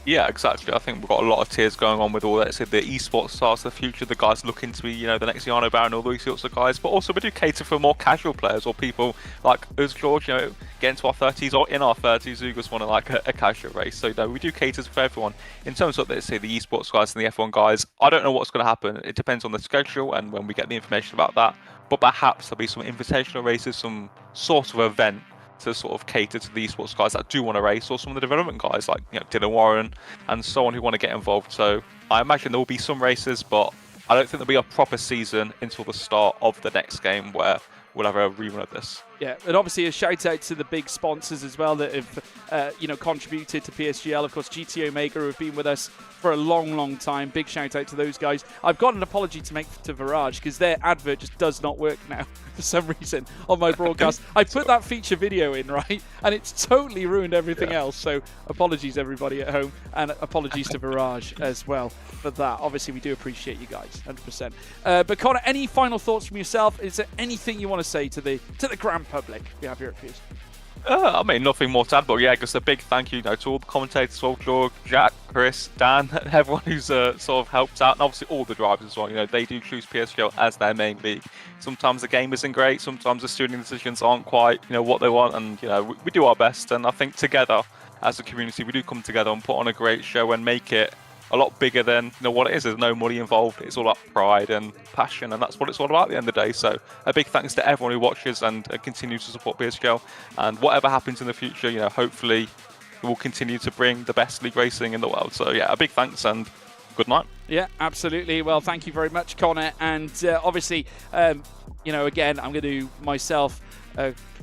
Yeah, exactly. I think we've got a lot of tiers going on with all that. So the esports stars of the future, the guys looking to be, the next Jarno Baron, all these sorts of guys. But also we do cater for more casual players or people like us, George, get into our 30s or in our 30s who just want to like a casual race. So we do cater for everyone. In terms of, let's say, the esports guys and the F1 guys, I don't know what's going to happen. It depends on the schedule and when we get the information about that. But perhaps there'll be some invitational races, some sort of event to sort of cater to the esports guys that do want to race, or some of the development guys like Dylan Warren and so on who want to get involved. So I imagine there will be some races, but I don't think there'll be a proper season until the start of the next game where we'll have a rerun of this. Yeah, and obviously a shout out to the big sponsors as well that have contributed to PSGL. Of course, GT Omega, who have been with us for a long time. Big shout out to those guys. I've got an apology to make to Virage, because their advert just does not work now for some reason on my broadcast. I put that feature video in, right, and it's totally ruined everything else. So apologies everybody at home, and apologies to Virage as well for that. Obviously, we do appreciate you guys, 100%. But Connor, any final thoughts from yourself? Is there anything you want to say to the grand public we have here at PS? I mean, nothing more to add, but yeah, just a big thank you, to all the commentators, well, George, Jack, Chris, Dan, everyone who's sort of helped out, and obviously all the drivers as well. They do choose PSGL as their main league. Sometimes the game isn't great, sometimes the steering decisions aren't quite, what they want, and we do our best. And I think together, as a community, we do come together and put on a great show and make it a lot bigger than what it is. There's no money involved. It's all about pride and passion, and that's what it's all about at the end of the day. So a big thanks to everyone who watches and continues to support PSGL. And whatever happens in the future, hopefully we'll continue to bring the best league racing in the world. So yeah, a big thanks and good night. Yeah, absolutely. Well, thank you very much, Connor. And obviously, again, I'm going to myself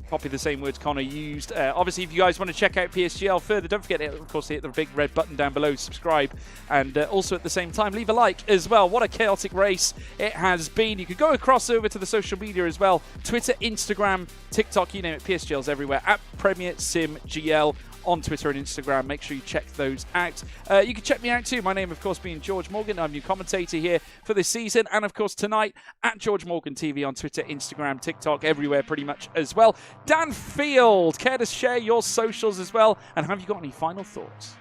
copy the same words Connor used. Obviously, if you guys want to check out PSGL further, don't forget, of course, to hit the big red button down below, subscribe, and also at the same time, leave a like as well. What a chaotic race it has been. You could go across over to the social media as well. Twitter, Instagram, TikTok, you name it, PSGL's everywhere, at Premier Sim GL on Twitter and Instagram. Make sure you check those out. You can check me out too. My name, of course, being George Morgan. I'm new commentator here for this season. And, of course, tonight at George Morgan TV on Twitter, Instagram, TikTok, everywhere pretty much as well. Dan Field, care to share your socials as well? And have you got any final thoughts?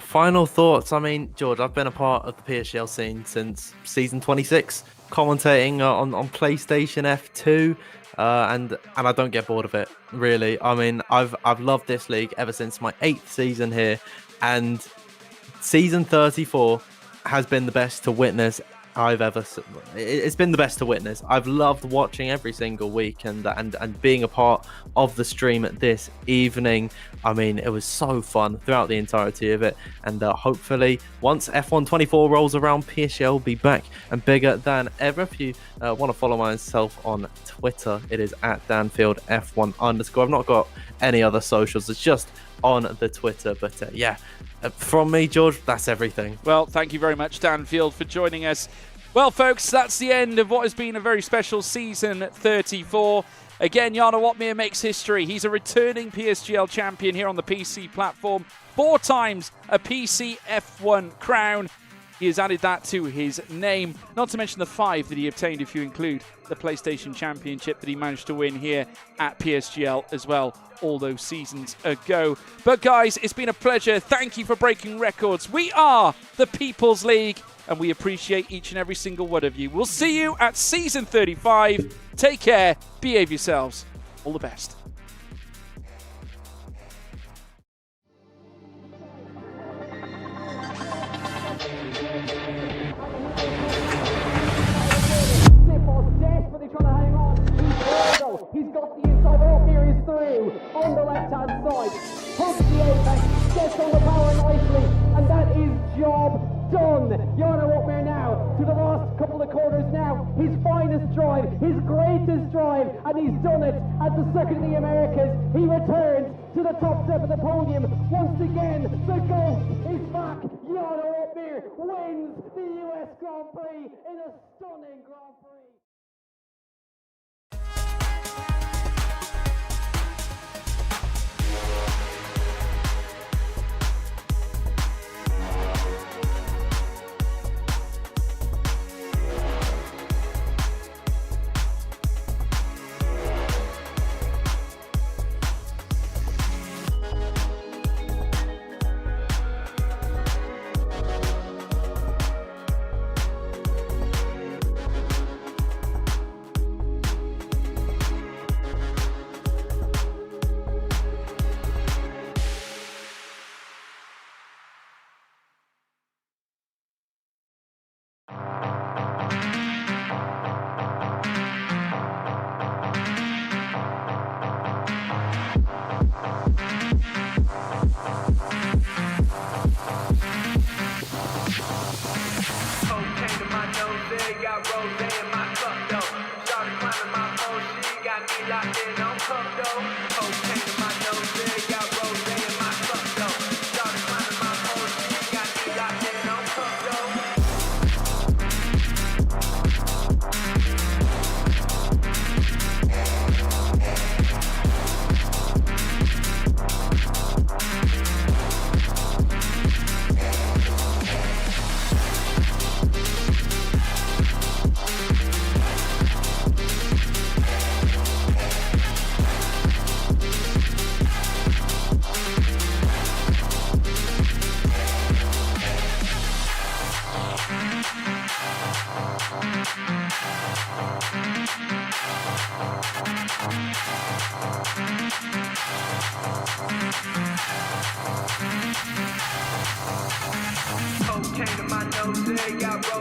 Final thoughts. I mean, George, I've been a part of the PSGL scene since season 26, commentating on PlayStation F2. And I don't get bored of it, really. I mean, I've loved this league ever since my 8th season here, and season 34 has been the best to witness it's been the best to witness. I've loved watching every single week and being a part of the stream this evening. I mean, it was so fun throughout the entirety of it, and hopefully once F1 24 rolls around, PSGL will be back and bigger than ever. If you want to follow myself on Twitter, it is at DanfieldF1_. I've not got any other socials, it's just on the Twitter. But from me, George, that's everything. Well, thank you very much, Dan Field, for joining us. Well, folks, that's the end of what has been a very special season 34. Again, Jarno Opmeer makes history. He's a returning PSGL champion here on the PC platform. 4 times a PC F1 crown. he has added that to his name, not to mention the 5 that he obtained if you include the PlayStation Championship that he managed to win here at PSGL as well all those seasons ago. But guys, it's been a pleasure. Thank you for breaking records. We are the People's League, and we appreciate each and every single one of you. We'll see you at season 35. Take care, behave yourselves. All the best. Desperately trying to hang on. He's got the inside. Opmeer is through on the left-hand side. Hooks the apex, gets on the power nicely, and that is job done. Jarno Opmeer now to the last couple of corners now. His finest drive, his greatest drive, and he's done it at the Circuit of the Americas. He returns to the top step of the podium. Once again, the GOAT is back. Jarno Opmeer wins the US Grand Prix in a stunning Grand Prix. Cocaine to my nose, got rose in my cup though. Started climbing my pole, she got me locked in on cup though. Cocaine to my nose, got rose in my cup though. Started climbing my pole, she got me locked in on cup though. Cocaine to my nose, got